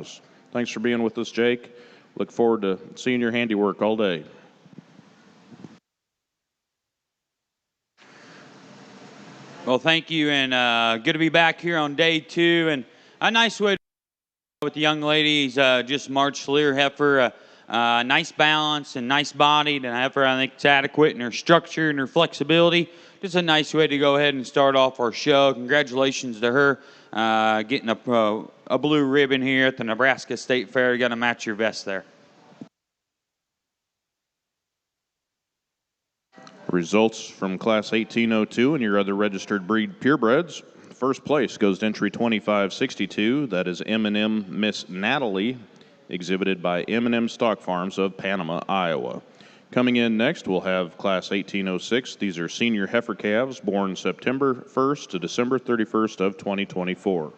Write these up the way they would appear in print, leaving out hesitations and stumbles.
cows. Thanks for being with us, Jake. Look forward to seeing your handiwork all day. Well, thank you, and good to be back here on day 2. And a nice way to with the young ladies, just March Lear heifer, nice balance and nice bodied, and heifer I think it's adequate in her structure and her flexibility. Just a nice way to go ahead and start off our show. Congratulations to her getting a blue ribbon here at the Nebraska State Fair. You got to match your vest there. Results from Class 1802 and your other registered breed purebreds. First place goes to entry 2562. That is M&M Miss Natalie, exhibited by M&M Stock Farms of Panama, Iowa. Coming in next, we'll have Class 1806. These are senior heifer calves born September 1st to December 31st of 2024.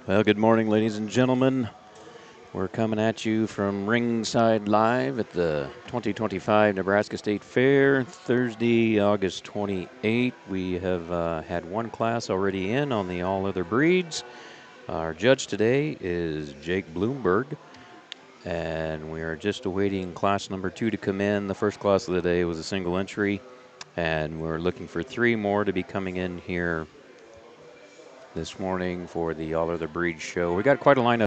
Well, good morning, ladies and gentlemen. We're coming at you from ringside live at the 2025 Nebraska State Fair, Thursday, August 28th. We have had one class already in on the all other breeds. Our judge today is Jake Bloomberg, and we are just awaiting class number 2 to come in. The first class of the day was a single entry, and we're looking for 3 more to be coming in here this morning for the All Other Breeds show. We got quite a lineup.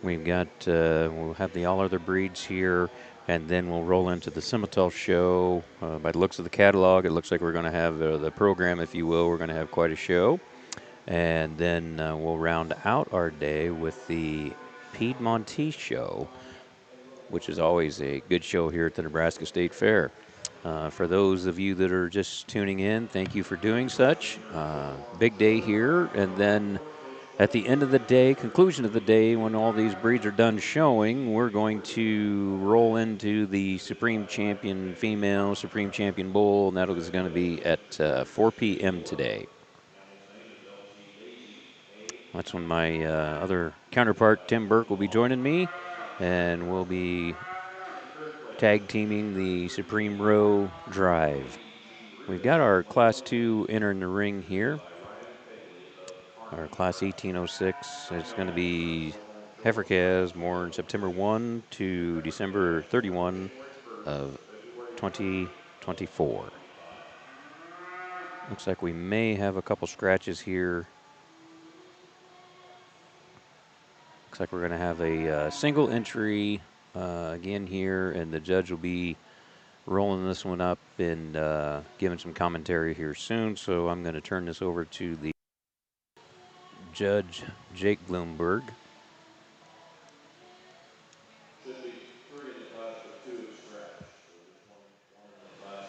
We've got, we'll have the All Other Breeds here, and then we'll roll into the Simmental show. By the looks of the catalog, it looks like we're going to have the program, if you will. We're going to have quite a show. And then we'll round out our day with the Piedmontese show, which is always a good show here at the Nebraska State Fair. For those of you that are just tuning in, thank you for doing such. Big day here, and then at the end of the day, conclusion of the day, when all these breeds are done showing, we're going to roll into the Supreme Champion Female, Supreme Champion Bull, and that is going to be at 4 p.m. today. That's when my other counterpart, Tim Burke, will be joining me, and we'll be tag teaming the Supreme Row Drive. We've got our Class 2 entering the ring here. Our Class 1806 is going to be heifer calves born September 1 to December 31 of 2024. Looks like we may have a couple scratches here. Looks like we're going to have a single entry again here, and the judge will be rolling this one up and giving some commentary here soon. So I'm going to turn this over to the Judge Jake Bloomberg.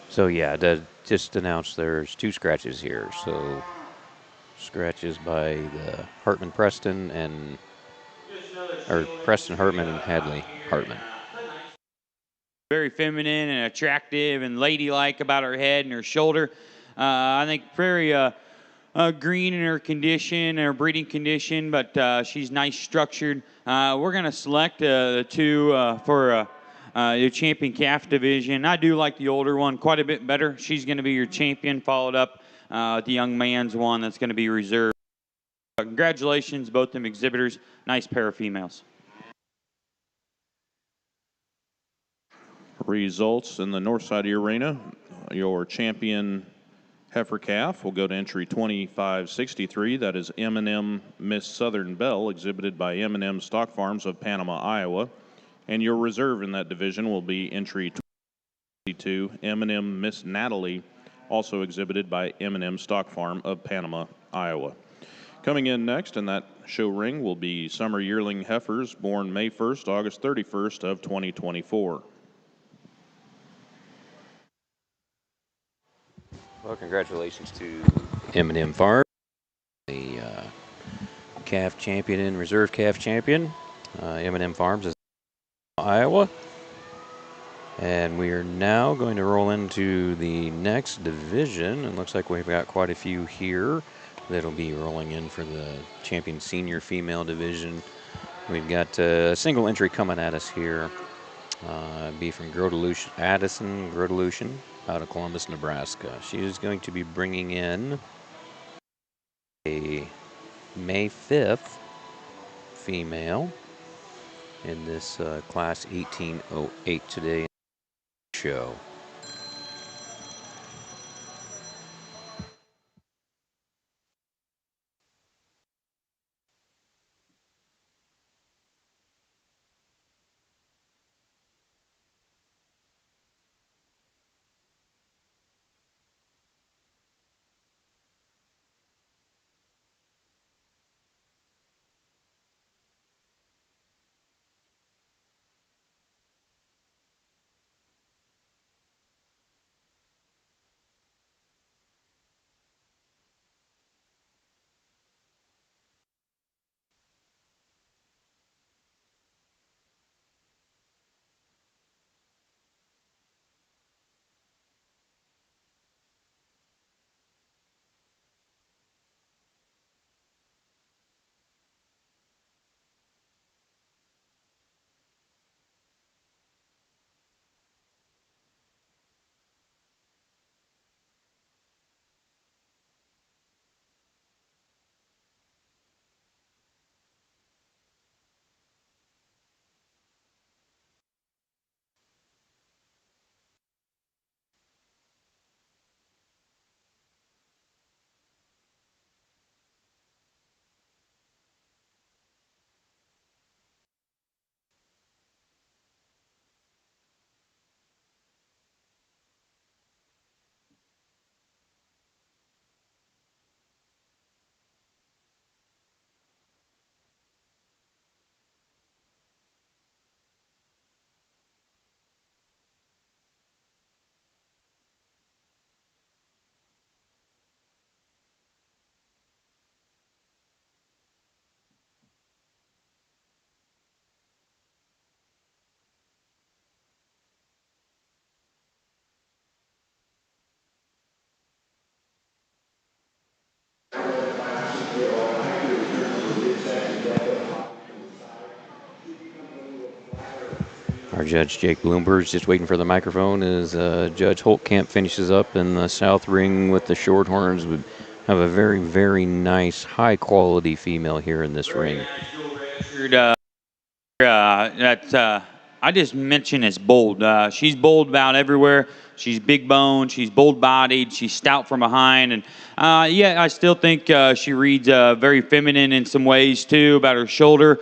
So yeah, just announced there's 2 scratches here. So scratches by the Hartman Preston and Preston Hartman and Hadley Hartman. Very feminine and attractive and ladylike about her head and her shoulder. I think very green in her condition, her breeding condition, but she's nice structured. We're going to select the 2 for the champion calf division. I do like the older one quite a bit better. She's going to be your champion, followed up with the young man's one that's going to be reserved. Congratulations, both them exhibitors. Nice pair of females. Results in the north side of your arena. Your champion heifer calf will go to entry 2563. That is M&M Miss Southern Belle, exhibited by M&M Stock Farms of Panama, Iowa. And your reserve in that division will be entry 22, M&M Miss Natalie, also exhibited by M&M Stock Farm of Panama, Iowa. Coming in next in that show ring will be summer yearling heifers born May 1st, August 31st of 2024. Well, congratulations to M&M Farm, the calf champion and reserve calf champion. M&M Farms is Iowa. And we are now going to roll into the next division. It looks like we've got quite a few here that'll be rolling in for the champion senior female division. We've got a single entry coming at us here. Be from Addison Grodelution out of Columbus, Nebraska. She is going to be bringing in a May 5th female in this class 1808 today show. Our judge, Jake Bloomberg, is just waiting for the microphone as Judge Holtkamp finishes up in the south ring with the Shorthorns. We have a very, very nice, high-quality female here in this ring. I just mentioned as bold. She's bold about everywhere. She's big boned. She's bold bodied. She's stout from behind. And yeah, I still think she reads very feminine in some ways too about her shoulder.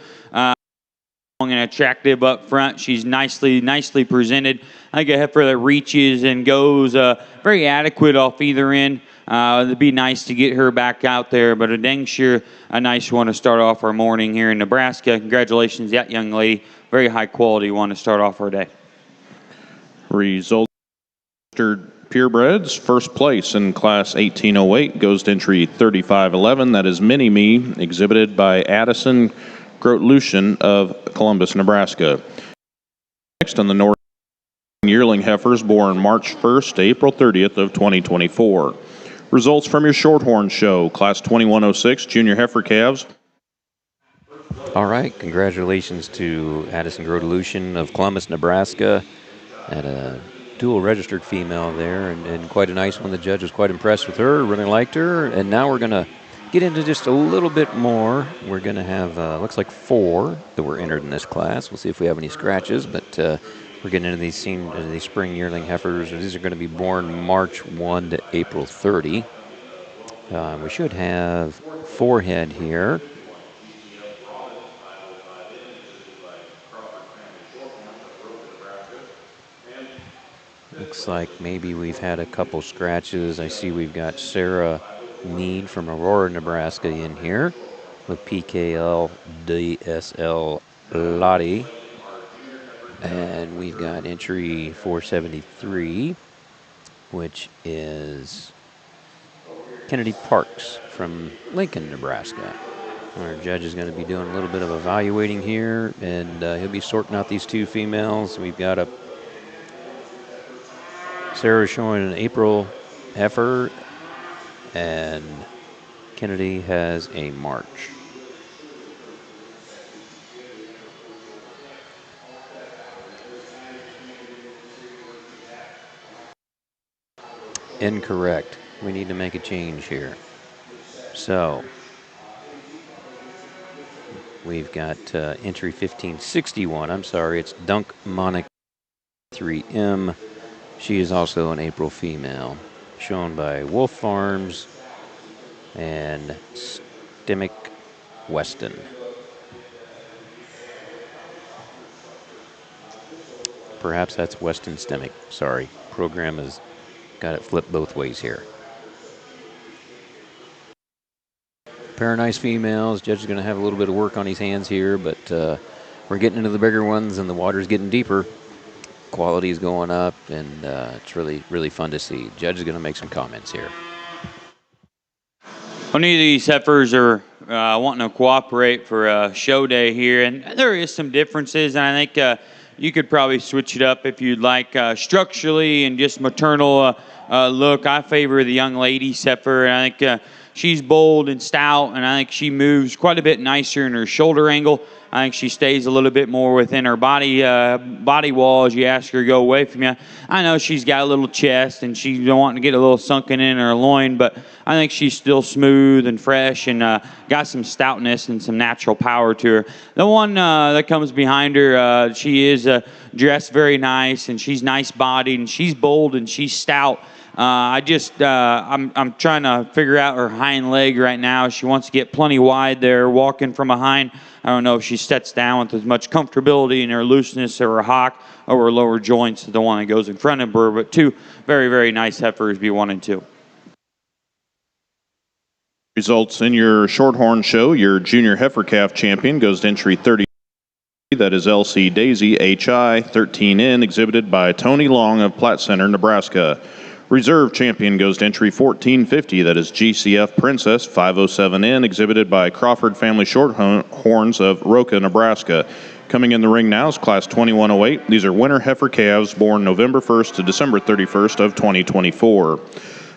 And attractive up front. She's nicely presented. I think a heifer that reaches and goes very adequate off either end. It'd be nice to get her back out there, but a dang sure a nice one to start off our morning here in Nebraska. Congratulations, that young lady. Very high quality one to start off our day. Result: Purebreds, first place in class 1808 goes to entry 3511. That is Mini Me, exhibited by Addison Grodelution of Columbus, Nebraska. Next on the north, yearling heifers born March 1st to April 30th of 2024. Results from your Shorthorn show, class 2106 junior heifer calves. All right, congratulations to Addison Grodelution of Columbus, Nebraska. Had a dual registered female there, and quite a nice one. The judge was quite impressed with her, really liked her. And now we're going to get into just a little bit more. We're going to have, looks like 4 that were entered in this class. We'll see if we have any scratches, but we're getting into these spring yearling heifers. These are going to be born March 1 to April 30. We should have 4 head here. Looks like maybe we've had a couple scratches. I see we've got Sarah Mead from Aurora, Nebraska in here with PKL DSL Lottie. And we've got entry 473, which is Kennedy Parks from Lincoln, Nebraska. Our judge is going to be doing a little bit of evaluating here, and he'll be sorting out these two females. We've got a Sarah showing an April heifer, and Kennedy has a March. Incorrect. We need to make a change here. So we've got entry 1561. I'm sorry, it's Dunk Monica 3M. She is also an April female, shown by Wolf Farms and Stemic Weston. Perhaps that's Weston Stemic. Sorry, program has got it flipped both ways here. Pair of nice females. Judge is going to have a little bit of work on his hands here, but we're getting into the bigger ones and the water's getting deeper. Quality is going up, and it's really, really fun to see. Judge is going to make some comments here. Well, neither of these heifers are wanting to cooperate for a show day here, and there is some differences, and I think you could probably switch it up if you'd like. Structurally and just maternal look, I favor the young lady heifer, and I think she's bold and stout, and I think she moves quite a bit nicer in her shoulder angle. I think she stays a little bit more within her body wall as you ask her to go away from you. I know she's got a little chest and she's wanting to get a little sunken in her loin, but I think she's still smooth and fresh and got some stoutness and some natural power to her. The one that comes behind her, she is dressed very nice and she's nice bodied and she's bold and she's stout. I'm trying to figure out her hind leg right now. She wants to get plenty wide there, walking from behind. I don't know if she sets down with as much comfortability in her looseness or her hock or her lower joints as the one that goes in front of her. But two very, very nice heifers, B1 and 2. Results in your Shorthorn show. Your junior heifer calf champion goes to entry 30. That is LC Daisy HI 13N, exhibited by Tony Long of Platte Center, Nebraska. Reserve champion goes to entry 1450. That is GCF Princess 507N, exhibited by Crawford Family Shorthorns of Roca, Nebraska. Coming in the ring now is class 2108. These are winter heifer calves born November 1st to December 31st of 2024.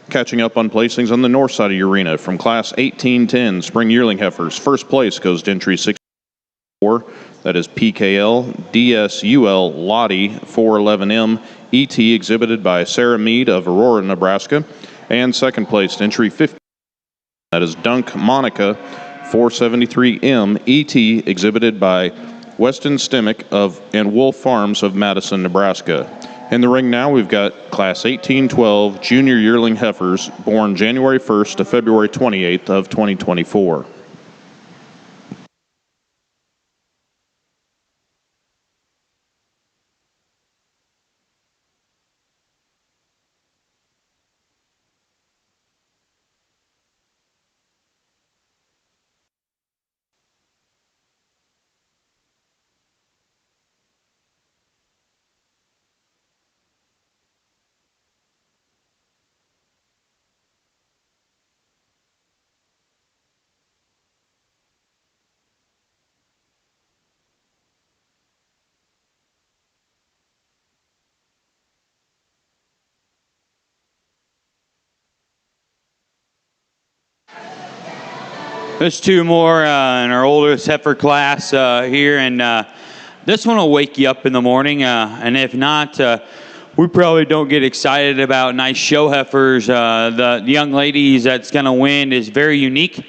Catching up on placings on the north side of your arena from class 1810 spring yearling heifers. First place goes to entry 64. That is PKL DSUL Lottie 411M ET, exhibited by Sarah Mead of Aurora, Nebraska. And second place, entry 50. That is Dunk Monica 473M ET, exhibited by Weston Stemic and Wolf Farms of Madison, Nebraska. In the ring now, we've got class 1812 junior yearling heifers born January 1st to February 28th of 2024. There's two more in our oldest heifer class here, and this one will wake you up in the morning, and if not, we probably don't get excited about nice show heifers. The young lady that's going to win is very unique.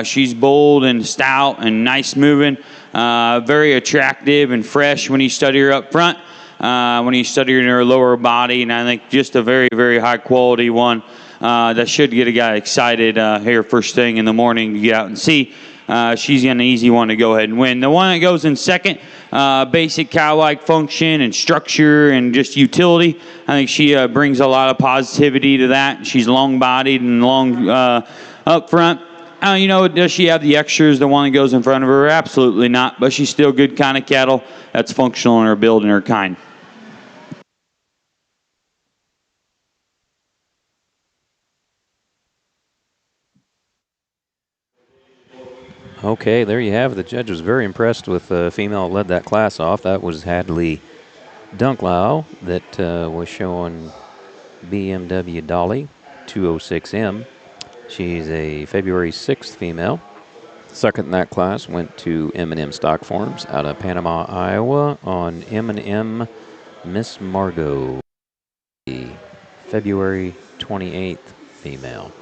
She's bold and stout and nice moving, very attractive and fresh when you study her up front, when you study her in her lower body, and I think just a very, very high quality one. That should get a guy excited here first thing in the morning to get out and see. She's an easy one to go ahead and win. The one that goes in second, basic cow-like function and structure and just utility. I think she brings a lot of positivity to that. She's long-bodied and long up front. Does she have the extras, the one that goes in front of her? Absolutely not, but she's still good kind of cattle that's functional in her build and her kind. Okay, there you have it. The judge was very impressed with the female that led that class off. That was Hadley Dunklau that was showing BMW Dolly 206M. She's a February 6th female. Second in that class went to M&M Stock Farms out of Panama, Iowa on M&M Miss Margot, February 28th female.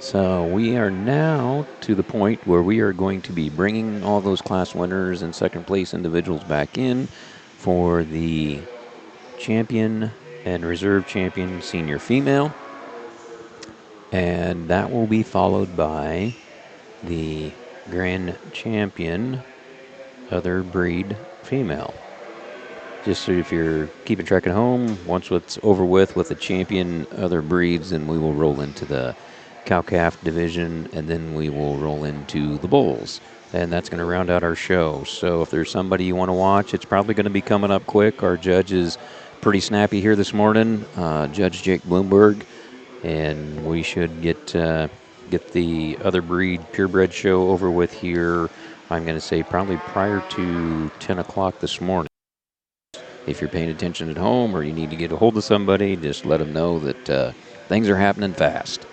So we are now to the point where we are going to be bringing all those class winners and second place individuals back in for the champion and reserve champion senior female. And that will be followed by the grand champion other breed female. Just so if you're keeping track at home, once it's over with the champion other breeds, then we will roll into the cow-calf division, and then we will roll into the bulls. And that's going to round out our show. So if there's somebody you want to watch, it's probably going to be coming up quick. Our judge is pretty snappy here this morning, Judge Jake Bloomberg, and we should get the other breed purebred show over with here, I'm going to say probably prior to 10 o'clock this morning. If you're paying attention at home or you need to get a hold of somebody, just let them know that things are happening fast.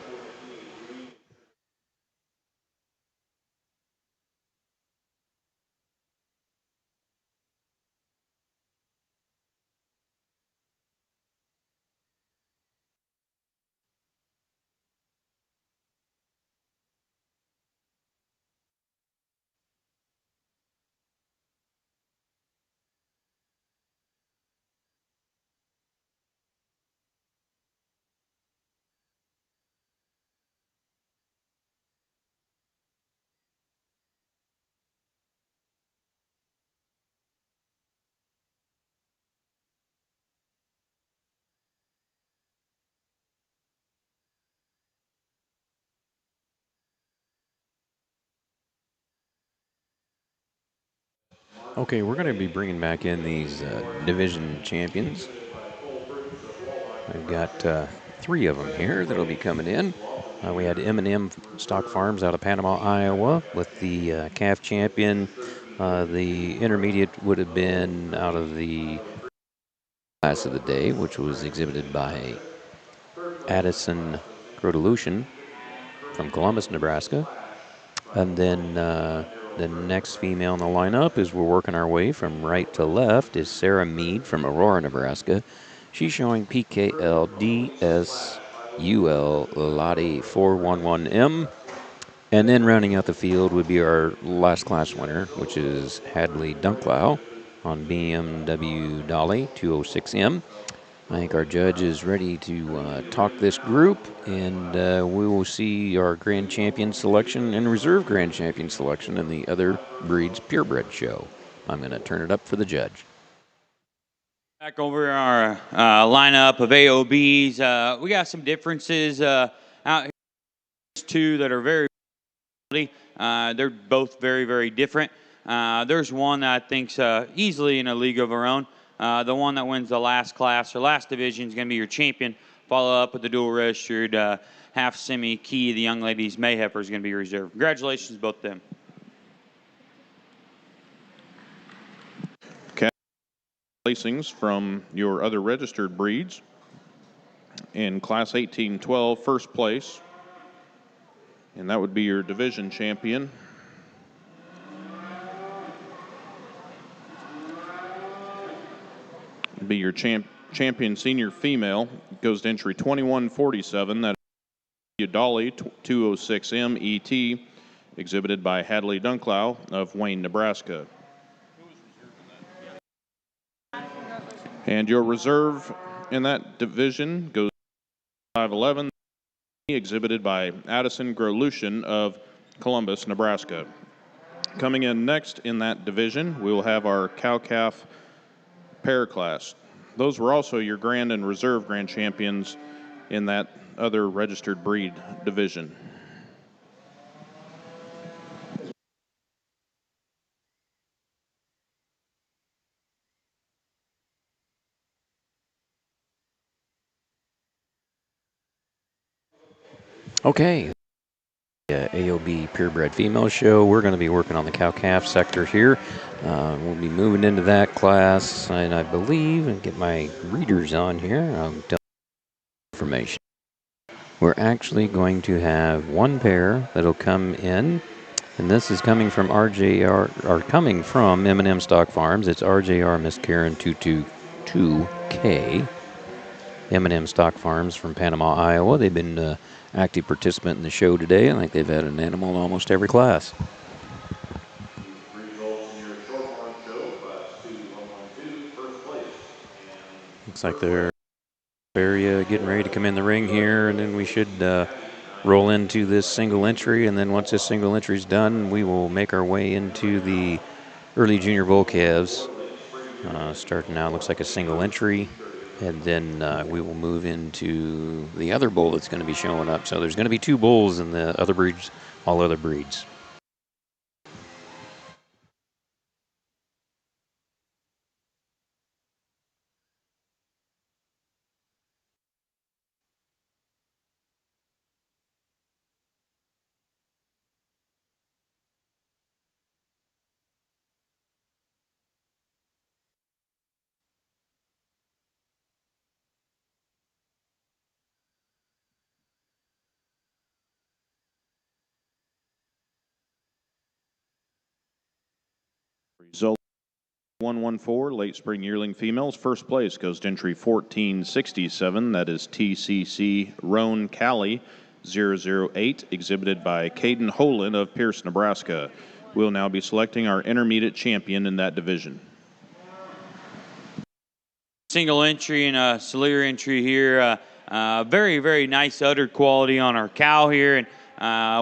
Okay, we're going to be bringing back in these division champions. I've got 3 of them here that'll be coming in. We had M&M Stock Farms out of Panama, Iowa with the calf champion. The intermediate would have been out of the class of the day, which was exhibited by Addison Grodelution from Columbus, Nebraska. And then the next female in the lineup, as we're working our way from right to left, is Sarah Mead from Aurora, Nebraska. She's showing PKL DSUL Lottie 411M. And then rounding out the field would be our last class winner, which is Hadley Dunklau on BMW Dolly 206M. I think our judge is ready to talk this group, and we will see our grand champion selection and reserve grand champion selection in the other breeds purebred show. I'm going to turn it up for the judge. Back over our lineup of AOBs, we got some differences out here. Two that are very, they're both very, very different. There's one that I think's easily in a league of our own. The one that wins the last class or last division is going to be your champion. Follow up with the dual registered half semi key. The young ladies May Heifer is going to be reserved. Congratulations, both of them. Placings from your other registered breeds. In Class 18-12, first place, and that would be your division champion. Be your champion senior female. Goes to entry 2147. That is Dolly 206M ET, exhibited by Hadley Dunklau of Wayne, Nebraska. And your reserve in that division goes to 511, exhibited by Addison Grodelution of Columbus, Nebraska. Coming in next in that division, we will have our cow-calf pair class. Those were also your grand and reserve grand champions in that other registered breed division. Okay. AOB Purebred Female Show. We're going to be working on the cow-calf sector here. We'll be moving into that class, and I believe, and get my readers on here, I'll tell information. We're actually going to have one pair that'll come in, and this is coming from RJR, or coming from M&M Stock Farms. It's RJR Miss Karen 222K. M&M Stock Farms from Panama, Iowa. They've been active participant in the show today. I think they've had an animal in almost every class. Results in your short horn show, class 2112, first place. Looks like they're getting ready to come in the ring here, and then we should roll into this single entry, and then once this single entry is done, we will make our way into the early junior bull calves. Starting out, looks like a single entry. And then we will move into the other bull that's going to be showing up. So there's going to be 2 bulls in the other breeds, all other breeds. Result 114, late spring yearling females. First place goes to entry 1467. That is TCC Roan Cali 008, exhibited by Caden Holan of Pierce, Nebraska. We'll now be selecting our intermediate champion in that division. Single entry and a Salier entry here. Very, very nice udder quality on our cow here, and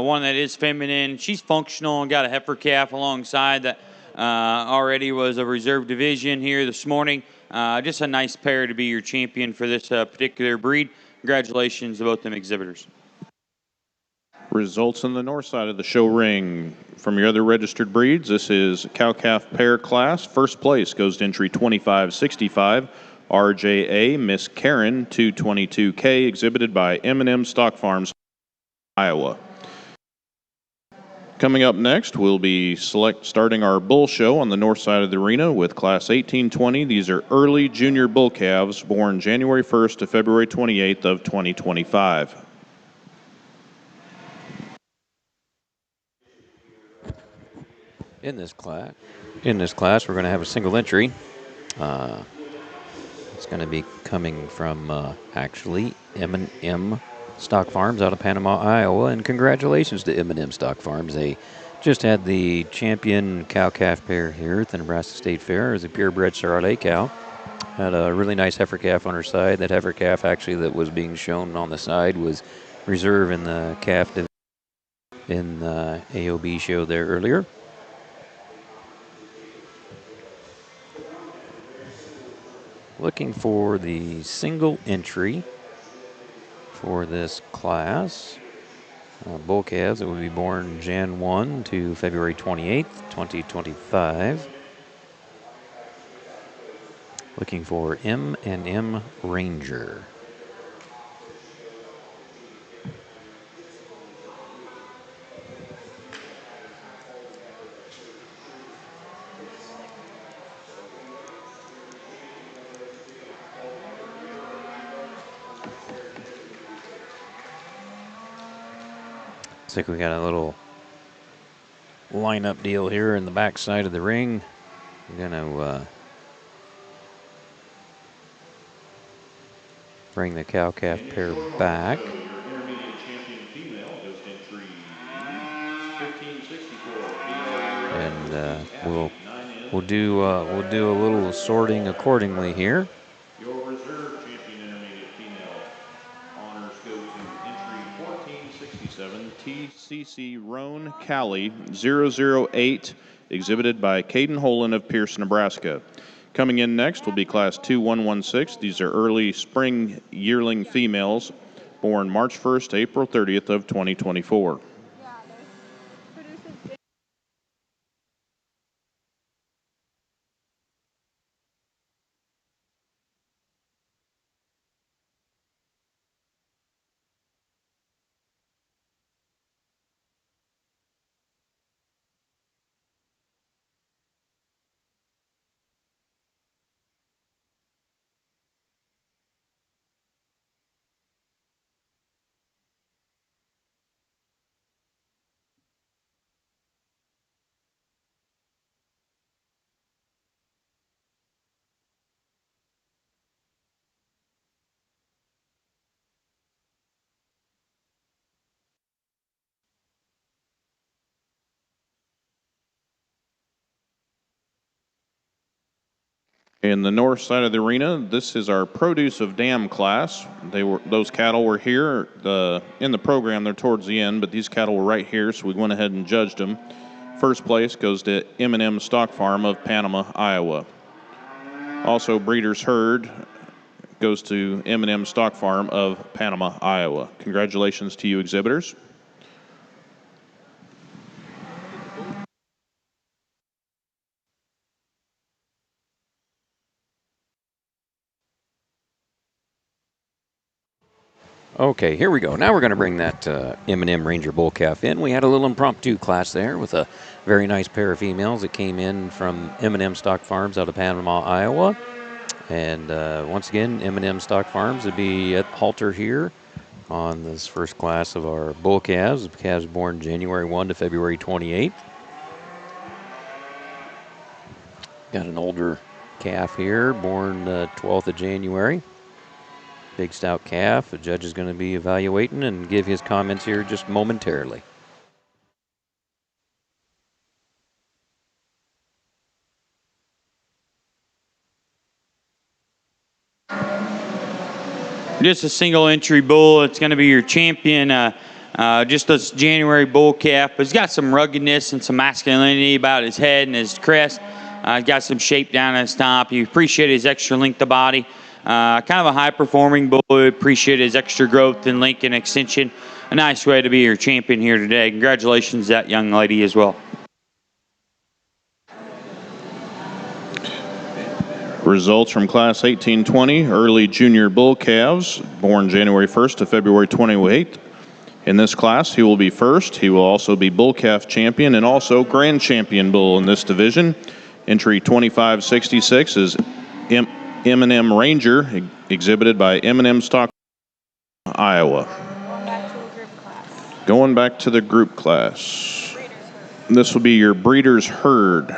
one that is feminine. She's functional and got a heifer calf alongside that already was a reserve division here this morning. Just a nice pair to be your champion for this particular breed. Congratulations to both them exhibitors. Results on the north side of the show ring. From your other registered breeds, this is cow-calf pair class. First place goes to entry 2565. RJA Miss Karen 222K, exhibited by M&M Stock Farms, Iowa. Coming up next, we'll be starting our bull show on the north side of the arena with class 1820. These are early junior bull calves born January 1st to February 28th of 2025. In this class, we're going to have a single entry. It's going to be coming from actually M&M Stock Farms out of Panama, Iowa, and congratulations to M&M Stock Farms. They just had the champion cow-calf pair here at the Nebraska State Fair. It was a purebred Charolais cow. Had a really nice heifer calf on her side. That heifer calf actually that was being shown on the side was reserve in the calf division in the AOB show there earlier. Looking for the single entry for this class. Bull calves that will be born Jan 1 to February 28th, 2025. Looking for M&M Ranger. Looks like we got a little lineup deal here in the back side of the ring. We're going to bring the cow-calf pair back. Your intermediate champion female goes to entry 1564. And we'll do a little sorting accordingly here. Your reserve champion intermediate female honors go to entry 1467 TCC Roan Cali 008, exhibited by Caden Holan of Pierce, Nebraska. Coming in next will be class 2116. These are early spring yearling females born March 1st to April 30th of 2024. In the north side of the arena, this is our produce of dam class. Those cattle were here in the program. They're towards the end, but these cattle were right here, so we went ahead and judged them. First place goes to M&M Stock Farm of Panama, Iowa. Also, Breeders' Herd goes to M&M Stock Farm of Panama, Iowa. Congratulations to you, exhibitors. Okay, here we go. Now we're going to bring that M&M Ranger Bull Calf in. We had a little impromptu class there with a very nice pair of females that came in from M&M Stock Farms out of Panama, Iowa. And once again, M&M Stock Farms would be at halter here on this first class of our bull calves. The calves born January 1 to February 28th. Got an older calf here, born 12th of January. Big stout calf. The judge is going to be evaluating and give his comments here just momentarily. Just a single entry bull. It's going to be your champion. Just this January bull calf. But he's got some ruggedness and some masculinity about his head and his crest. He's got some shape down at his top. You appreciate his extra length of body. Kind of a high-performing bull. We appreciate his extra growth and length and extension. A nice way to be your champion here today. Congratulations to that young lady as well. Results from Class 1820 early junior bull calves, born January 1st to February 28th. In this class, he will be first. He will also be bull calf champion and also grand champion bull in this division. Entry 2566 is M&M Ranger, exhibited by M&M Stock, Iowa. Going back to the group class. This will be your Breeders' Herd.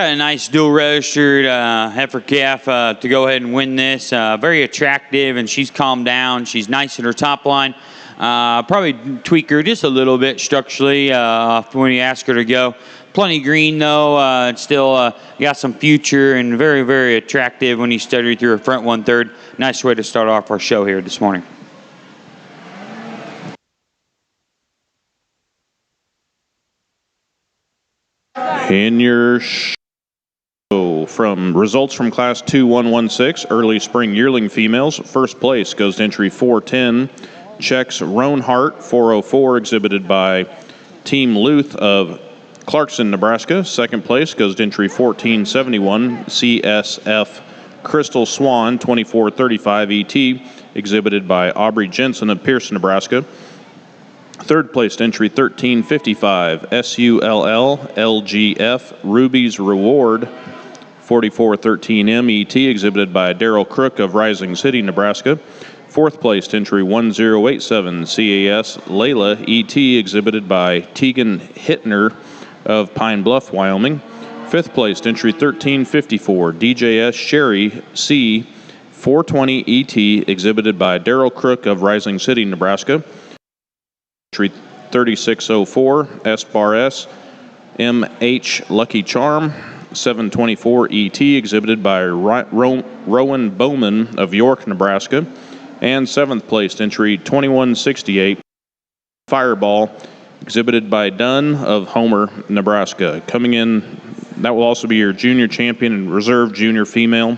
Got a nice dual registered heifer calf to go ahead and win this. Very attractive, and she's calmed down. She's nice in her top line. Probably tweak her just a little bit structurally when you ask her to go. Plenty green though. It's still got some future and very, very attractive when you study through her front 1/3. Nice way to start off our show here this morning. In your show, from results from Class 2-116, early spring yearling females, first place goes to entry 410. Czech's Roanhart 404, exhibited by Team Luth of Clarkson, Nebraska. Second place goes to entry 1471. CSF Crystal Swan 2435 ET, exhibited by Aubrey Jensen of Pearson, Nebraska. Third place entry 1355 SULL LGF Ruby's Reward 4413 MET, exhibited by Daryl Crook of Rising City, Nebraska. Fourth place entry 1087 CAS Layla ET, exhibited by Tegan Hittner of Pine Bluff, Wyoming. Fifth place entry 1354 DJS Sherry C 420 ET, exhibited by Daryl Crook of Rising City, Nebraska. Entry 3604 S-Bar-S MH Lucky Charm 724 ET, exhibited by Rowan Bowman of York, Nebraska. And seventh place entry 2168 Fireball, exhibited by Dunn of Homer, Nebraska. Coming in, that will also be your junior champion and reserve junior female.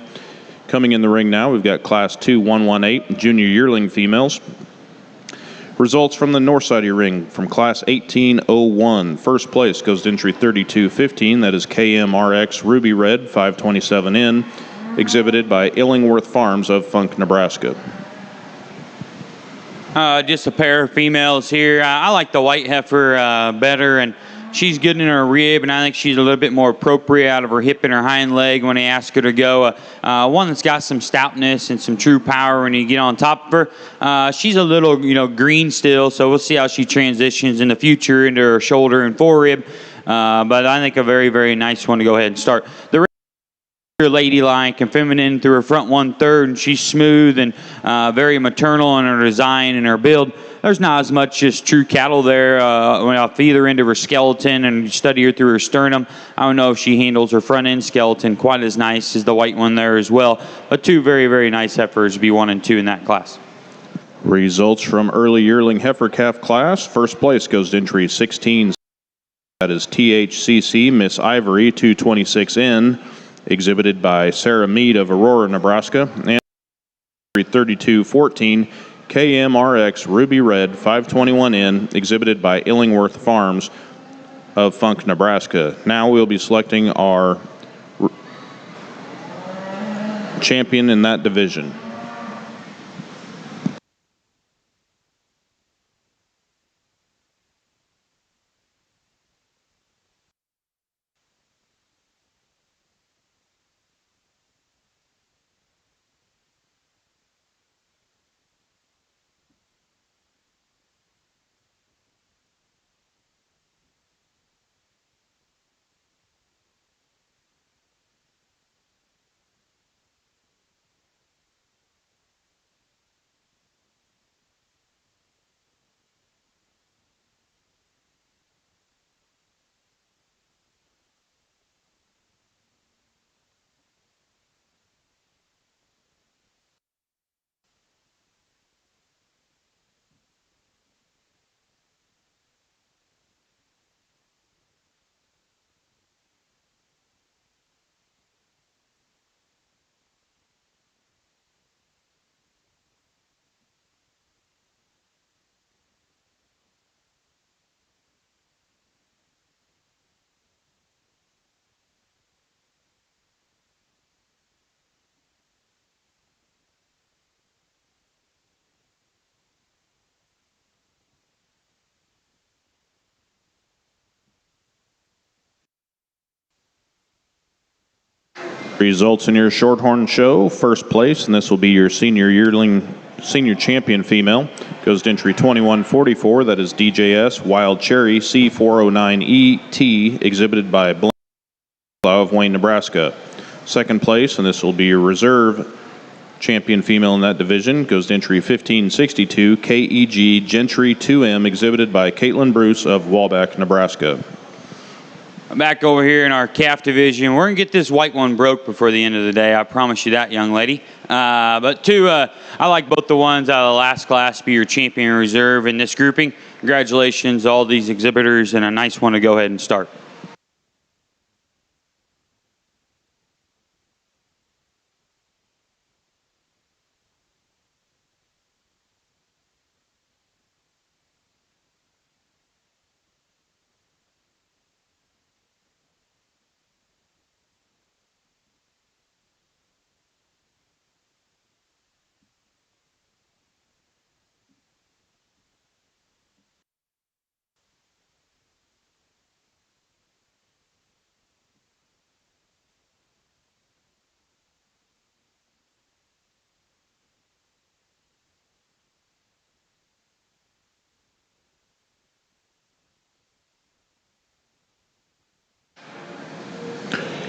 Coming in the ring now, we've got Class 2-118 junior yearling females. Results from the north side of your ring from Class 1801. First place goes to entry 3215. That is KMRX Ruby Red 527N, exhibited by Illingworth Farms of Funk, Nebraska. Just a pair of females here. I like the white heifer better, and she's good in her rib, and I think she's a little bit more appropriate out of her hip and her hind leg when I ask her to go. One that's got some stoutness and some true power when you get on top of her. She's a little, green still, so we'll see how she transitions in the future into her shoulder and forerib. But I think a very, very nice one to go ahead and start. The ladylike and feminine through her front 1/3, and she's smooth and very maternal in her design and her build. There's not as much as true cattle there. When I feed her into her skeleton and study her through her sternum, I don't know if she handles her front end skeleton quite as nice as the white one there as well. But two very, very nice heifers, B1 and 2 in that class. Results from early yearling heifer calf class. First place goes to entry 16. That is THCC Miss Ivory 226N, exhibited by Sarah Mead of Aurora, Nebraska. And 3214 KMRX Ruby Red 521N, exhibited by Illingworth Farms of Funk, Nebraska. Now we'll be selecting our champion in that division. Results in your Shorthorn show. First place, and this will be your senior champion female, goes to entry 2144. That is DJS Wild Cherry C409ET, exhibited by of Wayne, Nebraska. Second place, and this will be your reserve champion female in that division, goes to entry 1562 KEG Gentry 2M, exhibited by Caitlin Bruce of Waback, Nebraska. Back over here in our calf division, we're going to get this white one broke before the end of the day. I promise you that, young lady. But two, I like both the ones out of the last class to be your champion reserve in this grouping. Congratulations to all these exhibitors, and a nice one to go ahead and start.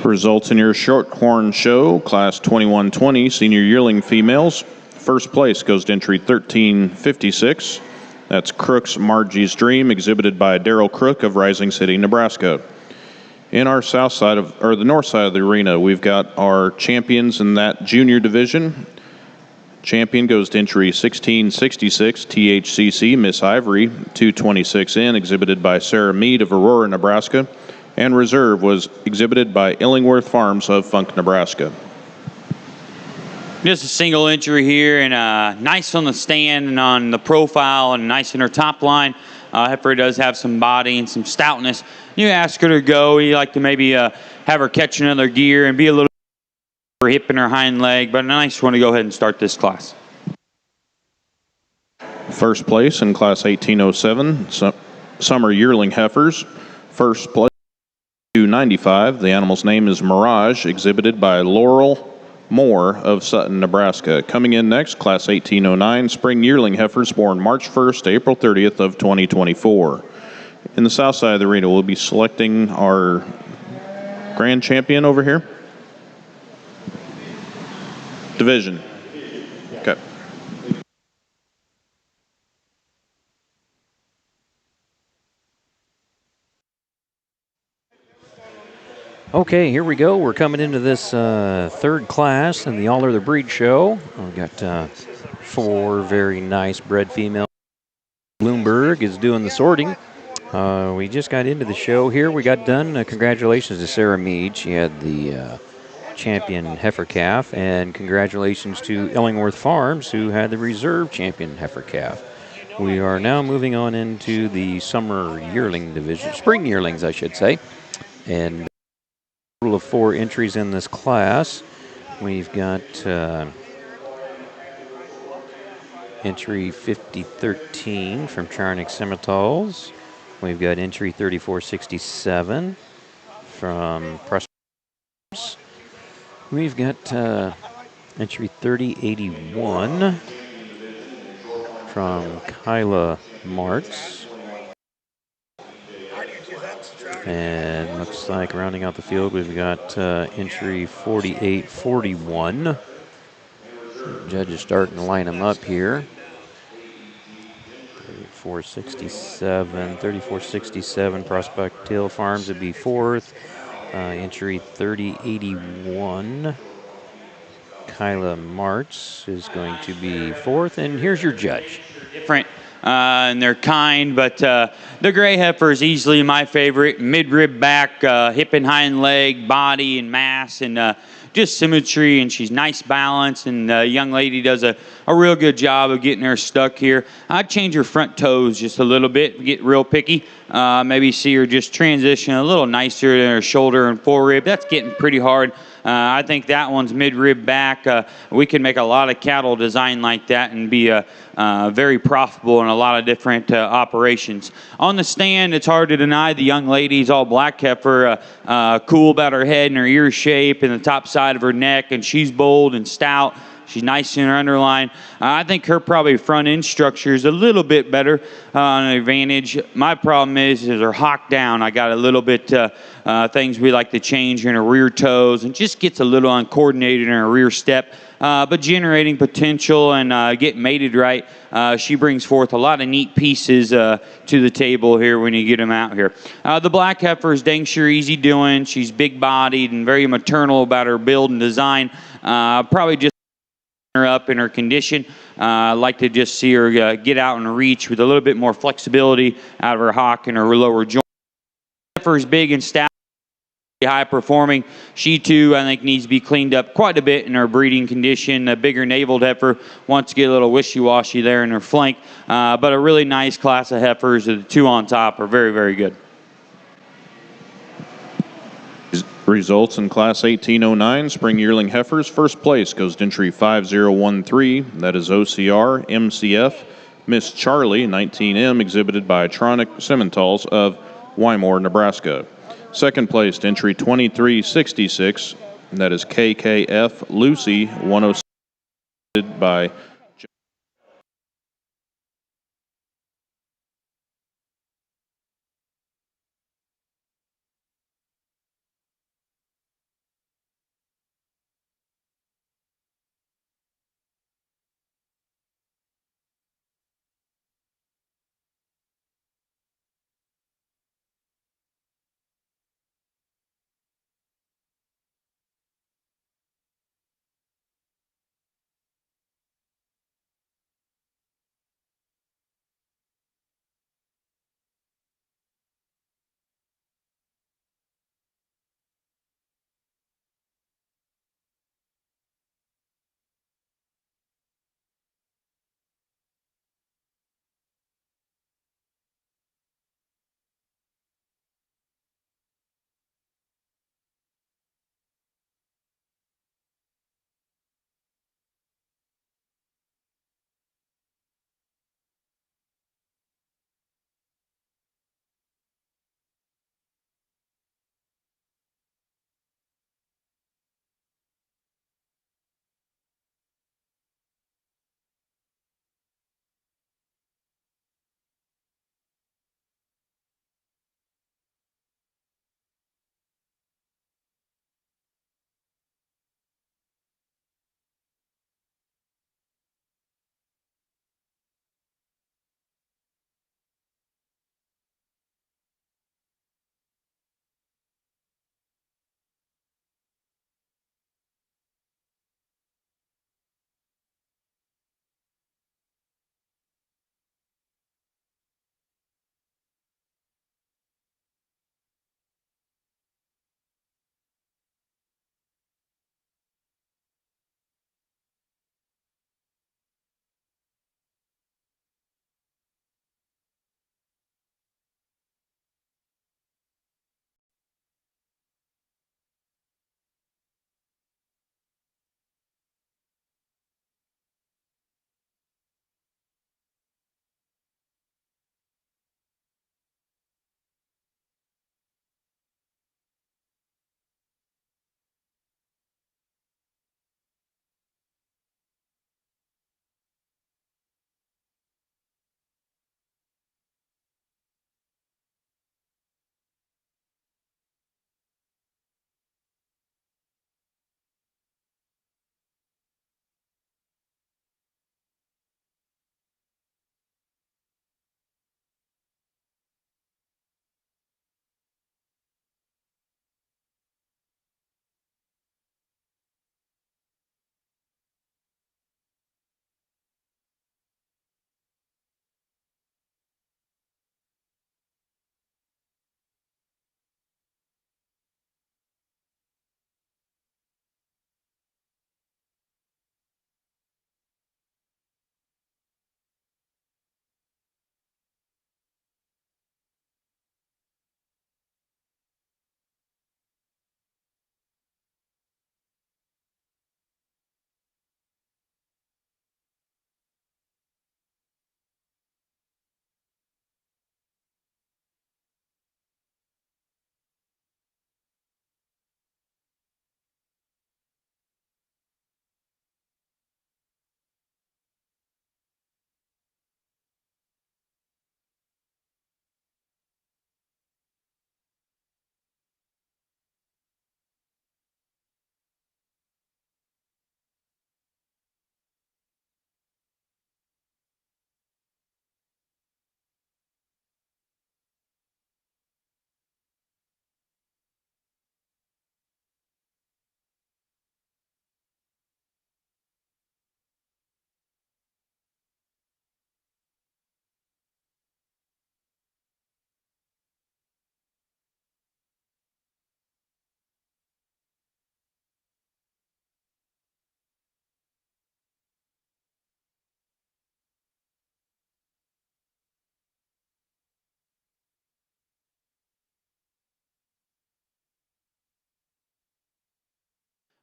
Results in your Shorthorn show, class 2120, senior yearling females. First place goes to entry 1356. That's Crook's Margie's Dream, exhibited by Daryl Crook of Rising City, Nebraska. In our south side of, or the north side of the arena, we've got our champions in that junior division. Champion goes to entry 1666 THCC Miss Ivory, 226 in, exhibited by Sarah Mead of Aurora, Nebraska. And reserve was exhibited by Illingworth Farms of Funk, Nebraska. Just a single entry here, and nice on the stand and on the profile, and nice in her top line. Heifer does have some body and some stoutness. You ask her to go, you like to maybe have her catch another gear and be a little her hip and her hind leg, but a nice one to go ahead and start this class. First place in class 1807, summer yearling heifers. First place 295. The animal's name is Mirage, exhibited by Laurel Moore of Sutton, Nebraska. Coming in next, class 1809, spring yearling heifers born March 1st to April 30th of 2024. In the south side of the arena, we'll be selecting our grand champion over here. Division. Okay. Okay, here we go. We're coming into this third class in the All Other Breed show. We've got 4 very nice bred females. Bloomberg is doing the sorting. We just got into the show here. We got done. Congratulations to Sarah Mead. She had the champion heifer calf. And congratulations to Illingworth Farms, who had the reserve champion heifer calf. We are now moving on into the summer yearling division, spring yearlings, I should say. And total of 4 entries in this class. We've got entry 5013 from Charnock Simmentals. We've got entry 3467 from Prospects. We've got entry 3081 from Kyla Martz. And looks like rounding out the field, we've got entry 4841. The judge is starting to line them up here. 3467, Prospect Hill Farms would be 4th. Entry 3081, Kyla Martz is going to be 4th. And here's your judge. Different. And they're kind, but the gray heifer is easily my favorite. Mid-rib back, hip and hind leg, body and mass, and just symmetry, and she's nice balance, and the young lady does a real good job of getting her stuck here. I'd change her front toes just a little bit, get real picky. Maybe see her just transition a little nicer in her shoulder and forerib. That's getting pretty hard. I think that one's mid-rib back. We can make a lot of cattle design like that and be very profitable in a lot of different operations. On the stand, it's hard to deny the young lady's all black heifer, cool about her head and her ear shape and the top side of her neck, and she's bold and stout. She's nice in her underline. I think her probably front end structure is a little bit better on an advantage. My problem is her hock down. I got a little bit things we like to change in her rear toes, and just gets a little uncoordinated in her rear step. But generating potential and getting mated right, she brings forth a lot of neat pieces to the table here when you get them out here. The black heifer is dang sure easy doing. She's big-bodied and very maternal about her build and design. Probably just her up in her condition. I'd like to just see her get out and reach with a little bit more flexibility out of her hock and her lower joint. Heifer is big and stout. High performing. She too, I think, needs to be cleaned up quite a bit in her breeding condition. A bigger naveled heifer wants to get a little wishy-washy there in her flank, but a really nice class of heifers. The two on top are very, very good. Results in Class 1809 Spring Yearling Heifers. First place goes to entry 5013. That is OCR MCF Miss Charlie 19M, exhibited by Purebred Simmentals of Wymore, Nebraska. Second place to entry 2366. That is KKF Lucy 106, by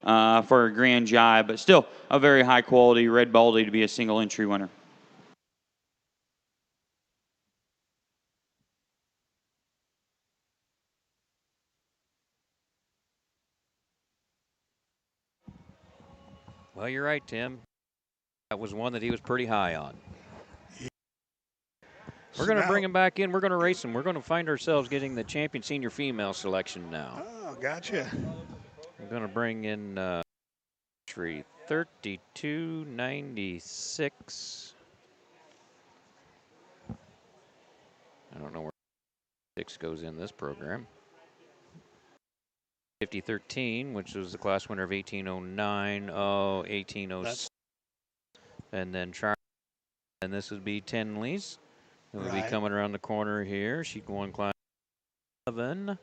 for a grand jive, but still a very high quality red baldy to be a single entry winner. Well, you're right, Tim. That was one that he was pretty high on. We're going to bring him back in. We're going to race him. We're going to find ourselves getting the champion senior female selection now. Oh, gotcha. We're going to bring in entry 3296. I don't know where 6 goes in this program. 5013, which was the class winner of 1809, 1806. And then Charlie, and this would be Tenley's. It would be coming around the corner here. She won class 11.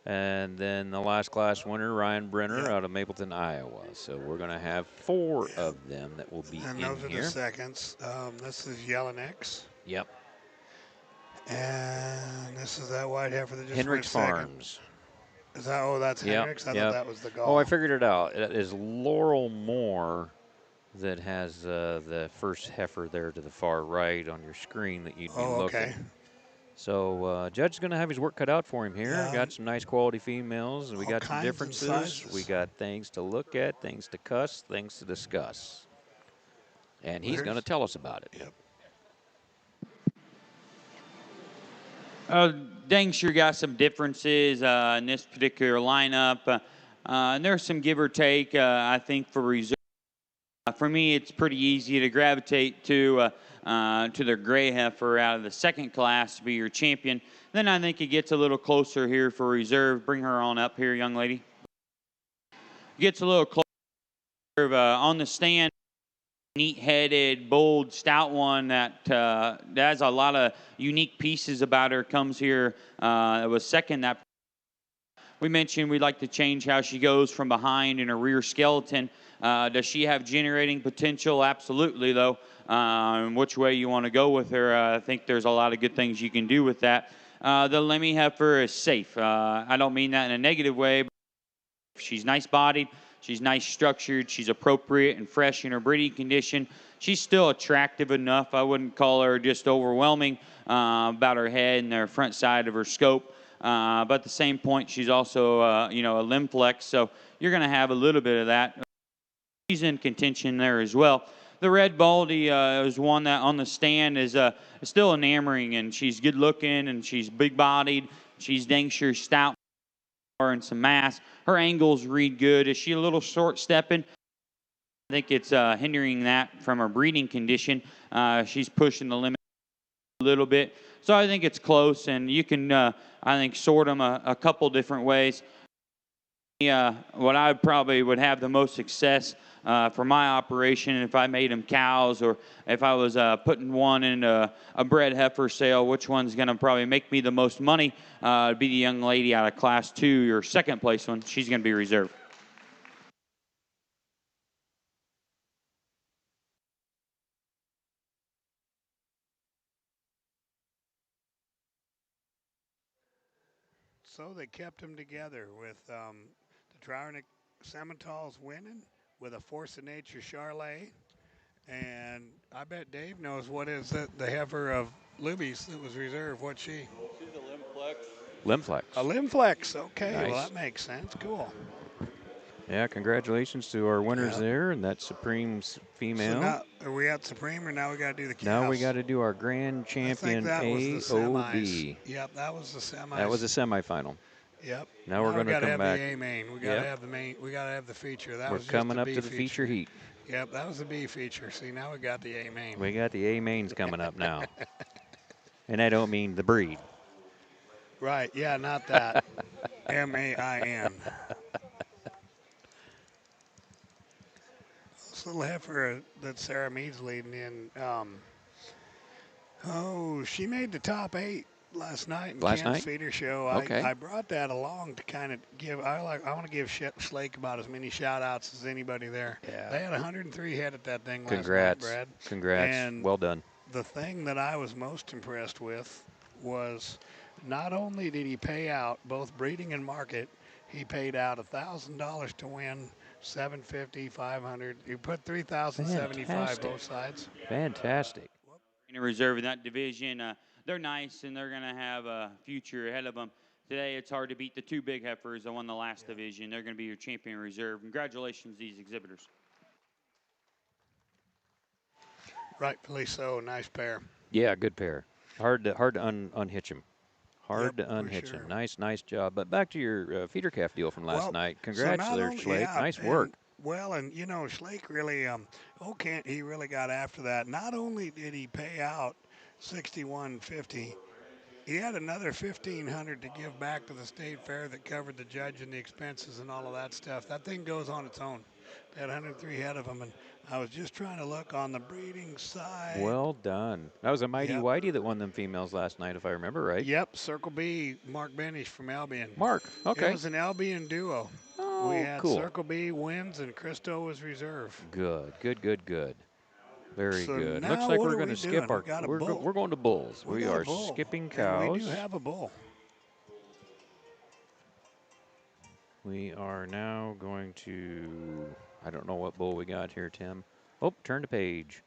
And then the last class winner, Ryan Brenner, out of Mapleton, Iowa. So we're going to have 4 of them that will be and in those are here. the seconds. This is Yearling X. Yep. And this is that white heifer that just Hendricks Farms. Is that, oh, that's Hendricks? I thought that was the goal. Oh, I figured it out. It is Laurel Moore that has the first heifer there to the far right on your screen that you'd be looking. Okay. So Judge's going to have his work cut out for him here. Yeah. Got some nice quality females. We got some differences. We got things to look at, things to cuss, things to discuss. And he's going to tell us about it. Yep. Dangster got some differences in this particular lineup. And there's some give or take, I think, for reserve. For me, it's pretty easy to gravitate to their gray heifer out of the second class to be your champion. Then I think it gets a little closer here for reserve. Bring her on up here, young lady. Gets a little closer on the stand. Neat-headed, bold, stout one that has a lot of unique pieces about her. Comes here, it was second that. We mentioned we'd like to change how she goes from behind in her rear skeleton. Does she have generating potential? Absolutely, though. Which way you want to go with her, I think there's a lot of good things you can do with that. The Lemmy heifer is safe. I don't mean that in a negative way. But she's nice-bodied. She's nice structured. She's appropriate and fresh in her breeding condition. She's still attractive enough. I wouldn't call her just overwhelming about her head and the front side of her scope. But at the same point, she's also, a limb flex. So you're going to have a little bit of that. She's in contention there as well. The red baldy is one that on the stand is still enamoring, and she's good looking, and she's big bodied. She's dang sure stout and some mass. Her angles read good. Is she a little short stepping? I think it's hindering that from her breeding condition. She's pushing the limit a little bit. So I think it's close, and you can, I think, sort them a couple different ways. What I probably would have the most success for my operation if I made them cows, or if I was putting one in a bred heifer sale, which one's going to probably make me the most money? It'd be the young lady out of class 2, your second place one. She's going to be reserved. So they kept them together with the Purebred Simmentals winning with a Force of Nature Charlet. And I bet Dave knows what is the heifer of Luby's that was reserved. What's she? She's a limb flex. Limb flex. A limb flex. Okay, Nice. well, that makes sense. Cool. Yeah, congratulations to our winners there, and that's Supreme's female. So now, are we at Supreme, or now we got to do the cows? Now we got to do our grand champion AOB. Yep, that was the semis. That was the semifinal. Yep. Now we're going to come back. The A main. We got to have the main. We got to have the feature. That we're was coming just up to the feature heat. Yep, that was the B feature. See, now we got the A main. We got the A mains coming up now, and I don't mean the breed. Right. Yeah, not that. MAIN. This little heifer that Sarah Mead's leading in. She made the top 8 last night in Kent's feeder show. Okay. I brought that along to kind of give. I want to give Schlake about as many shout outs as anybody there. Yeah. They had 103 head at that thing Congrats. last night, Brad. Congrats. And well done. the thing that I was most impressed with was not only did he pay out both breeding and market, he paid out $1,000 to win 750, 500. You put 3,075 both sides. Fantastic. In reserve in that division, they're nice and they're going to have a future ahead of them. Today, it's hard to beat the two big heifers that won the last division. They're going to be your champion reserve. Congratulations, these exhibitors. Rightfully so. Nice pair. Yeah, good pair. Hard to unhitch them. Hard to unhitch them. Nice job. But back to your feeder calf deal from last night. Congrats there, Schlake. Nice work. And you know, Schlake really, he really got after that. Not only did he pay out $61.50, he had another $1,500 to give back to the state fair that covered the judge and the expenses and all of that stuff. That thing goes on its own. They had 103 head of them, and I was just trying to look on the breeding side. Well done. That was a Mighty Whitey that won them females last night, if I remember right. Yep, Circle B, Mark Benish from Albion. Mark, okay. It was an Albion duo. Oh, we had cool. Circle B wins, and Christo was reserve. Good. Very good. Now Looks like we're going to skip our. We're going to bulls. We are skipping cows. And we do have a bull. We are now going to. I don't know what bull we got here, Tim. Oh, turn the page.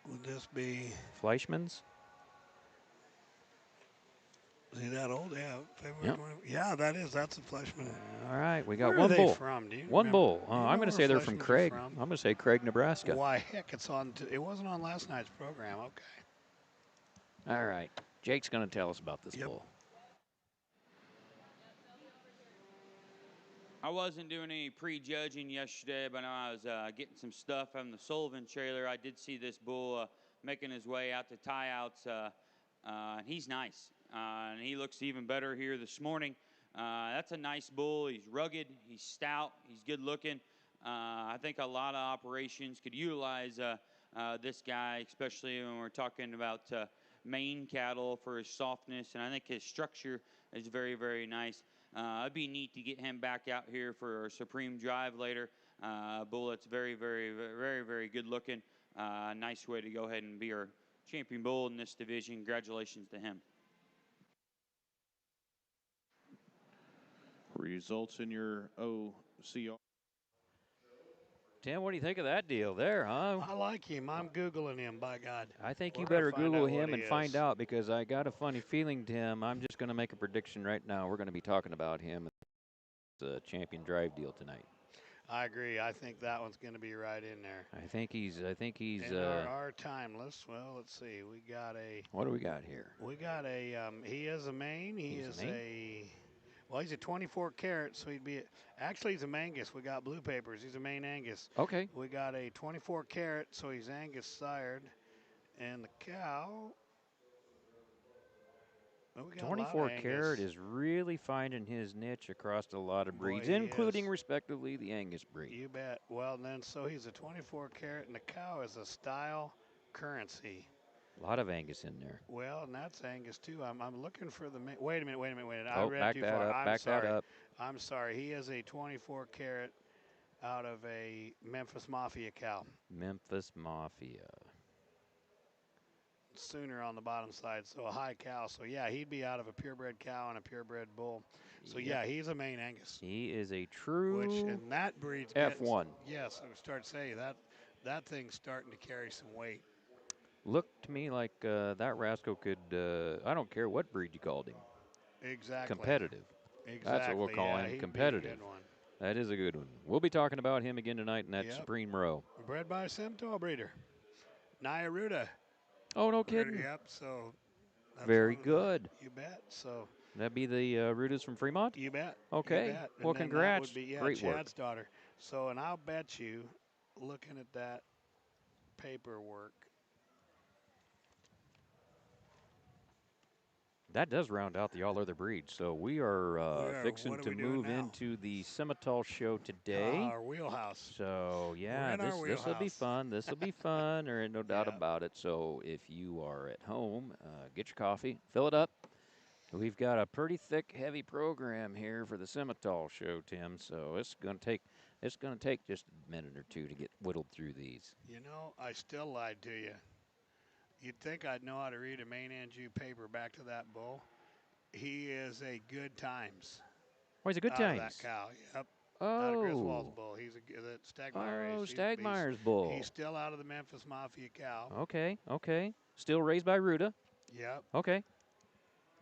Would this be Fleischmann's? Is he that old? Yeah, February Yep. 20. Yeah, that's a Fleischmann. All right, we got Where one are bull. they from? Do you one remember? bull. Do you I'm know going to where say they're from Fleischmann's are Craig. from? I'm going to say Craig, Nebraska. Why, heck, it's on. It wasn't on last night's program. Okay. All right, Jake's going to tell us about this bull. I wasn't doing any prejudging yesterday, but I was getting some stuff from the Sullivan trailer. I did see this bull making his way out to tie-outs. He's nice, and he looks even better here this morning. That's a nice bull. He's rugged. He's stout. He's good-looking. I think a lot of operations could utilize this guy, especially when we're talking about Maine cattle for his softness, and I think his structure is very, very nice. It'd be neat to get him back out here for a Supreme Drive later. Bull that's very, very, very, very good looking. Nice way to go ahead and be our champion bull in this division. Congratulations to him. Results in your OCR. Tim, what do you think of that deal there, huh? I like him. I'm Googling him, by God. I think you better Google him and find out, because I got a funny feeling, Tim. I'm just going to make a prediction right now. We're going to be talking about him. It's a champion drive deal tonight. I agree. I think that one's going to be right in there. I think he's. In our timeless. Well, let's see. We got a. What do we got here? We got a. He is a Maine. Well, he's a 24 carat, so he'd be. Actually, he's a Mangus. We got blue papers. He's a Maine Angus. Okay. We got a 24 carat, so he's Angus sired, and the cow. Well, 24 carat is really finding his niche across a lot of breeds, including respectively the Angus breed. You bet. Well, then, so he's a 24 carat, and the cow is a style currency. A lot of Angus in there. Well, and that's Angus too. I'm looking for the. Wait a minute. I read too far. Back that up. I'm sorry. He is a 24 carat out of a Memphis Mafia cow. Memphis Mafia. Sooner on the bottom side, so a high cow. So yeah, he'd be out of a purebred cow and a purebred bull. So yeah, he's a Maine Angus. He is a true. And that breed's F1. Yes, I would start to say that thing's starting to carry some weight. Looked to me like that rascal could. I don't care what breed you called him. Exactly. Competitive. Exactly. That's what we'll call him. Competitive. That is a good one. We'll be talking about him again tonight in that Supreme Row. Bred by a Simmental breeder, Nyaruda. Oh, no kidding. Yep. So. Very good. You bet. So. That'd be the Rudas from Fremont? You bet. Okay. You bet. Well, congrats. That would be, Great work. Chad's daughter. So, and I'll bet you, looking at that paperwork. That does round out the all other breeds. So we are fixing to move into the Simmental show today. Our wheelhouse. So yeah, this will be fun. This will be fun. There ain't no doubt about it. So if you are at home, get your coffee, fill it up. We've got a pretty thick, heavy program here for the Simmental show, Tim. So it's going to take just a minute or two to get whittled through these. You know, I still lied to you. You'd think I'd know how to read a Maine Anjou paper back to that bull. He is a good times. Oh, he's a good times. That cow, yep. Not a Griswold's Oh. bull. He's the Stagmeyer Oh, race. Stagmeyer's bull. He's still out of the Memphis Mafia cow. Okay, okay. Still raised by Ruta. Yep. Okay.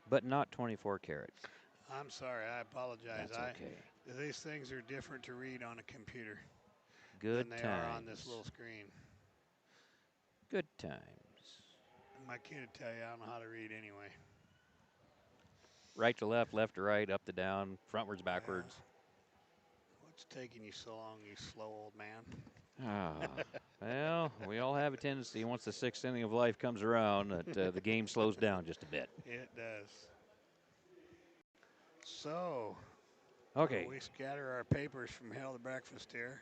But not 24 karat. I'm sorry. I apologize. That's okay. These things are different to read on a computer Good than they times. are on this little screen. Good times. My kid would tell you I don't know how to read anyway. Right to left to right, up to down, frontwards, backwards. Yeah. What's taking you so long, you slow old man? Well, we all have a tendency, once the sixth inning of life comes around, that the game slows down just a bit. It does. So, okay. We scatter our papers from hell to breakfast here.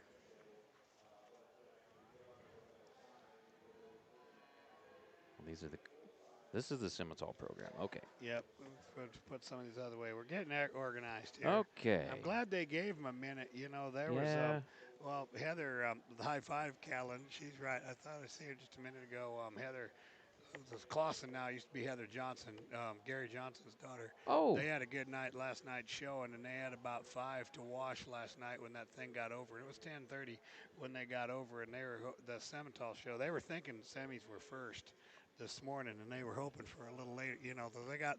This is the Simmental program. Okay. Yep. We'll put some of these other way. We're getting organized here. Okay. I'm glad they gave him a minute. You know, there was, Heather, the high five, Callan, she's right. I thought I seen her just a minute ago. Heather, this Clausen now used to be Heather Johnson, Gary Johnson's daughter. Oh. They had a good night last night showing, and they had about 5 to wash last night when that thing got over. It was 10:30 when they got over, and the Simmental show. They were thinking semis were first this morning, and they were hoping for a little later. You know,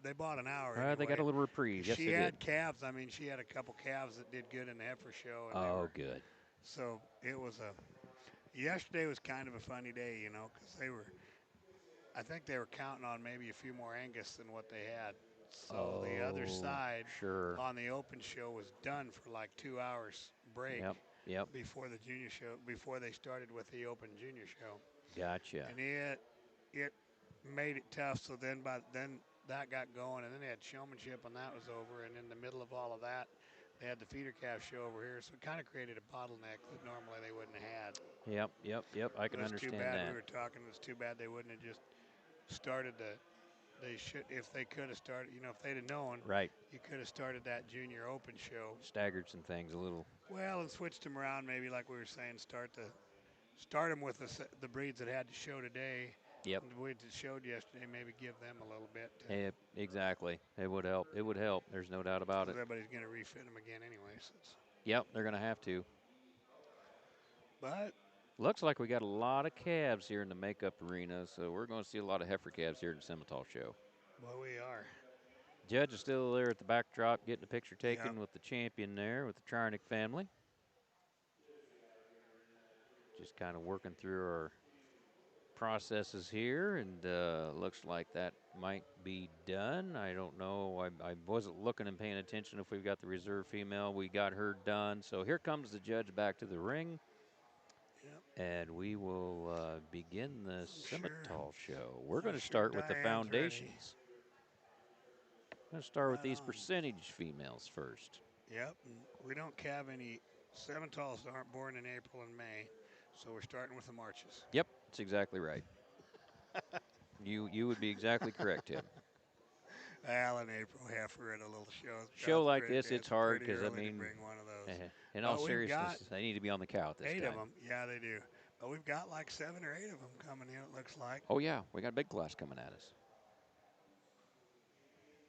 they bought an hour. Anyway. They got a little reprieve. Yes, she they had did. calves. I mean, she had a couple calves that did good in the heifer show. And good. So it was yesterday was kind of a funny day, you know, because I think they were counting on maybe a few more Angus than what they had. So the other side on the open show was done for like 2 hours break. Yep. Before the junior show, before they started with the open junior show. Gotcha. And it made it tough. So then that got going, and then they had showmanship, and that was over. And in the middle of all of that, they had the feeder calf show over here, so it kind of created a bottleneck that normally they wouldn't have had. Yep. I can understand that. It was too bad. We were talking. It was too bad they wouldn't have just started They should, if they could have started. You know, if they'd have known. Right. You could have started that junior open show. Staggered some things a little. Well, and switched them around, maybe like we were saying, start them with the breeds that had to show today. Yep. And the breeds that showed yesterday, maybe give them a little bit. Exactly. It would help. There's no doubt about it. Everybody's going to refit them again anyway. Yep, they're going to have to. But looks like we got a lot of calves here in the makeup arena, so we're going to see a lot of heifer calves here at the Simmental show. Well, we are. Judge is still there at the backdrop getting a picture taken with the champion there, with the Charnick family. Just kind of working through our processes here, and looks like that might be done. I don't know. I wasn't looking and paying attention if we've got the reserve female. We got her done. So here comes the judge back to the ring. Yep. And we will begin the Simmental show. We're going to start with the foundations. I'm going to start with these percentage females first. Yep. We don't have any Simmentals that aren't born in April and May, so we're starting with the Marches. Yep, that's exactly right. You would be exactly correct, Tim. Al and April Heifer at a little show like this, it's hard because, I mean, bring one of those. In all seriousness, they need to be on the cow at this time. 8 of them. Yeah, they do. But we've got like 7 or 8 of them coming in, it looks like. Oh, yeah. We got a big class coming at us.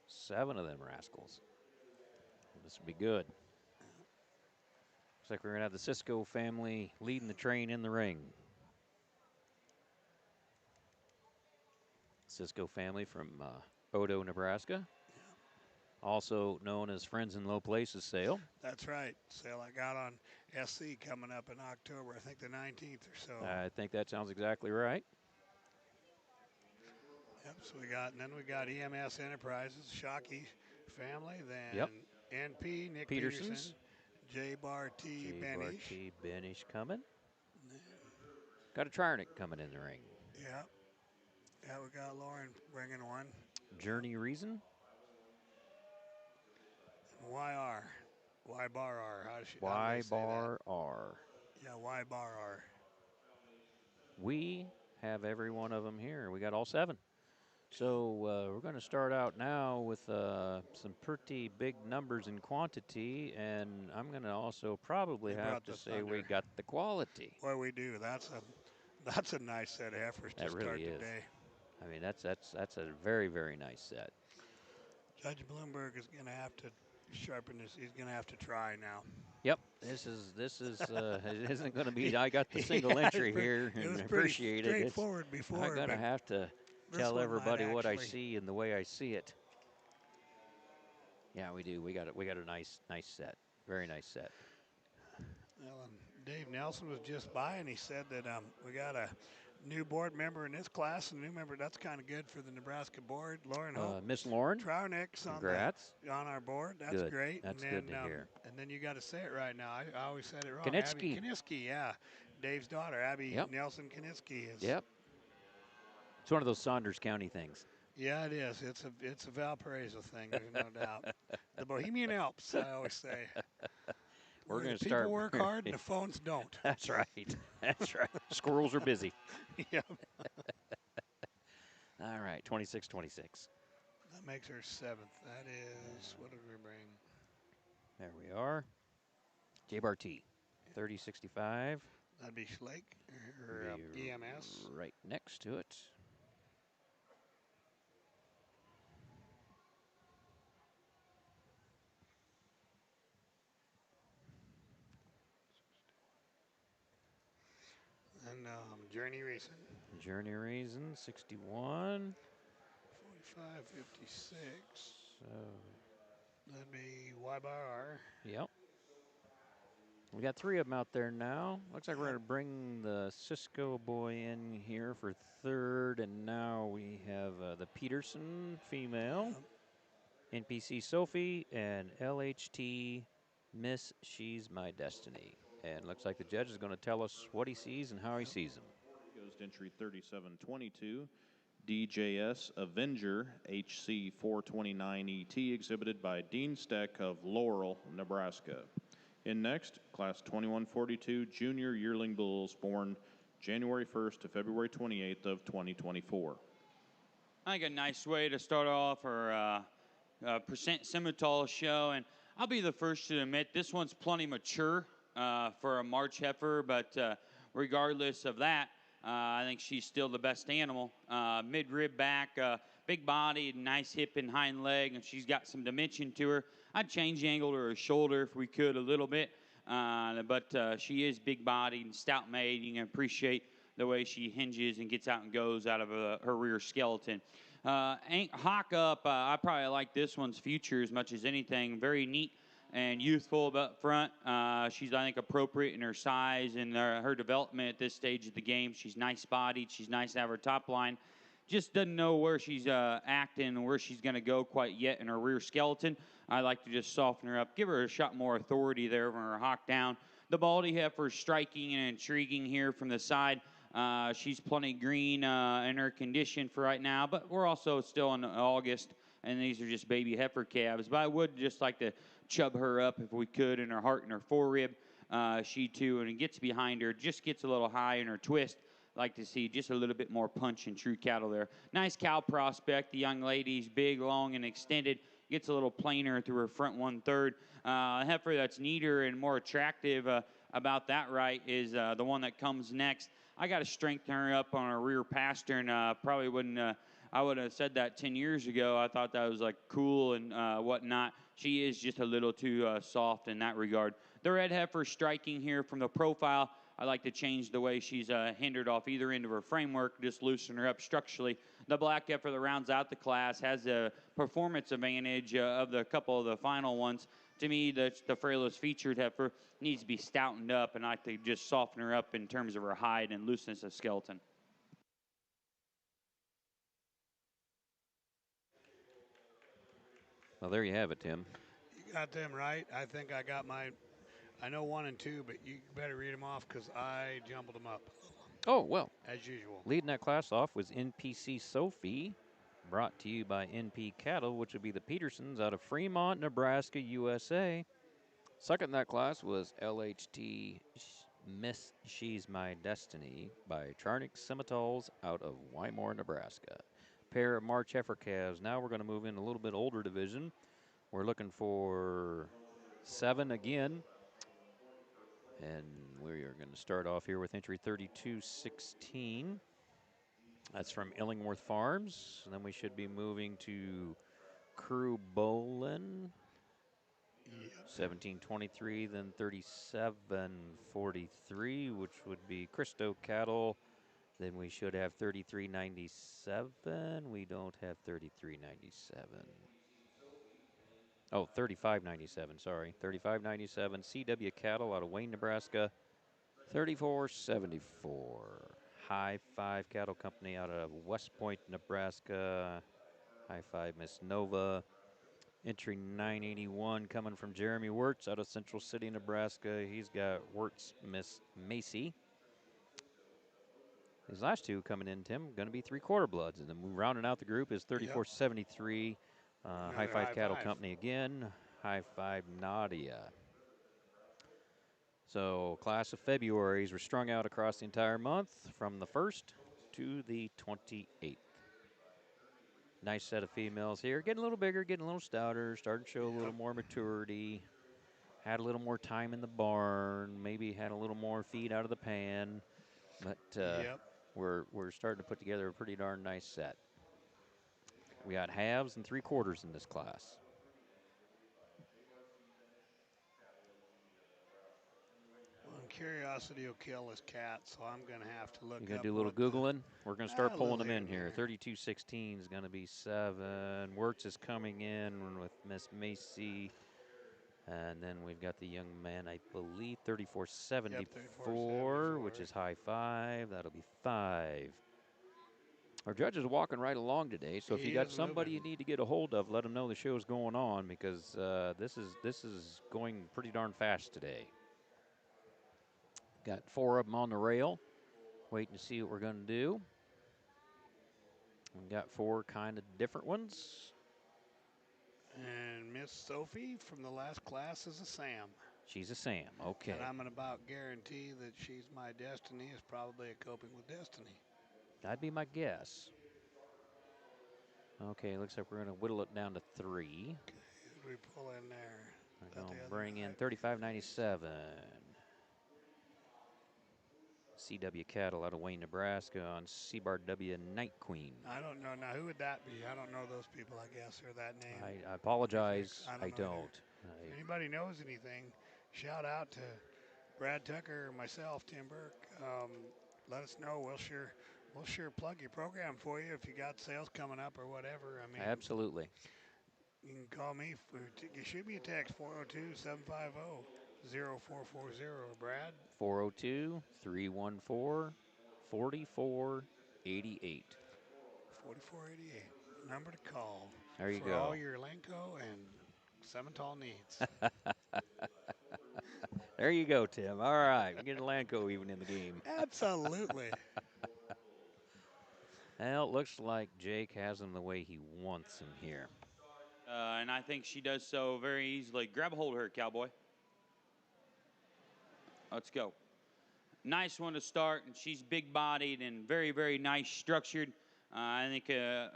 7 of them rascals. This will be good. Looks like we're going to have the Cisco family leading the train in the ring. Cisco family from Odo, Nebraska. Also known as Friends in Low Places sale. That's right. Sale I got on SC coming up in October, I think the 19th or so. I think that sounds exactly right. Yep, so we got EMS Enterprises, Shockey family, then NP, Nick Peterson, J. Bar T. Benish coming. Got a Charnick coming in the ring. Yep. Yeah, we got Lauren bringing one. Journey Reason. YR. Y bar R. Y bar R. Yeah, Y bar R. We have every one of them here. We got all 7. So we're going to start out now with some pretty big numbers in quantity, and I'm going to also probably have to say we got the quality. Boy, we do. That's a nice set of heifers to start today. I mean, that's a very, very nice set. Judge Bloomberg is going to have to sharpen this. He's going to have to try now. Yep, this is it isn't going to be. I got the single Yeah, entry here it and was pretty appreciate it. It's straightforward before, I'm going to but have to this tell one might everybody what I actually. see and the way I see it. Yeah, we do. We got a nice set. Very nice set. Well, Dave Nelson was just by, and he said that we got a new board member in this class, and a new member. That's kind of good for the Nebraska board. Lauren Hope, Miss Lauren, Trowernick's congrats. on our board. That's Good. great. That's and good then, to hear. And then you got to say it right now. I always said it wrong. Abby Knitsky. Kaniski, yeah, Dave's daughter, Abby Yep. Nelson Kaniski is. Yep. It's one of those Saunders County things. Yeah, it is. It's a Valparaiso thing. There's no doubt. The Bohemian Alps, I always say. We're going to people start. work hard and the phones don't. That's right. That's right. Squirrels are busy. Yeah. All right, 26-26. That makes her 7th. That is, what did we bring? There we are. J-Bar T, 3065. That'd be Schlake or EMS. Right next to it. And Journey Reason. Journey Reason, 61. 45, 56. So, That'd be Y/R. yep. We got 3 of them out there now. Looks like we're going to bring the Cisco boy in here for 3rd, and now we have the Peterson female, NPC Sophie, and LHT Miss She's My Destiny. And looks like the judge is going to tell us what he sees and how he sees them. Goes to entry 3722. DJS Avenger HC 429ET, exhibited by Dean Steck of Laurel, Nebraska. In next, class 2142 junior yearling bulls born January 1st to February 28th of 2024. I think a nice way to start off our Percent Simmental show, and I'll be the first to admit this one's plenty mature for a March heifer, but regardless of that, I think she's still the best animal. Mid-rib back, big body, nice hip and hind leg, and she's got some dimension to her. I'd change the angle to her shoulder if we could a little bit, but she is big bodied and stout made. You can appreciate the way she hinges and gets out and goes out of her rear skeleton. Hawk up, I probably like this one's future as much as anything. Very neat and youthful up front. She's, I think, appropriate in her size and her development at this stage of the game. She's nice-bodied. She's nice to have her top line. Just doesn't know where she's acting and where she's going to go quite yet in her rear skeleton. I like to just soften her up, give her a shot more authority there from her hawk down. The baldy heifer is striking and intriguing here from the side. She's plenty green in her condition for right now, but we're also still in August, and these are just baby heifer calves. But I would just like to chub her up if we could in her heart and her forerib. She too, and it gets behind her, just gets a little high in her twist. Like to see just a little bit more punch in true cattle there. Nice cow prospect. The young lady's big, long, and extended. Gets a little plainer through her front 1/3. Heifer that's neater and more attractive about that right is the one that comes next. I got to strengthen her up on her rear pastern. Probably wouldn't. I would have said that 10 years ago. I thought that was like cool and whatnot. She is just a little too soft in that regard. The red heifer striking here from the profile. I like to change the way she's hindered off either end of her framework, just loosen her up structurally. The black heifer that rounds out the class has a performance advantage of the couple of the final ones. To me, the frailest featured heifer needs to be stoutened up, and I like to just soften her up in terms of her hide and looseness of skeleton. Well, there you have it, Tim. You got them right. I think I got my. I know 1 and 2, but you better read them off because I jumbled them up. Oh, well. As usual. Leading that class off was NPC Sophie, brought to you by NP Cattle, which would be the Petersons out of Fremont, Nebraska, USA. Second in that class was LHT Miss She's My Destiny by Charnick Simmentals out of Wymore, Nebraska. Pair of March heifer calves. Now we're going to move in a little bit older division. We're looking for 7 again. And we are going to start off here with entry 3216. That's from Illingworth Farms. And then we should be moving to Crew Bolin. Yep. 1723, then 3743, which would be Christo cattle. Then we should have 3397. We don't have 3397. Oh, 3597, sorry. 3597, CW cattle out of Wayne, Nebraska. 3474. High Five Cattle Company out of West Point, Nebraska. High Five Miss Nova. Entry 981 coming from Jeremy Wirtz out of Central City, Nebraska. He's got Wirtz Miss Macy. His last two coming in, Tim, going to be 3/4 bloods. And then rounding out the group is 3473. High Five Cattle Company again. High Five Nadia. So class of February's were strung out across the entire month from the 1st to the 28th. Nice set of females here. Getting a little bigger, getting a little stouter, starting to show a little more maturity. Had a little more time in the barn. Maybe had a little more feed out of the pan. But we're starting to put together a pretty darn nice set. We got halves and 3/4 in this class. Well, curiosity will kill this cat, so I'm going to have to look. You're going to do a little Googling? We're going to start pulling them in here. 3216 is going to be 7. Wirtz is coming in with Miss Macy. And then we've got the young man, I believe, 3474, which is High Five. That'll be 5. Our judge is walking right along today, so if you got somebody you need to get a hold of, let them know the show's going on, because this is going pretty darn fast today. Got 4 of them on the rail, waiting to see what we're going to do. We've got 4 kind of different ones. And Miss Sophie from the last class is a Sam. She's a Sam, okay. And I'm going to about guarantee that she's my destiny is probably a Coping with Destiny. That'd be my guess. Okay, looks like we're going to whittle it down to 3. Okay, who do we pull in there? We're going to bring in 3597. CW Cattle out of Wayne, Nebraska on Seabar W Night Queen. I don't know. Now, who would that be? I don't know those people, I guess, or that name. I apologize. I don't. If anybody knows anything, shout out to Brad Tucker or myself, Tim Burke. Let us know. We'll sure plug your program for you if you got sales coming up or whatever. I mean, absolutely. You can call me. Shoot me a text, 402-750-0440, Brad. 402-314-4488. 4488. Number to call. There you go. For all your Lenko and Simmental needs. There you go, Tim. All right. We're getting Lanco even in the game. Absolutely. Well, it looks like Jake has him the way he wants him here. And I think she does so very easily. Grab a hold of her, cowboy. Let's go. Nice one to start, and she's big-bodied and very, very nice structured. I think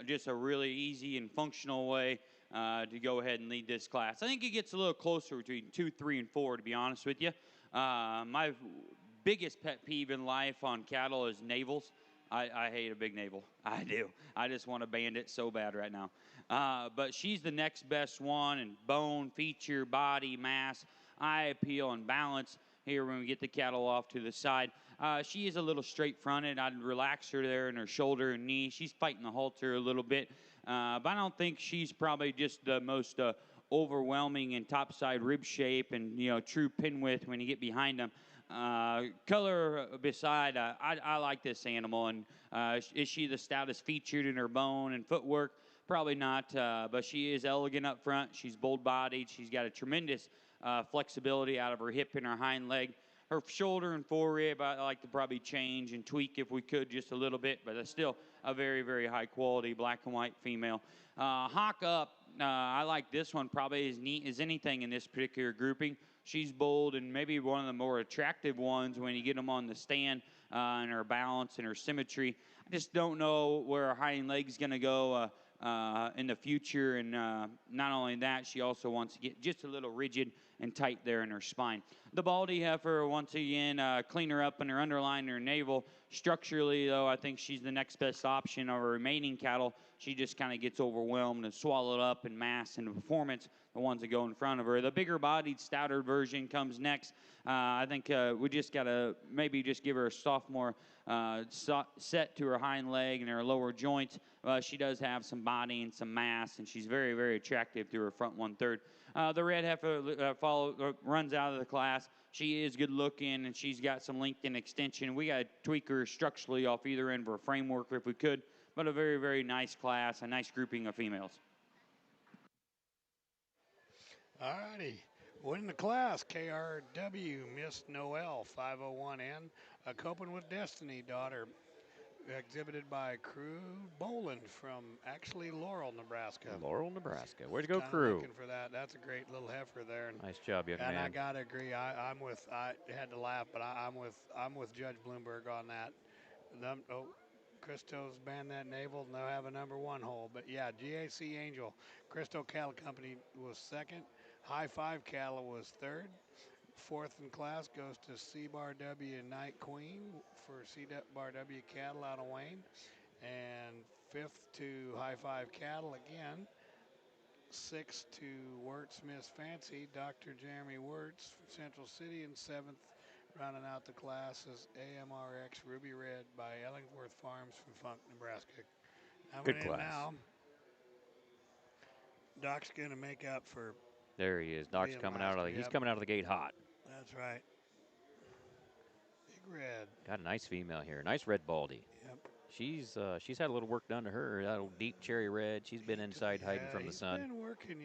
just a really easy and functional way to go ahead and lead this class. I think it gets a little closer between 2, 3, and 4, to be honest with you. My biggest pet peeve in life on cattle is navels. I hate a big navel. I do. I just want to band it so bad right now. But she's the next best one in bone, feature, body, mass, eye appeal, and balance here when we get the cattle off to the side. She is a little straight-fronted. I'd relax her there in her shoulder and knee. She's fighting the halter a little bit. But I don't think she's probably just the most overwhelming and topside rib shape and, true pin width when you get behind them. Color beside, I like this animal. And is she the stoutest featured in her bone and footwork? Probably not, but she is elegant up front. She's bold-bodied. She's got a tremendous flexibility out of her hip and her hind leg. Her shoulder and forerib, I like to probably change and tweak if we could just a little bit, but it's still a very, very high-quality black and white female. Hock up, I like this one probably as neat as anything in this particular grouping. She's bold and maybe one of the more attractive ones when you get them on the stand and her balance and her symmetry. I just don't know where her hind leg's going to go in the future. And not only that, she also wants to get just a little rigid and tight there in her spine. The Baldy heifer, once again, clean her up in her underline and her navel. Structurally, though, I think she's the next best option of her remaining cattle. she just kind of gets overwhelmed and swallowed up in mass and performance, the ones that go in front of her. The bigger bodied, stouter version comes next. I think we just got to maybe just give her a sophomore set to her hind leg and her lower joints. She does have some body and some mass, and she's very, very attractive to her front 1/3. The red heifer runs out of the class. She is good looking, and she's got some length and extension. We got to tweak her structurally off either end of her framework if we could, but a very, very nice class, a nice grouping of females. All righty. Winning the class, KRW, Miss Noel, 501N, a Coping with Destiny daughter, exhibited by Crew Boland from actually Laurel, Nebraska. Laurel, Nebraska. Where'd you go, Kinda Crew? looking for that. That's a great little heifer there. Nice job, young and man. I gotta agree. I had to laugh, but I'm with Judge Bloomberg on that. Christo's banned that navel, and they'll have a #1 hole. But yeah, GAC Angel, Christo Cattle Company was second. High Five Cattle was third. Fourth in class goes to C-Bar W Night Queen for C-Bar W Cattle out of Wayne. And fifth to High Five Cattle again. Sixth to Wirtz Miss Fancy, Dr. Jeremy Wirtz from Central City. And seventh, rounding out the class, is AMRX Ruby Red by Ellingworth Farms from Funk, Nebraska. Good class. Now, Doc's going to make up for. There he is. Doc's coming out of he's coming out of the gate hot. That's right. Big red. Got a nice female here. Nice red baldy. Yep. She's had a little work done to her. That old deep cherry red. She's been inside hiding from the sun. He's been working,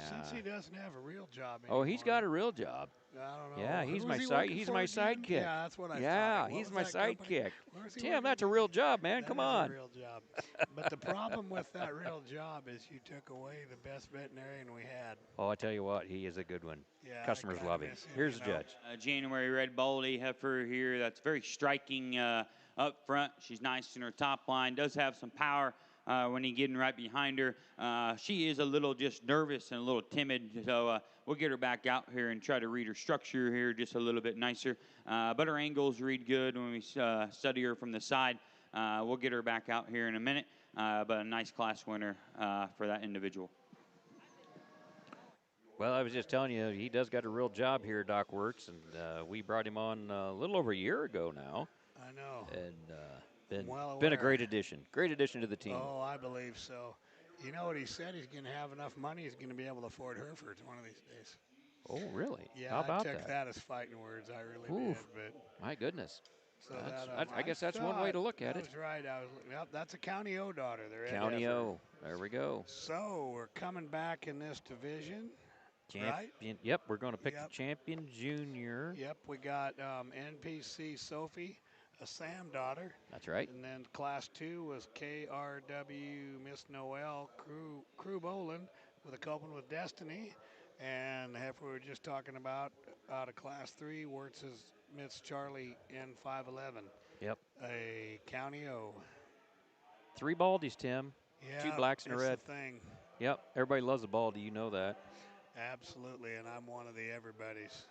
since he doesn't have a real job anymore. Oh, he's got a real job. I don't know. Yeah, he's my sidekick. Yeah, that's what I thought. Yeah, he's my sidekick. Tim, that's a real real job, man. Come on. Real job. But the problem with that real job is you took away the best veterinarian we had. Oh, I tell you what, he is a good one. Yeah, Customers love him. Here's the judge. January red baldy heifer here. That's very striking up front. She's nice in her top line. Does have some power when he's getting right behind her. She is a little just nervous and a little timid, so we'll get her back out here and try to read her structure here just a little bit nicer. But her angles read good when we study her from the side. We'll get her back out here in a minute, but a nice class winner for that individual. Well, I was just telling you, he does got a real job here, Doc Wirtz, and we brought him on a little over a year ago now. I know. And well been a great addition. Great addition to the team. Oh, I believe so. You know what he said? He's going to have enough money. He's going to be able to afford Herefords one of these days. Oh, really? Yeah, how about I took that as fighting words. I really did. But my goodness. So I guess that's one way to look at it. That's right. Yep, that's a County O daughter. County O. There we go. So we're coming back in this division. Right? Yep, we're going to pick the champion junior. Yep, we got NPC Sophie, a Sam daughter. That's right. And then class 2 was KRW Miss Noel Crew Boland with a Coping with Destiny. And the heifer we were just talking about out of class 3, Wirtz's Miss Charlie N511. Yep. A County O. 3 baldies, Tim. Yeah, 2 blacks and a red. The thing. Yep, everybody loves a baldy. You know that. Absolutely, and I'm one of the everybody's.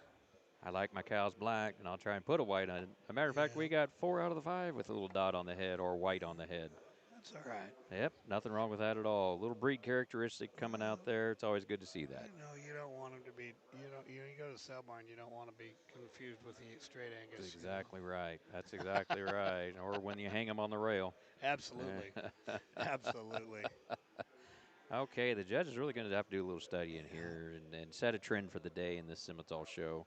I like my cows black, and I'll try and put a white on it. As a matter of fact, we got 4 out of the 5 with a little dot on the head or white on the head. That's all right. Yep, nothing wrong with that at all. Little breed characteristic coming out there. It's always good to see that. You don't want them to be, you go to the sale barn, you don't want to be confused with the straight Angus. That's exactly right. That's exactly right. Or when you hang them on the rail. Absolutely. Absolutely. Okay, the judge is really going to have to do a little study in here and set a trend for the day in this Simmental show.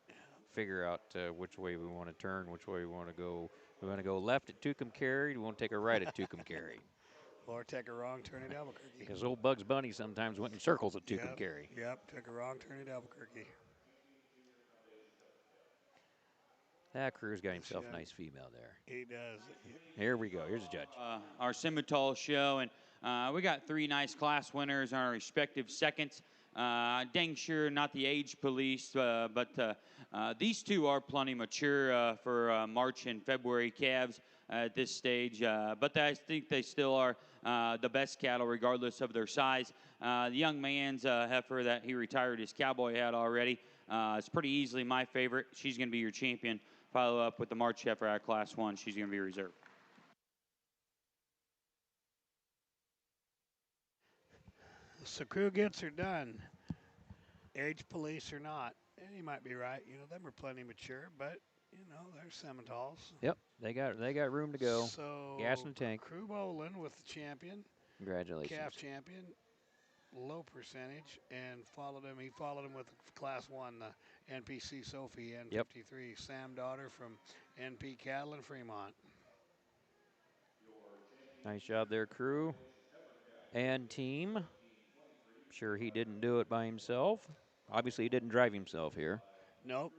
Figure out which way we want to turn, which way we want to go. We want to go left at Tucumcari. We want to take a right at Tucumcari. Or take a wrong turn at Albuquerque. Because old Bugs Bunny sometimes went in circles at Tucumcari. Yep, took a wrong turn at Albuquerque. That Crew's got himself a nice female there. He does. Here we go. Here's the judge. Our Simmental show, and we got 3 nice class winners on our respective seconds. Dang sure not the age police, but these 2 are plenty mature for March and February calves at this stage. But I think they still are the best cattle regardless of their size. The young man's heifer that he retired his cowboy hat already. It's pretty easily my favorite. She's going to be your champion. Follow up with the March heifer at class 1. She's going to be reserved. So crew gets her done. Age police or not. And you might be right. You know, them are plenty mature, but, you know, they're Simmentals. Yep, they got room to go. So Gas in the tank. Crew Bolin with the champion, Congratulations. calf champion, low percentage, and followed him. He followed him with Class 1, the NPC Sophie N53, yep. Sam Daughter from NP Cattle in Fremont. Nice job there, crew and team. Sure he didn't do it by himself. Obviously, he didn't drive himself here. Nope.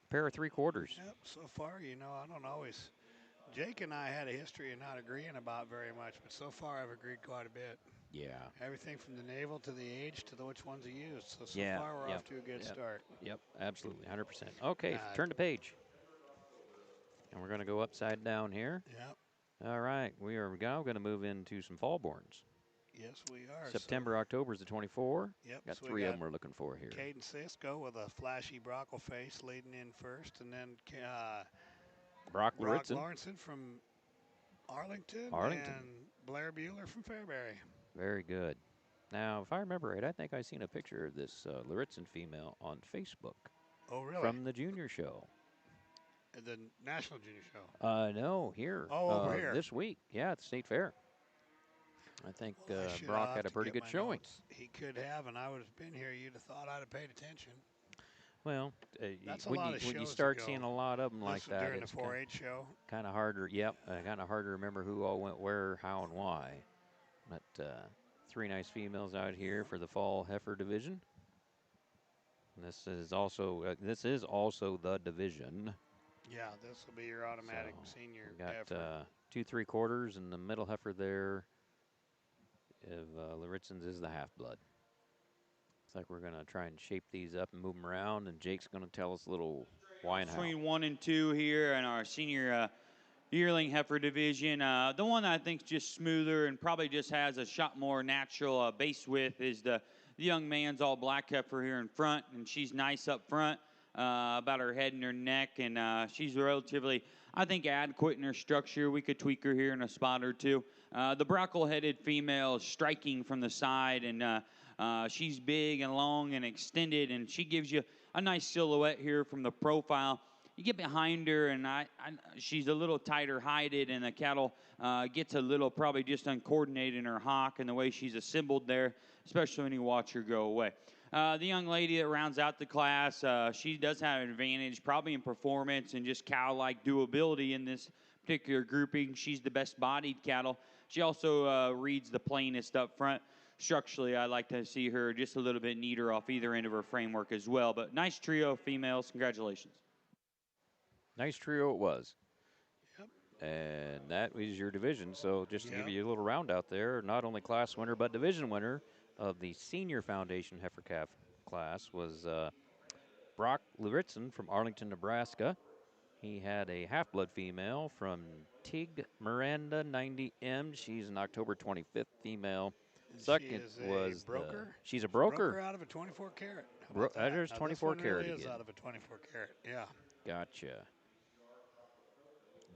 Pair of 3/4. Yep, so far, you know, I don't always. Jake and I had a history of not agreeing about very much, but so far I've agreed quite a bit. Yeah. Everything from the navel to the age to which ones are used. So yeah, far we're yep, off to a good yep, start. Yep, absolutely, 100%. Okay, turn the page. And we're going to go upside down here. Yep. All right, we are now going to move into some fallborns. Yes, we are. September, October is the 24. Yep. Got so three of them we're looking for here. Caden Cisco with a flashy Brockle face leading in first, and then Brock Lawrenson from Arlington, and Blair Bueller from Fairbury. Very good. Now, if I remember right, I think I seen a picture of this Luritzen female on Facebook. Oh, really? From the junior show. The National Junior Show? No, here. Oh, over here. This week. Yeah, at the State Fair. I think Brock had a pretty good showing. Notes. He could have, and I would have been here. You'd have thought I'd have paid attention. Well, when you start seeing a lot of them like that, during the 4-H show. Kind of harder. Yep, kind of hard to remember who all went where, how, and why. But three nice females out here for the fall heifer division. And this is also the division. Yeah, this will be your automatic senior heifer. Got 2 3/4, and the middle heifer there of Luritzen's is the half blood. Looks like we're going to try and shape these up and move them around, and Jake's going to tell us a little why and how. Between 1 and 2 here in our senior yearling heifer division. The one I think is just smoother and probably just has a shot more natural base width is the young man's all black heifer here in front, and she's nice up front about her head and her neck, and she's relatively, I think, adequate in her structure. We could tweak her here in a spot or two. The brockle-headed female is striking from the side, and she's big and long and extended, and she gives you a nice silhouette here from the profile. You get behind her, and she's a little tighter hided, and the cattle gets a little probably just uncoordinated in her hock and the way she's assembled there, especially when you watch her go away. The young lady that rounds out the class, she does have an advantage probably in performance and just cow-like doability in this particular grouping. She's the best-bodied cattle. She also reads the plainest up front. Structurally, I like to see her just a little bit neater off either end of her framework as well. But nice trio of females. Congratulations. Nice trio it was. Yep. And that was your division. So just to give you a little round out there, not only class winner but division winner of the Senior Foundation Heifer Calf class was Brock Luritzen from Arlington, Nebraska. He had a half-blood female from Tig Miranda 90M. She's an October 25th female. Second was broker. She's a broker. Broker out of a 24 carat. There's 24 carat really again. Is out of a 24 carat. Yeah.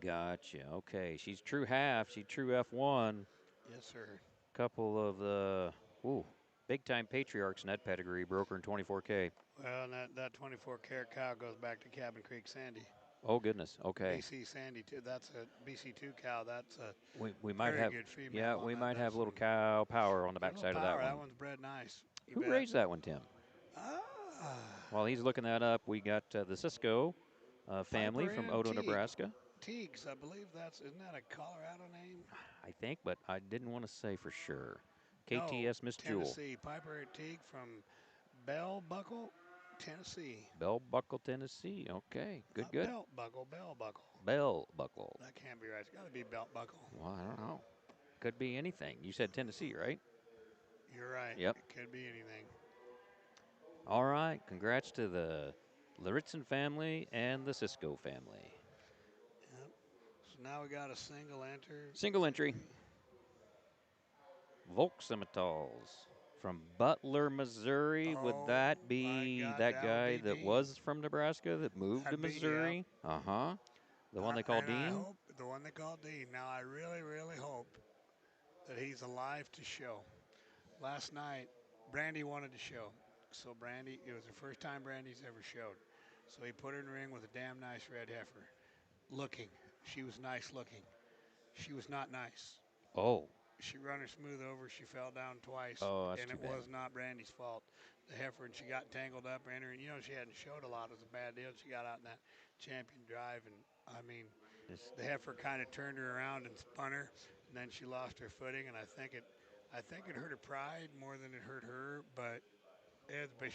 Gotcha. Okay, she's true half. She's true F1. Yes, sir. Couple of the big-time patriarchs in that pedigree, broker in 24K. Well, that 24 carat cow goes back to Cabin Creek Sandy. Oh goodness. Okay. BC Sandy too. That's a BC2 cow. That's a we might very have good female. Yeah, we might have a little cow power on the backside of that one. That one's bred nice. Who raised that one, Tim? While he's looking that up, we got the Cisco family from Odo, Nebraska. Teagues, I believe isn't that a Colorado name? I think, but I didn't want to say for sure. KTS Miss Jewel. Tennessee. Piper Teague from Bell Buckle, Tennessee. Bell Buckle, Tennessee. Okay, good. Belt Buckle, Bell Buckle. Bell Buckle. That can't be right. It's got to be Belt Buckle. Well, I don't know. Could be anything. You said Tennessee, right? You're right. Yep. It could be anything. All right. Congrats to the Luritzen family and the Cisco family. Yep. So now we got a single entry. Volk Simmentals from Butler, Missouri. Would that be that guy that was from Nebraska that moved to Missouri? The one they call Dean? The one they call Dean. Now, I really, really hope that he's alive to show. Last night, Brandy wanted to show. So Brandy, it was the first time Brandy's ever showed. So he put her in the ring with a damn nice red heifer. Looking. She was nice looking. She was not nice. Oh. She run her smooth over. She fell down twice. Oh, that's and too it bad. was not Brandy's fault. The heifer, and she got tangled up in her. And, she hadn't showed a lot. It was a bad deal. She got out in that champion drive. And, I mean, the heifer kind of turned her around and spun her. And then she lost her footing. And I think it hurt her pride more than it hurt her. But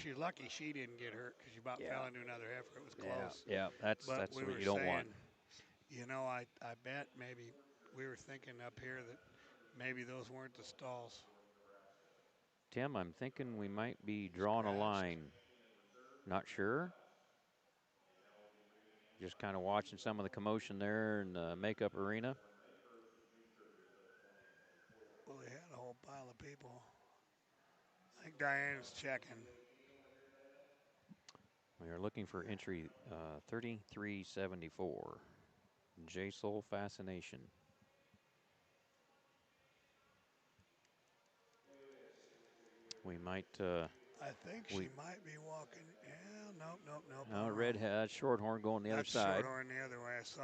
she's lucky she didn't get hurt because she about fell into another heifer. It was close. Yeah, that's But what we were you don't saying, want. I bet maybe we were thinking up here that maybe those weren't the stalls. Tim, I'm thinking we might be drawing a line. Not sure. Just kind of watching some of the commotion there in the makeup arena. Well, they had a whole pile of people. I think Diane's checking. We are looking for entry 3374. J-Soul Fascination. We might. I think she might be walking. Yeah, nope. Red Shorthorn going the other That's side. Shorthorn the other way. I saw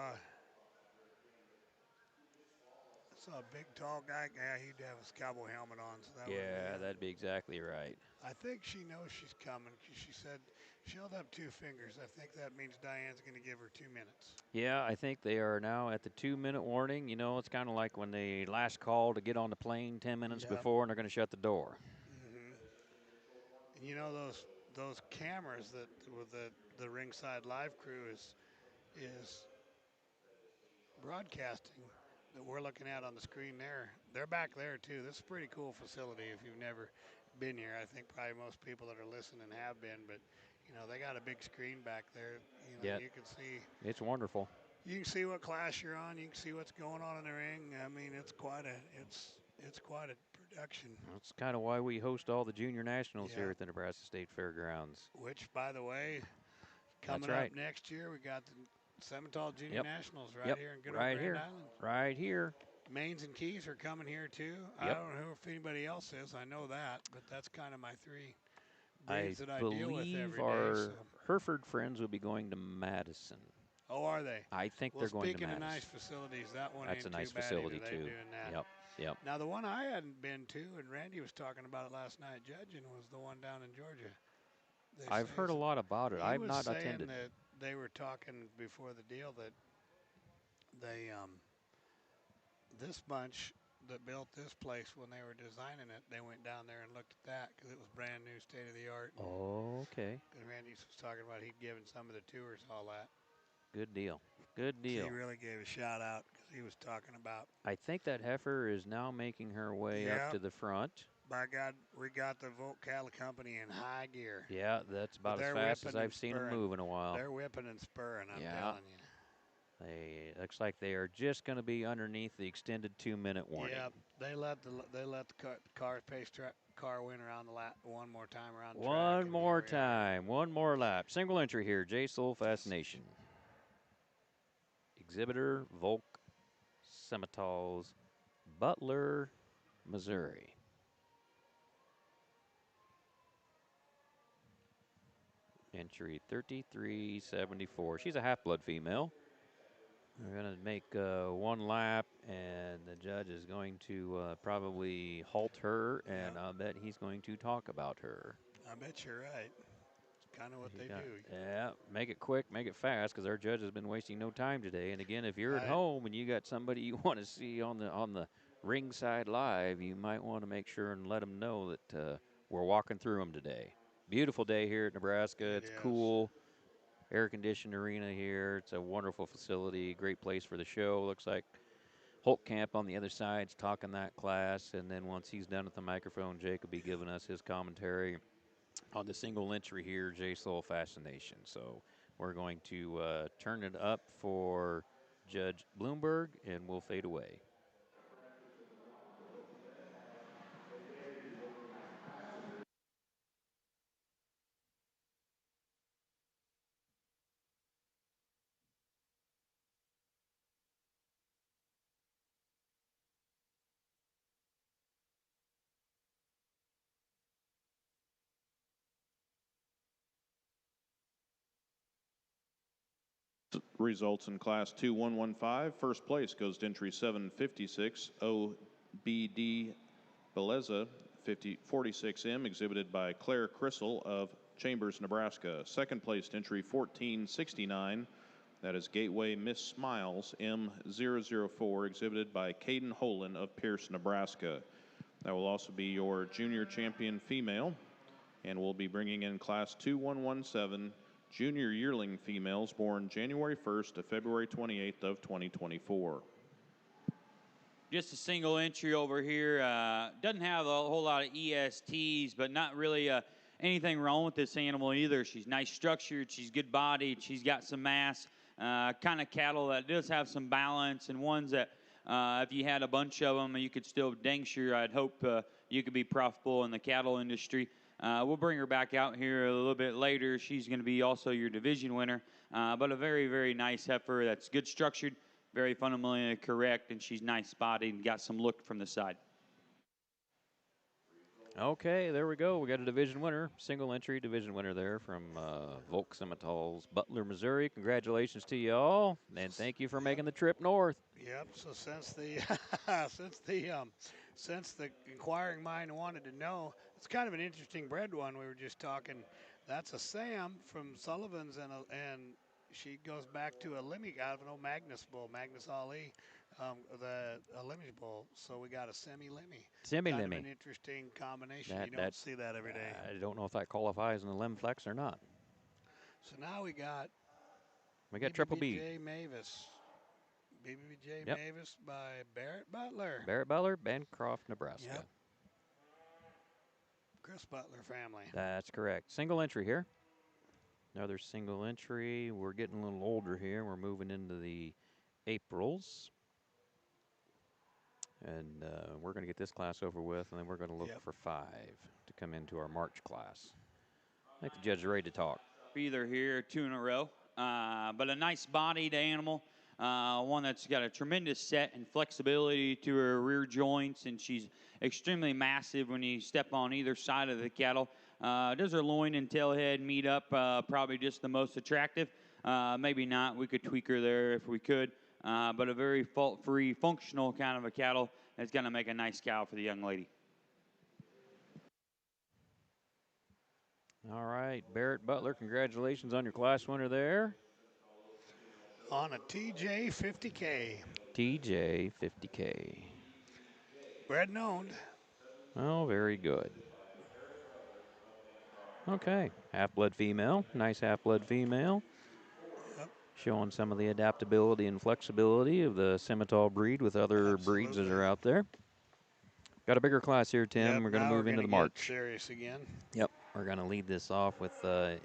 a big, tall guy. Yeah, he'd have his cowboy helmet on. So that that'd be exactly right. I think she knows she's coming because she said she held up 2 fingers. I think that means Diane's going to give her 2 minutes. Yeah, I think they are now at the 2-minute warning. It's kind of like when they last call to get on the plane 10 minutes before, and they're going to shut the door. Mm-hmm. And those cameras that with the ringside live crew is broadcasting that we're looking at on the screen there. They're back there too. This is a pretty cool facility if you've never been here. I think probably most people that are listening have been, but they got a big screen back there. You can see. It's wonderful. You can see what class you're on. You can see what's going on in the ring. I mean, it's quite a production. That's kind of why we host all the junior nationals here at the Nebraska State Fairgrounds. Which, by the way, coming up next year, we got the Simmental Junior Nationals here in good old Grand Island. Right here. Mains and Keys are coming here too. I don't know if anybody else is. I know that, but that's kind of my 3 breeds that I deal with every day. Our Hereford friends will be going to Madison. Oh, are they? I think they're going to Madison. Speaking of nice facilities, that one that's ain't a nice too bad facility either. too. They're doing that. Yep. Now the one I hadn't been to, and Randy was talking about it last night judging, was the one down in Georgia. I've heard a lot about it. I've not attended. That they were talking before the deal that they this bunch that built this place, when they were designing it, they went down there and looked at that because it was brand new, state of the art. Oh, okay. Because Randy was talking about he'd given some of the tours all that. Good deal. Good deal. He really gave a shout out because he was talking about. I think that heifer is now making her way up to the front. By God, we got the Volt Cattle Company in high gear. Yeah, that's about as fast as I've seen them move in a while. They're whipping and spurring, I'm telling you. Looks like they are just going to be underneath the extended 2-minute warning. Yeah, they let the car car win around the lap one more time around the track. One more lap. Single entry here, J-Soul Fascination. Exhibitor, Volk Simmentals, Butler, Missouri. Entry 3374. She's a half-blood female. We're going to make 1 lap, and the judge is going to probably halt her, and I'll bet he's going to talk about her. I bet you're right. It's kind of what they do. Yeah, make it quick, make it fast, because our judge has been wasting no time today. And again, if you're at home and you got somebody you want to see on the ringside live, you might want to make sure and let them know that we're walking through them today. Beautiful day here at Nebraska. It's cool. Air-conditioned arena here. It's a wonderful facility, great place for the show. Looks like Holtkamp on the other side's talking that class, and then once he's done with the microphone, Jake will be giving us his commentary on the single entry here, J-Soul Fascination. So we're going to turn it up for Judge Bloomberg, and we'll fade away. Results in Class 2115. First place goes to entry 756, OBD Beleza 46M, exhibited by Claire Crissell of Chambers, Nebraska. Second place entry 1469. That is Gateway Miss Smiles M004, exhibited by Caden Holan of Pierce, Nebraska. That will also be your junior champion female, and we'll be bringing in Class 2117 junior yearling females born January 1st to February 28th of 2024. Just a single entry over here. Doesn't have a whole lot of ESTs, but not really anything wrong with this animal either. She's nice structured. She's good bodied. She's got some mass. Kind of cattle that does have some balance, and ones that if you had a bunch of them, you could still dang sure I'd hope you could be profitable in the cattle industry. We'll bring her back out here a little bit later. She's going to be also your division winner, but a very, very nice heifer that's good structured, very fundamentally correct, and she's nice spotted and got some look from the side. Okay, there we go. We got a division winner, single entry division winner there from Volk Simmental's Butler, Missouri. Congratulations to you all, and thank you for making the trip north. Yep. So since the since the inquiring mind wanted to know, it's kind of an interesting bred one. We were just talking. That's a Sam from Sullivan's, and she goes back to a Limmy out of an old Magnus bull, Magnus Ali, the Limmy bull. So we got a semi-Limmy. Semi-Limmy. Kind of an interesting combination. You don't see that every day. I don't know if that qualifies in the limb flex or not. So now we got Triple B. BBJ Mavis. BBJ Mavis by Barrett Butler. Barrett Butler, Bancroft, Nebraska. Yep. Chris Butler family. That's correct. Single entry here. Another single entry. We're getting a little older here. We're moving into the Aprils. And we're going to get this class over with, and then we're going to look for 5 to come into our March class. I think the judge is ready to talk. Either here, 2 in a row. But a nice bodied animal. One that's got a tremendous set and flexibility to her rear joints, and she's extremely massive when you step on either side of the cattle. Does her loin and tail head meet up? Probably just the most attractive. Maybe not. We could tweak her there if we could. But a very fault-free, functional kind of a cattle that's going to make a nice cow for the young lady. All right, Barrett Butler, congratulations on your class winner there. On a TJ 50K. TJ 50K. Bred and owned. Oh, very good. Okay, half-blood female. Nice half-blood female. Yep. Showing some of the adaptability and flexibility of the Simmental breed with other breeds that are out there. Got a bigger class here, Tim. Yep, we're going to move into the March. Serious again. Yep, we're going to lead this off with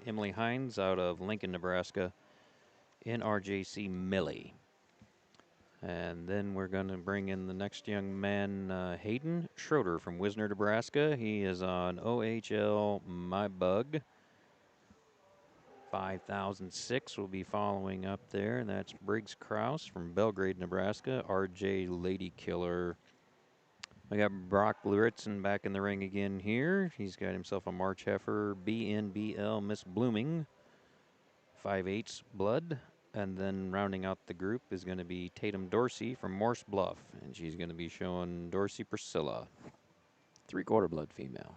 Emily Hines out of Lincoln, Nebraska, NRJC Millie. And then we're going to bring in the next young man, Hayden Schroeder from Wisner, Nebraska. He is on OHL My Bug. 5006 will be following up there, and that's Briggs Krause from Belgrade, Nebraska. RJ Lady Killer. We got Brock Luritzen back in the ring again here. He's got himself a March heifer, BNBL Miss Blooming, 5/8 blood. And then rounding out the group is going to be Tatum Dorsey from Morse Bluff, and she's going to be showing Dorsey Priscilla, 3/4 blood female.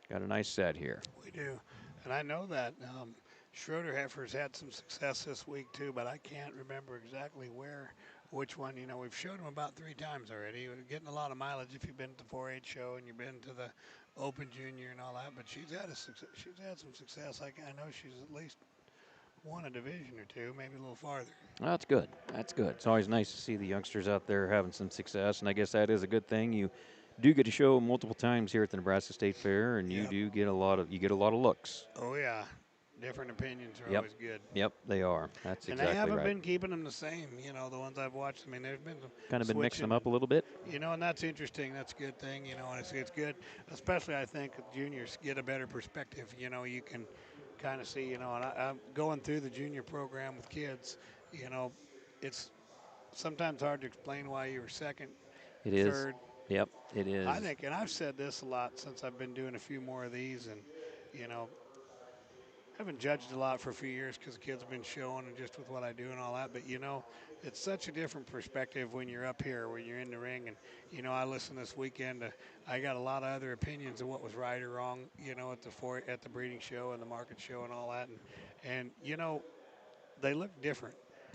Got a nice set here. We do. And I know that Schroeder heifer's had some success this week too, but I can't remember exactly which one. You know, we've showed them about 3 times already. We're getting a lot of mileage if you've been to the 4-H show and you've been to the Open Junior and all that. But she's had some success. I know she's at least won a division or 2, maybe a little farther. Well, that's good. That's good. It's always nice to see the youngsters out there having some success, and I guess that is a good thing. You do get to show multiple times here at the Nebraska State Fair, and you do get a lot of looks. Oh yeah, different opinions are always good. Yep, they are. That's exactly right. And they haven't been keeping them the same. You know, the ones I've watched. I mean, there's been kind of been mixing them up a little bit. You know, and that's interesting. That's a good thing. You know, and it's good, especially I think juniors get a better perspective. You know, you can kind of see. You know, and I'm going through the junior program with kids. You know, it's sometimes hard to explain why you were second, third. Yep, it is. I think, and I've said this a lot since I've been doing a few more of these, and, you know, haven't judged a lot for a few years because the kids have been showing and just with what I do and all that. But, it's such a different perspective when you're up here, when you're in the ring. And, I listened this weekend. I got a lot of other opinions of what was right or wrong, at the breeding show and the market show and all that. And they look different.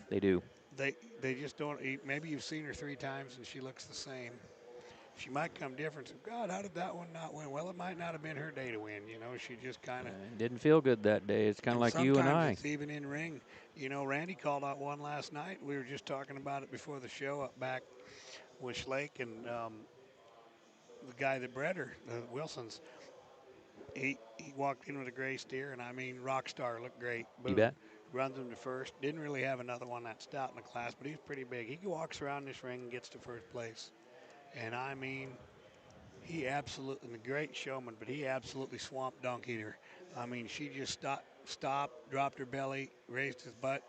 They do. They just don't. Maybe you've seen her 3 times and she looks the same. She might come different. So, God, how did that one not win? Well, it might not have been her day to win. She just kind of Didn't feel good that day. It's kind of like you and I. Sometimes it's even in ring. Randy called out one last night. We were just talking about it before the show up back with Lake and the guy that bred her, Wilson's. He walked in with a gray steer, and I mean, rock star, looked great. Boom. You bet. Runs him to first. Didn't really have another one that stout in the class, but he's pretty big. He walks around this ring and gets to first place. And I mean, he absolutely, a great showman, but he absolutely swamped Donkey her. I mean, she just stopped, dropped her belly, raised his butt,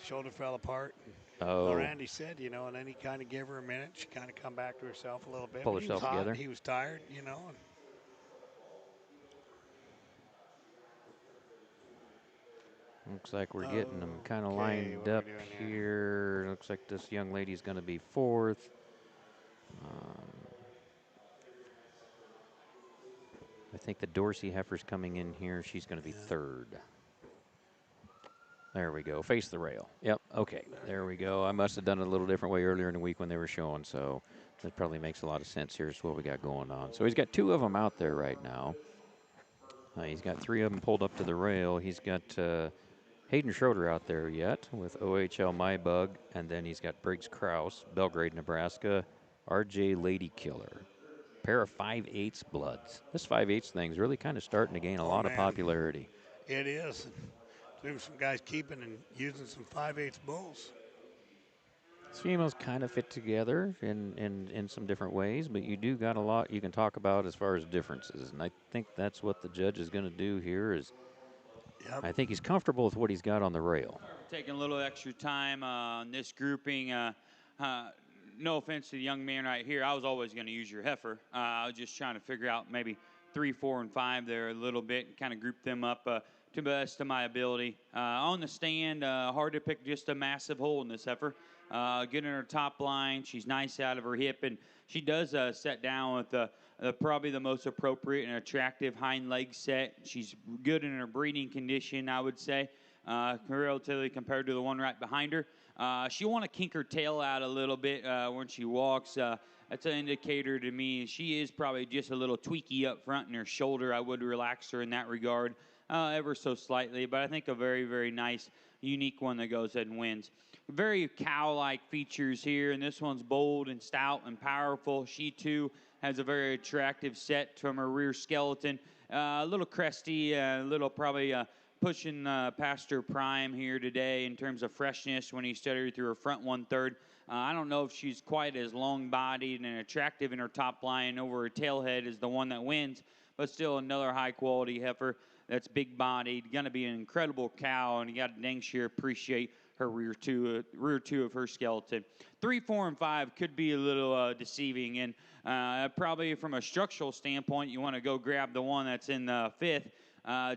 shoulder fell apart. Oh. Randy said, and then he kind of gave her a minute. She kind of come back to herself a little bit. Pull But herself he was hot, together. he was tired, And Looks like we're getting them kind of Okay, lined what are up we doing here. Looks like this young lady's going to be 4th. I think the Dorsey heifer's coming in here. She's going to be 3rd. There we go. Face the rail. Yep. Okay. There we go. I must have done it a little different way earlier in the week when they were showing, so that probably makes a lot of sense. Here's what we got going on. So he's got 2 of them out there right now. He's got 3 of them pulled up to the rail. He's got Hayden Schroeder out there yet with OHL My Bug, and then he's got Briggs Krause, Belgrade, Nebraska, RJ Lady Killer. Pair of 5/8 bloods. This 5/8 thing's really kind of starting to gain a lot of popularity. It is. There's some guys keeping and using some 5/8 bulls. These females kind of fit together in some different ways, but you do got a lot you can talk about as far as differences, and I think that's what the judge is going to do here is I think he's comfortable with what he's got on the rail. Taking a little extra time on this grouping. No offense to the young man right here. I was always going to use your heifer. I was just trying to figure out maybe 3, 4, and 5 there a little bit and kind of group them up to the best of my ability. On the stand, hard to pick just a massive hole in this heifer. Good in her top line. She's nice out of her hip, and she does set down with probably the most appropriate and attractive hind leg set. She's good in her breeding condition, I would say, relatively compared to the one right behind her. She want to kink her tail out a little bit when she walks. That's an indicator to me. She is probably just a little tweaky up front in her shoulder. I would relax her in that regard ever so slightly, but I think a very, very nice, unique one that goes ahead and wins. Very cow-like features here, and this one's bold and stout and powerful. She, too, has a very attractive set from her rear skeleton. A little cresty, a little probably pushing past her prime here today in terms of freshness when he studied through her front 1/3. I don't know if she's quite as long-bodied and attractive in her top line over her tailhead as the one that wins, but still another high-quality heifer that's big-bodied. Going to be an incredible cow, and you got to dang sure appreciate her rear two of her skeleton. 3, 4, and 5 could be a little deceiving, and probably from a structural standpoint, you want to go grab the one that's in the 5th.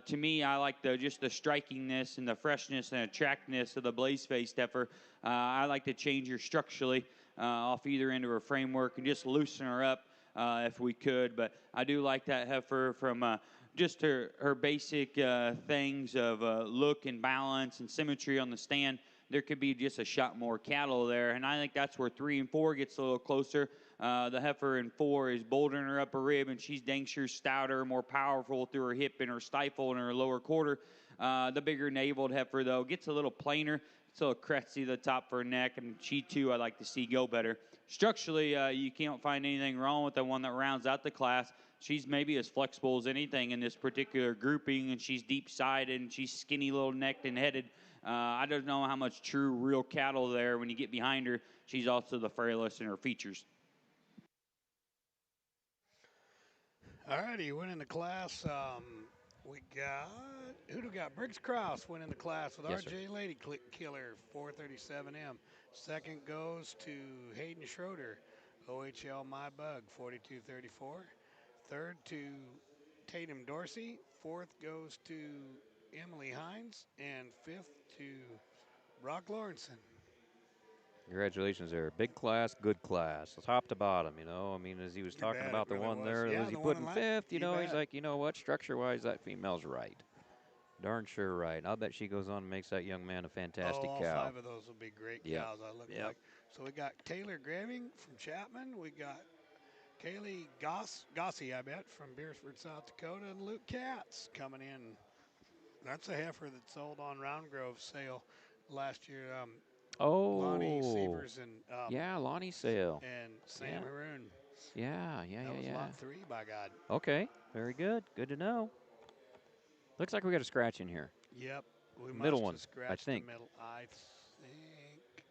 To me, I like just the strikingness and the freshness and attractiveness of the blaze-faced heifer. I like to change her structurally off either end of her framework and just loosen her up if we could. But I do like that heifer from just her basic things of look and balance and symmetry on the stand. There could be just a shot more cattle there, and I think that's where 3 and 4 gets a little closer. The heifer in 4 is bolder in her upper rib, and she's dang sure stouter, more powerful through her hip and her stifle and her lower quarter. The bigger naveled heifer, though, gets a little plainer. It's a little cresty at the top of her neck, and she, too, I'd like to see go better. Structurally, you can't find anything wrong with the one that rounds out the class. She's maybe as flexible as anything in this particular grouping, and she's deep-sided, and she's skinny little necked and headed. I don't know how much true, real cattle there. When you get behind her, she's also the frailest in her features. All righty, winning the class. We got, who do we got? Briggs Krause winning the class with Yes, RJ Lady Killer, 437M. Second goes to Hayden Schroeder, OHL My Bug, 4234. Third to Tatum Dorsey. Fourth goes to Emily Hines, and 5th to Brock Lawrenson. Congratulations there. Big class, good class. Top to bottom, you know. I mean, as he was You talking bet, about it the really one was. there, Yeah, was he the one put in in la- 5th? You you know, he's bet. like, you know what? Structure-wise, that female's right. Darn sure right. I'll bet she goes on and makes that young man a fantastic all cow. 5 of those will be great Yep. cows, I look Yep. like. So we got Taylor Graving from Chapman. We got Kaylee Gossie, I bet, from Beersford, South Dakota. And Luke Katz coming in. That's a heifer that sold on Round Grove sale last year. Lonnie Oh, Sievers yeah, Lonnie Sale. and Sam Yeah. Haroon. Yeah. That was lot 3, by God. Okay, very good. Good to know. Looks like we got a scratch in here. Yep, we Middle must one, have I scratched the think. middle. I think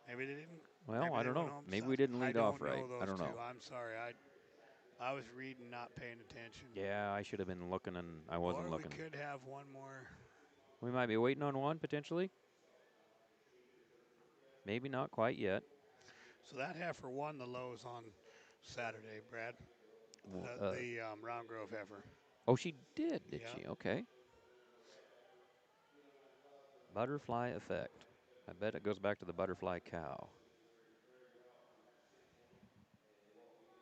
maybe they didn't. Well, Maybe I they don't went know. home Maybe we south. didn't I lead off don't right. know I those don't two. know. I'm sorry. I was reading, not paying attention. Yeah, I should have been looking, and I wasn't Or looking. we could have one more. We might be waiting on one potentially. Maybe not quite yet. So that heifer won the Lowe's on Saturday, Brad. The Round Grove heifer. Oh, she did Yeah. she? Okay. Butterfly effect. I bet it goes back to the butterfly cow.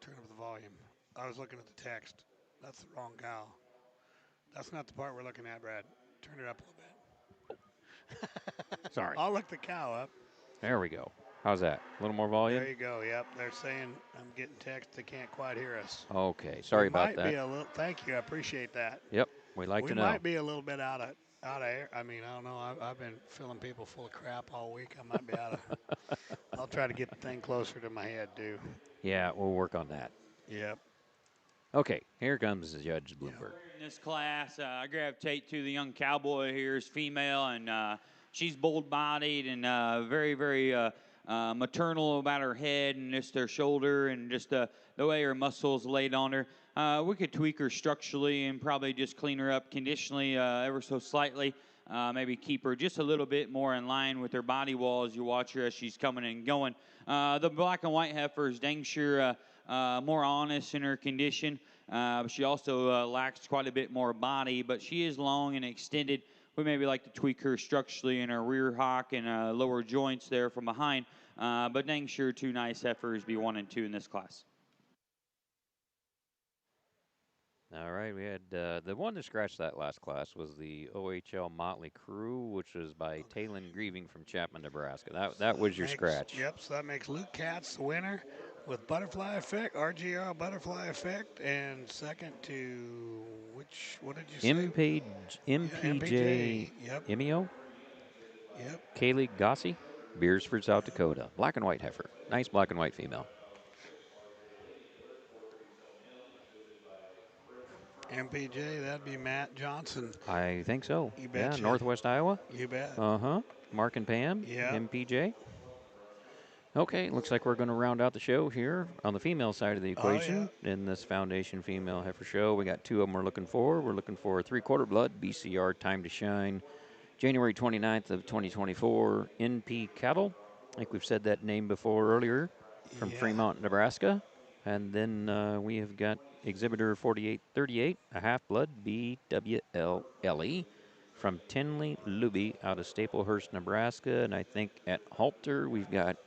Turn up the volume. I was looking at the text. That's the wrong cow. That's not the part we're looking at, Brad. Turn it up a little bit. Sorry. I'll look the cow up. There we go. How's that? A little more There volume? you go. Yep. They're saying I'm getting text. They can't quite hear us. Okay. Sorry about Might that. be a little. Thank you. I appreciate that. Yep. We like to know. Might be a little bit out of air. I mean, I don't know. I've been filling people full of crap all week. I might be out of. I'll try to get the thing closer to my head, too. Yeah, we'll work on that. Yep. Okay, here comes Judge Bloomberg. In this class, I gravitate to the young cowboy here is female, and she's bold-bodied and very, very maternal about her head and just her shoulder and just the way her muscles laid on her. We could tweak her structurally and probably just clean her up conditionally ever so slightly. Maybe keep her just a little bit more in line with her body wall as you watch her as she's coming and going. The black and white heifer is dang sure more honest in her condition. She also lacks quite a bit more body, but she is long and extended. We maybe like to tweak her structurally in her rear hock and lower joints there from behind. But dang sure 2 nice heifers be 1 and 2 in this class. All right, we had the one that scratched that last class was the OHL Motley Crew, which was by Talon Grieving from Chapman, Nebraska. That was your scratch. Yep, so that makes Luke Katz the winner with Butterfly Effect, RGR Butterfly Effect, and second to what did you say? MPJ Yep. Emio, Yep. Kaylee Gossie, Beersford, South Dakota. Black and white heifer. Nice black and white female. MPJ, that'd be Matt Johnson. I think so. You betcha. Yeah, Northwest Iowa. You bet. Uh-huh. Mark and Pam, Yeah. MPJ. Okay, looks like we're going to round out the show here on the female side of the equation in this Foundation Female Heifer Show. We got 2 of them we're looking for. We're looking for a 3/4 blood, BCR Time to Shine, January 29th of 2024, NP Cattle. I think we've said that name before earlier, from Fremont, Nebraska. And then we have got Exhibitor 4838, a half-blood, BWLLE, from Tinley Luby out of Staplehurst, Nebraska. And I think at Halter we've got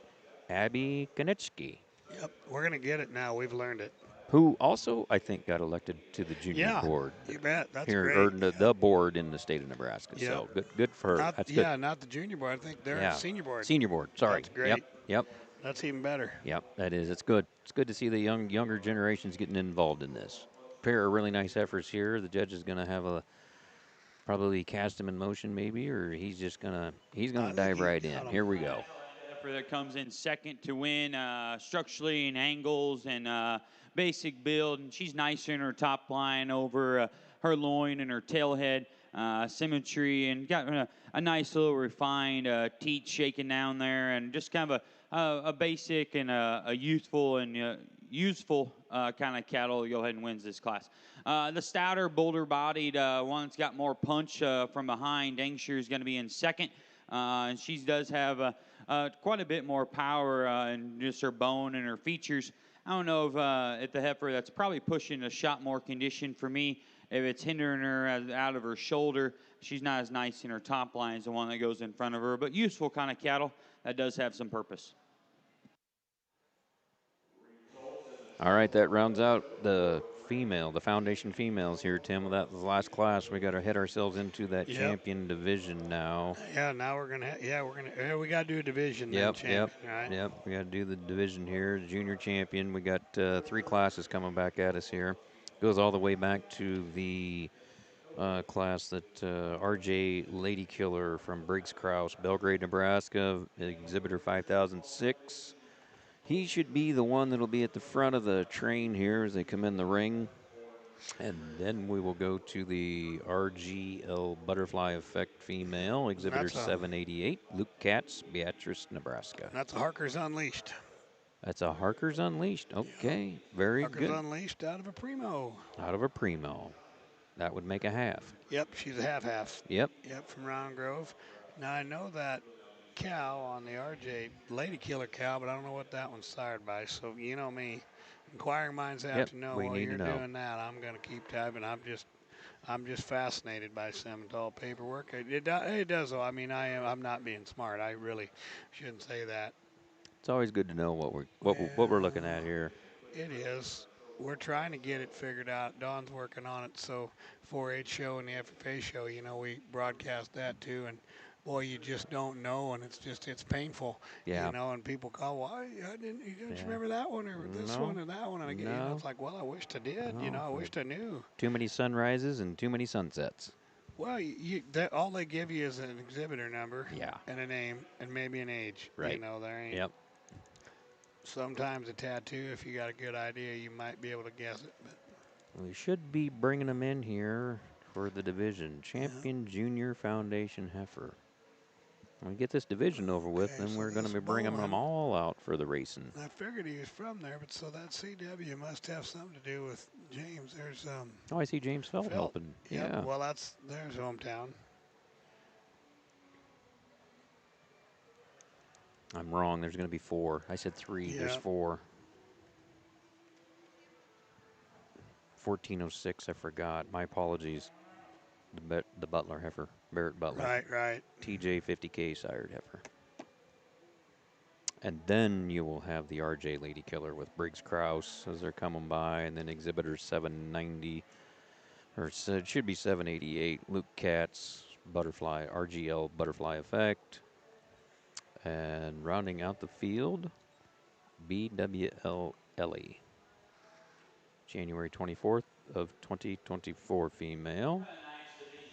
Abby Konitsky. Yep, we're going to get it now. We've learned it. Who also, I think, got elected to the junior board. You bet. That's here, great. Or the board in the state of Nebraska. Yep. So good for her. That's good. Not the junior board. I think they're senior board. Senior board. Sorry. That's great. Yep. That's even better. Yep, that is. It's good. It's good to see the younger generations getting involved in this. Pair of really nice efforts here. The judge is going to have probably cast him in motion maybe, or he's gonna dive right in. Here we go. That comes in second to win structurally and angles and basic build, and she's nicer in her top line over her loin and her tail head symmetry, and got a nice little refined teat shaking down there, and just kind of a basic and a youthful and useful kind of cattle. Go ahead and wins this class. The stouter, bolder-bodied one that's got more punch from behind, Dangsure is going to be in second. And she does have quite a bit more power in just her bone and her features. I don't know if at the heifer that's probably pushing a shot more condition for me. If it's hindering her out of her shoulder, she's not as nice in her top line as the one that goes in front of her. But useful kind of cattle that does have some purpose. All right, that rounds out the foundation females here, Tim. That was the last class. We got to head ourselves into that champion division now. Yeah, now we're gonna. We got to do a division. Yep, then champion, right? yep. We got to do the division here, the junior champion. We got 3 classes coming back at us here. Goes all the way back to the class that RJ Lady Killer from Briggs Krause, Belgrade, Nebraska, exhibitor 5006. He should be the one that'll be at the front of the train here as they come in the ring. And then we will go to the RGL Butterfly Effect female, exhibitor 788, Luke Katz, Beatrice, Nebraska. That's a Harker's Unleashed. That's a Harker's Unleashed. Okay, very Harker's good. Unleashed out of a Primo. Out of a Primo. That would make a half. Yep, she's a half-half. Yep. Yep, from Round Grove. Now, I know that cow on the RJ Lady Killer cow, but I don't know what that one's sired by. So, you know me. Inquiring minds have to know while you're doing that. I'm going to keep typing. I'm just fascinated by Simmental paperwork. It does, though. I mean, I'm not being smart. I really shouldn't say that. It's always good to know what we're looking at here. It is. We're trying to get it figured out. Dawn's working on it. So 4-H show and the FFA show, you know, we broadcast that too. And boy, you just don't know, and it's painful. Yeah. You know, and people call, why you didn't remember that one or this one or that one? And again, you know, it's like, well, I wished I did. No. You know, I wished I knew. Too many sunrises and too many sunsets. Well, all they give you is an exhibitor number. Yeah. And a name and maybe an age. Right. You know, there ain't. Yep. Sometimes a tattoo, if you got a good idea, you might be able to guess it. But we should be bringing them in here for the division. Champion Junior Foundation Heifer. When we get this division over with, then we're going to be bringing them all out for the racing. I figured he was from there, but so that CW must have something to do with James. There's I see James Felt helping. Yeah. Well, there's hometown. I'm wrong. There's going to be 4. I said 3. Yeah. There's 4. 1406. I forgot. My apologies. The Butler heifer, Barrett Butler. Right. TJ 50K sired heifer. And then you will have the RJ Lady Killer with Briggs Krause as they're coming by, and then exhibitor 790, or it should be 788. Luke Katz, Butterfly, RGL Butterfly Effect. And rounding out the field, BWL Ellie. January 24th of 2024 female.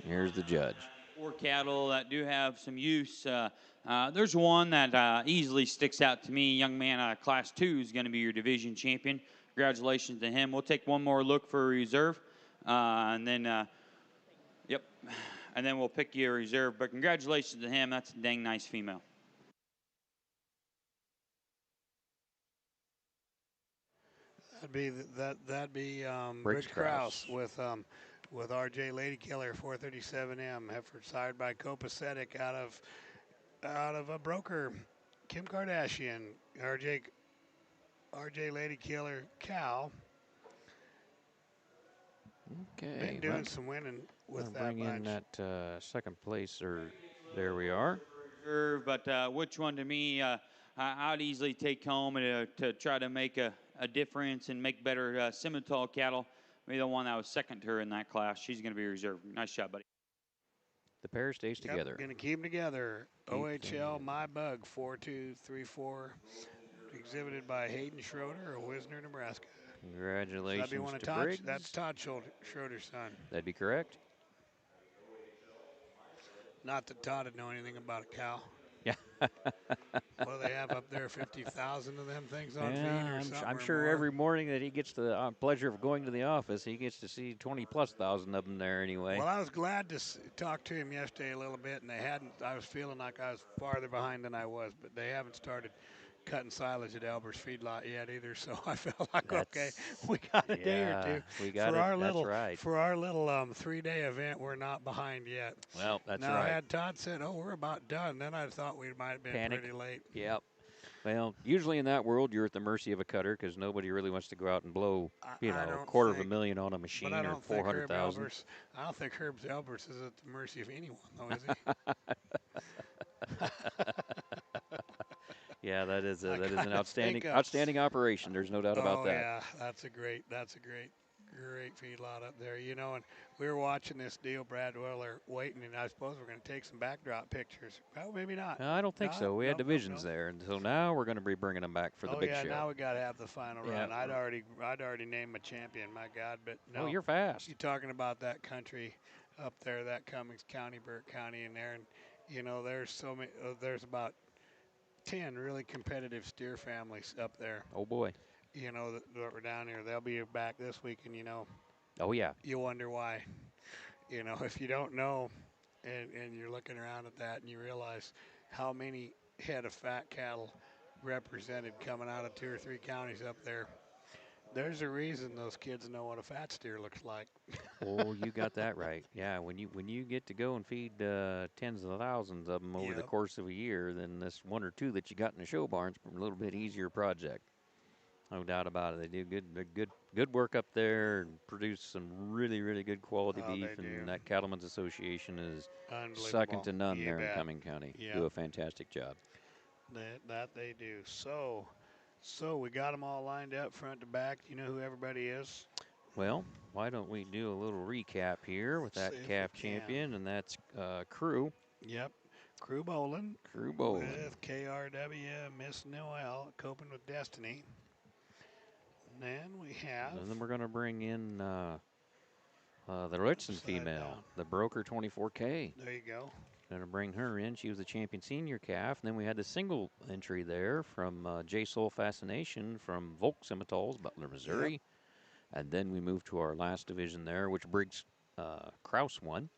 Here's the judge. 4 cattle that do have some use. There's one that easily sticks out to me. Young man out of Class 2 is going to be your division champion. Congratulations to him. We'll take one more look for a reserve, and then we'll pick you a reserve. But congratulations to him. That's a dang nice female. That'd be Briggs Krause with RJ Lady Killer 437M heifer sired by Copacetic out of a broker, Kim Kardashian. RJ Lady Killer cow. Okay. Been doing some winning with that bring bunch. In that second place, or there we are. But which one to me I'd easily take home to try to make a difference and make better Simmental cattle. Maybe the one that was second to her in that class. She's going to be reserved. Nice job, buddy. The pair stays together. Going to keep them together. OHL My Bug 4234, exhibited by Hayden Schroeder of Wisner, Nebraska. Congratulations So that'd be one of to Todd, Briggs. That's Todd Schroeder's son. That'd be correct. Not that Todd would know anything about a cow. Yeah. What do they have up there? 50,000 of them things on feed or something? I'm sure every morning that he gets the pleasure of going to the office, he gets to see 20,000+ of them there anyway. Well, I was glad to talk to him yesterday a little bit, and they hadn't. I was feeling like I was farther behind than I was, but they haven't started cutting silage at Elber's feedlot yet either. So I felt like, okay, we got a day or two. We got for it. Our that's little, right. For our little 3-day event, we're not behind yet. Well, that's now, right. Had Todd said, "Oh, we're about done," then I thought we might have been pretty late. Yep. Well, usually in that world, you're at the mercy of a cutter because nobody really wants to go out and blow, I don't $250,000 on a but machine I or don't think Herb 400,000. Albers. I don't think Herb Albers is at the mercy of anyone, though, is he? Yeah, that is I that is an kinda think outstanding operation. There's no doubt about oh that. yeah, that's a great feedlot up there. And we were watching this deal, Brad Weller waiting, and I suppose we're going to take some backdrop pictures. Well, maybe not. I don't think so. We had divisions there, and so now we're going to be bringing them back for the big show. Now we got to have the final Yeah. run. I'd already named my champion. My God, but no. Oh, you're fast. You're talking about that country up there, that Cummings County, Burke County, in there, and there's so many. There's about 10 really competitive steer families up there. Oh boy. That were down here. They'll be back this week, and Oh yeah. you wonder why. If you don't know, and you're looking around at that, and you realize how many head of fat cattle represented coming out of 2 or 3 counties up there. There's a reason those kids know what a fat steer looks like. Oh, you got that right. Yeah, when you get to go and feed tens of thousands of them over the course of a year, then this 1 or 2 that you got in the show barn's a little bit easier project. No doubt about it. They do good work up there and produce some really good quality beef, and that Cattlemen's Association is second to none there in Cumming County. Yep. Do a fantastic job. That they do. So we got them all lined up front to back. Do you know who everybody is? Well, why don't we do a little recap here with that calf champion, and that's Crew. Yep. Crew Bowling. With KRW, Miss Noel, Coping with Destiny. And then we have. And then we're going to bring in the Ritson female, the Broker 24K. There you go. Going to bring her in. She was the champion senior calf. And then we had the single entry there from J Soul Fascination from Volk Simmentals, Butler, Missouri. Yep. And then we moved to our last division there, which Briggs Kraus won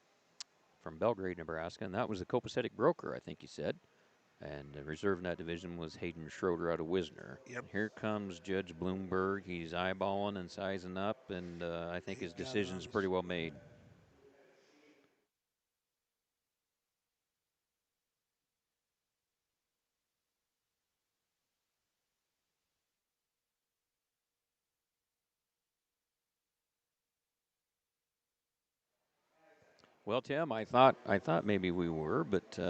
from Belgrade, Nebraska. And that was the copacetic broker, I think you said. And the reserve in that division was Hayden Schroeder out of Wisner. Yep. Here comes Judge Bloomberg. He's eyeballing and sizing up, and I think his decision's pretty well made. Well, Tim, I thought maybe we were, but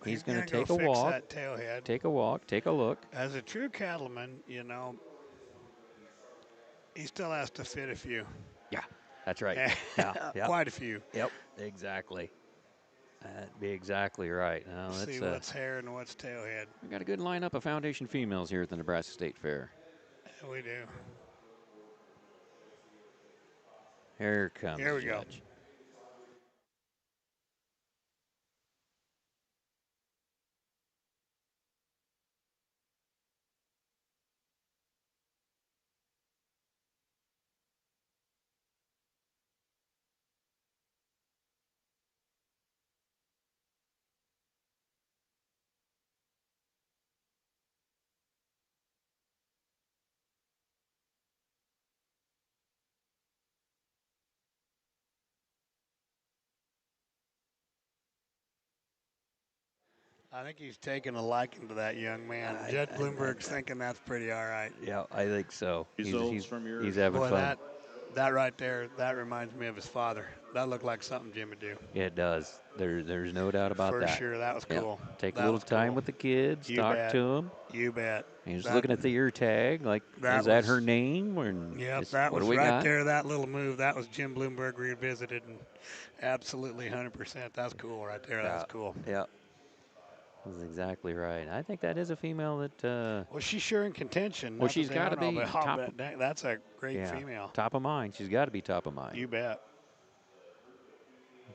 he's going to take a walk. That tailhead. Take a walk. Take a look. As a true cattleman, he still has to fit a few. Yeah, that's right. Yeah. Quite a few. Yep, exactly. That'd be exactly right. Now, let's see what's hair and what's tailhead. We got a good lineup of foundation females here at the Nebraska State Fair. Yeah, we do. Here comes Here we Judge. Go. I think he's taking a liking to that young man. Judge Bloomberg's thinking that's pretty all right. Yeah, I think so. He's having Boy, fun. That right there, that reminds me of his father. That looked like something Jim would do. It does. There's no doubt about that. For sure, that was cool. Yeah. Take a little time with the kids, talk to them. You bet. He's looking at the ear tag, like, is that her name? Yep, that was right there, that little move. That was Jim Bloomberg revisited, and absolutely 100%. That's cool right there. That's cool. Yeah. That's exactly right. I think that is a female that. Well, she's sure in contention. Well, she's got to be top. That's a great female. Top of mind. She's got to be top of mind. You bet.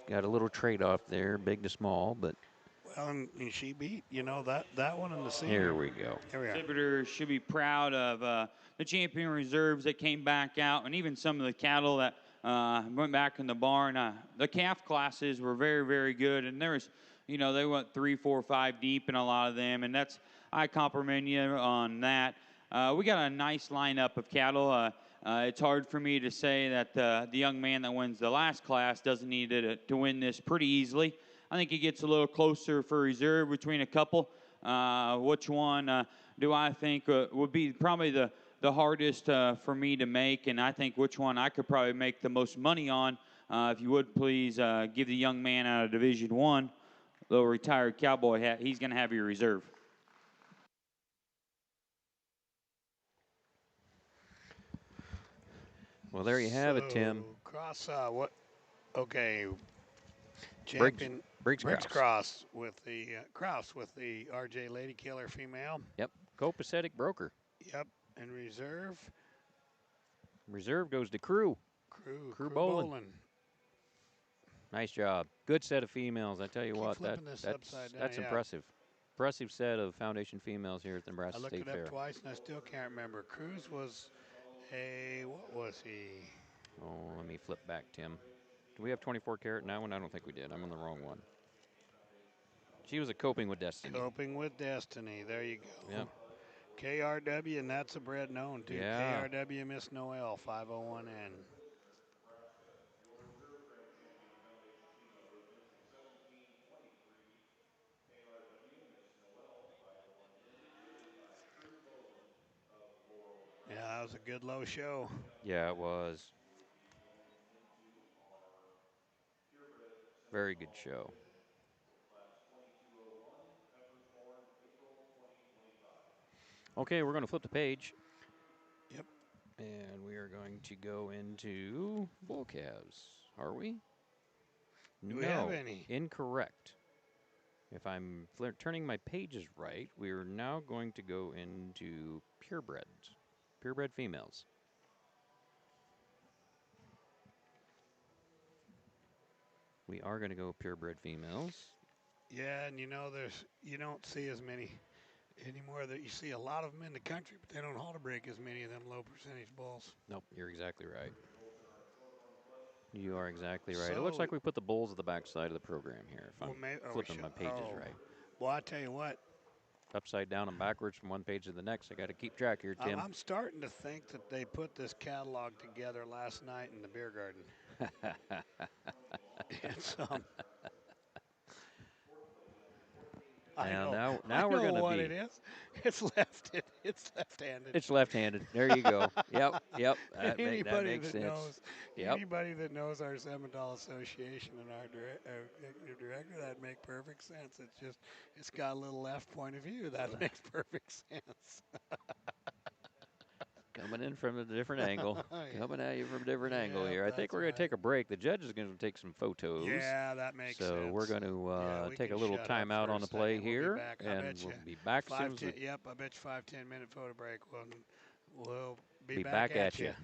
Got a little trade-off there, big to small, but. Well, and she beat, that one in the senior. Here we go. Here we are. Exhibitor should be proud of the champion reserves that came back out, and even some of the cattle that went back in the barn. The calf classes were very, very good, and there was. They went 3, 4, 5 deep in a lot of them, and I compliment you on that. We got a nice lineup of cattle. It's hard for me to say that the young man that wins the last class doesn't need to win this pretty easily. I think he gets a little closer for reserve between a couple. Which one do I think would be probably the hardest for me to make, and I think which one I could probably make the most money on. If you would please give the young man out of Division One, little retired cowboy hat. He's going to have your reserve. Well, there you have it, Tim. Cross, what? Okay. Champion Briggs Krause. Cross with the RJ Lady Killer female. Yep. Copacetic broker. Yep. And reserve. Reserve goes to Crew. Crew Bowling. Nice job. Good set of females. I tell you what, that's impressive. Impressive set of foundation females here at the Nebraska State Fair. I looked it up twice and I still can't remember. Cruz was what was he? Oh, let me flip back, Tim. Do we have 24 karat in that one? I don't think we did. I'm on the wrong one. She was a Coping with Destiny. Coping with Destiny. There you go. Yep. KRW, and that's a bred known too. Yeah. KRW Miss Noel 501N. Yeah, that was a good low show. Yeah, it was. Very good show. Okay, we're going to flip the page. Yep. And we are going to go into bull calves. Are we? Do we have any? Incorrect. If I'm turning my pages right, we are now going to go into purebreds. Purebred females. We are going to go purebred females. Yeah, and you don't see as many anymore. That you see a lot of them in the country, but they don't halter break as many of them low percentage bulls. Nope, you're exactly right. You are exactly right. It looks like we put the bulls at the backside of the program here, if I'm flipping my pages right. Well, I tell you what. Upside down and backwards from one page to the next. I got to keep track here, Tim. I'm starting to think that they put this catalog together last night in the beer garden. It's now we're going to be. What it is? It's left-handed. It's left-handed. There you go. Yep. That makes sense. Anybody that knows our Simmental Association and our director, that'd make perfect sense. It's got a little left point of view. That makes perfect sense. Coming in from a different angle. Coming at you from a different angle here. I think we're going to take a break. The judge is going to take some photos. Yeah, that makes sense. So we're going to take a little time out on the play here. And we'll be back soon. Yep, I bet you 5-10 minute photo break. We'll be back at you.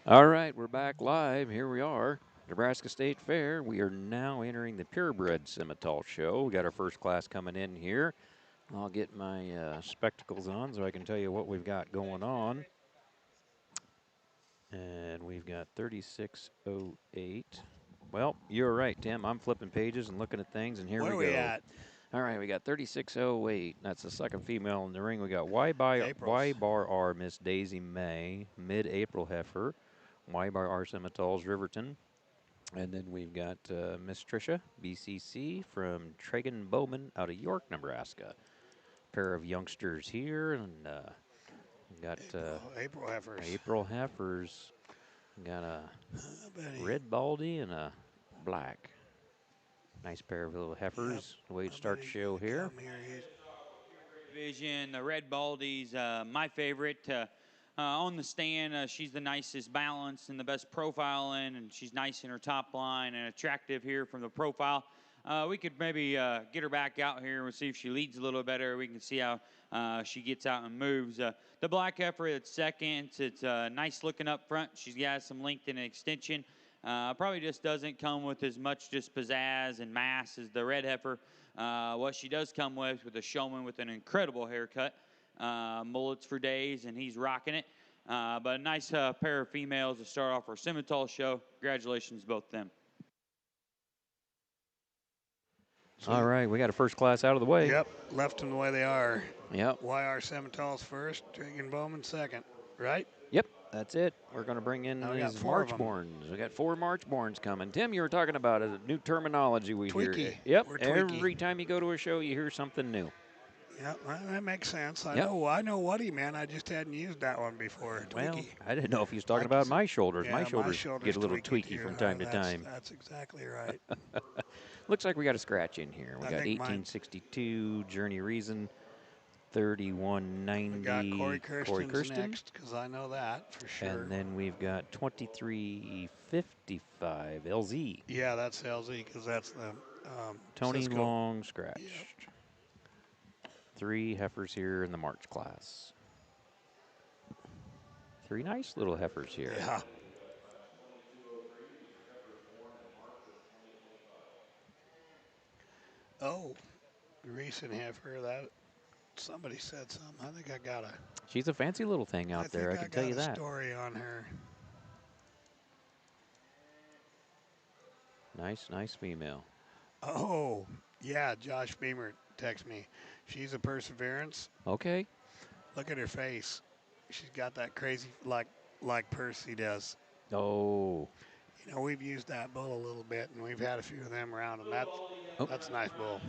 All right, we're back live. Here we are, Nebraska State Fair. We are now entering the Purebred Simmental show. We got our first class coming in here. I'll get my spectacles on so I can tell you what we've got going on. And we've got 3608. Well, you're right, Tim. I'm flipping pages and looking at things, and here Where we go. we at? All right, we got 3608. That's the second female in the ring. We got Y bar R Miss Daisy May, mid-April heifer. Y bar R Simmental's Riverton. And then we've got Miss Tricia, BCC, from Tragan Bowman out of York, Nebraska. Pair of youngsters here, and we got April heifers. April heifers. We got a red baldy and a black. Nice pair of little heifers. The way to start the show here. Division, the red baldy's my favorite. On the stand, she's the nicest balanced and the best profiling, and she's nice in her top line and attractive here from the profile. We could maybe get her back out here and see if she leads a little better. We can see how she gets out and moves. The black heifer at second, it's nice looking up front. She's got some length and extension. Probably just doesn't come with as much just pizzazz and mass as the red heifer. What she does come with a showman with an incredible haircut. Mullets for days, and he's rocking it. But a nice pair of females to start off our Simmental show. Congratulations, both of them. All right, we got a first class out of the way. Yep, left them the way they are. Yep. YR Simmental's first, Tragan Bowman second, right? Yep, that's it. We're going to bring in these Marchborns. We got 4 Marchborns coming. Tim, you were talking about a new terminology we hear. Yep, every time you go to a show, you hear something new. Yeah, well, that makes sense. I know what he meant. I just hadn't used that one before. Well, Tweaky. I didn't know if he was talking about my shoulders. Yeah, my shoulders get a little tweaky tweaky from time to time. That's exactly right. Looks like we got a scratch in here. We got 1862 Journey Reason, 3190 we got Corey Kirsten's Kirsten. next, because I know that for sure. And then we've got 2355 LZ. Yeah, that's LZ, because that's the Tony Cisco. Long scratched. Yep. 3 heifers here in the March class. 3 nice little heifers here. Yeah. Oh, recent heifer. That somebody said something. I think I got a. She's a fancy little thing out there. I can tell you that. Story on her. Nice female. Oh, yeah. Josh Beamer texted me. She's a Perseverance. Okay. Look at her face. She's got that crazy like Percy does. Oh. You know, we've used that bull a little bit, and we've had a few of them around, and that's a nice bull.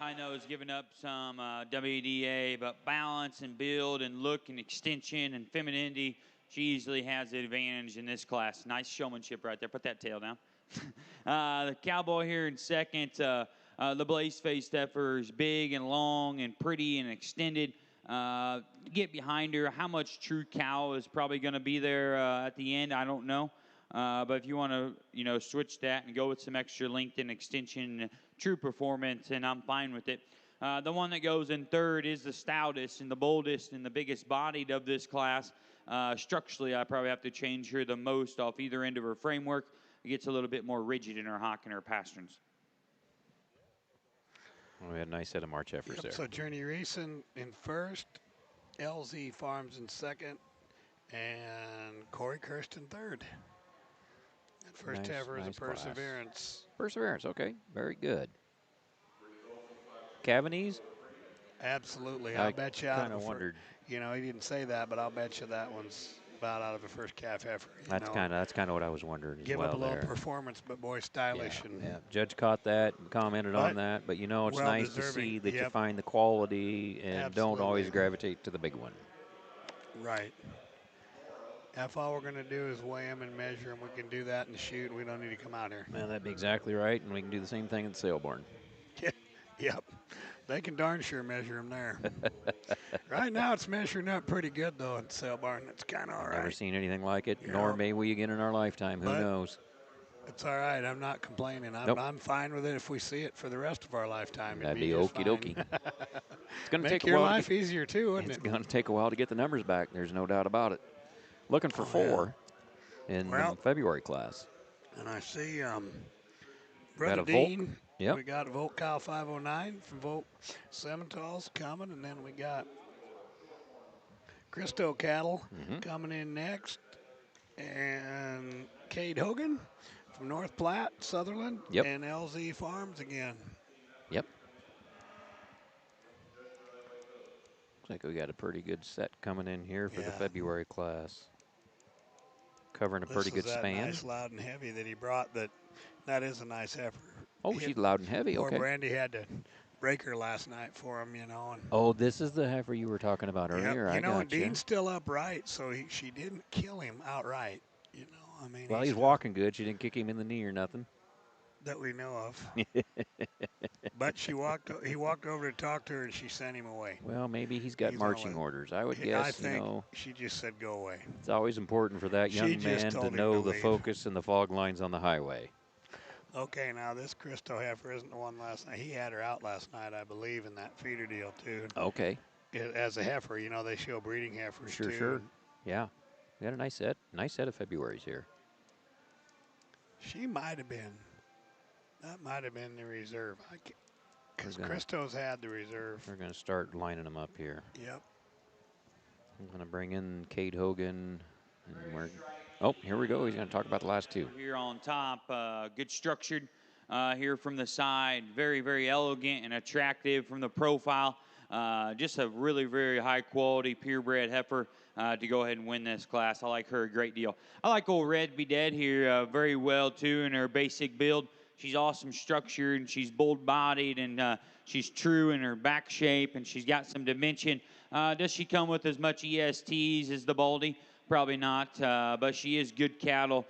I know it's given up some WDA, but balance and build and look and extension and femininity, she easily has the advantage in this class. Nice showmanship right there. Put that tail down. The Cowboy here in second. The blaze-faced heifer is big and long and pretty and extended. Get behind her. How much true cow is probably going to be there at the end, I don't know. But if you want to, switch that and go with some extra length and extension, true performance, and I'm fine with it. The one that goes in third is the stoutest and the boldest and the biggest bodied of this class. Structurally, I probably have to change her the most off either end of her framework. It gets a little bit more rigid in her hock and her pasterns. We had a nice set of March heifers there. So Journey Reason in first, LZ Farms in second, and Corey Kirsten third. That first heifer is a Perseverance. Class. Perseverance, okay. Very good. Cavanese? Absolutely. I'll bet you out. I kind of wondered. He didn't say that, but I'll bet you that one's about out of a first calf heifer. That's kind of what I was wondering as well. Give up a little performance, but boy, stylish. Yeah. Judge caught that and commented on that. But, it's nice to see that you find the quality and don't always gravitate to the big one. Right. If all we're going to do is weigh them and measure them, we can do that and shoot. We don't need to come out here. Well, that'd be exactly right, and we can do the same thing at Sailborn. Yep. They can darn sure measure them there. Right now, it's measuring up pretty good, though, at Sailborn. It's kind of all right. Never seen anything like it, nor may we again in our lifetime. Who knows? It's all right. I'm not complaining. I'm fine with it if we see it for the rest of our lifetime. That'd be okie dokie. It's going to take your life easier, too, wouldn't it? It's going to take a while to get the numbers back. There's no doubt about it. Looking for 4. in the Well, February class. and I see Got Brother a Volk. Dean. Yep. We got Volt Cow 509 from Volt Simmental's coming, and then we got Christo Cattle coming in next, and Cade Hogan from North Platte, Sutherland, Yep. and LZ Farms again. Yep. Looks like we got a pretty good set coming in here for the Yeah. February class. Covering a This pretty is good that span. nice loud and heavy that he brought. That is a nice heifer. Oh, she's loud and heavy. Poor Okay. Brandy had to break her last night for him, And, Oh, this is the heifer you were talking about yep, earlier. I and got you. Dean's still upright, so she didn't kill him outright. I mean, Well, he's walking good. She didn't kick him in the knee or nothing. that we know of. But he walked over to talk to her, and she sent him away. Well, maybe he's got He's marching on with- orders. I would I guess, think she just said go away. it's always important for that She young just man to told him know to the leave. focus and the fog lines on the highway. Okay, now this Christo heifer isn't the one last night. He had her out last night, I believe, in that feeder deal too. Okay. As a heifer, they show breeding heifers too. Sure. Yeah. We got a nice set of Februarys here. She might have been. That might have been the reserve. Because Christo's had the reserve. We're going to start lining them up here. Yep. I'm going to bring in Cade Hogan. And oh, here we go. He's going to talk about the last two. Here on top, good structured here from the side. Very, very elegant and attractive from the profile. Just a really, very high quality purebred heifer to go ahead and win this class. I like her a great deal. I like old Red Be Dead here very well too in her basic build. She's awesome structured and she's bold bodied and she's true in her back shape and she's got some dimension. Does she come with as much ESTs as the Baldy? Probably not, but she is good cattle,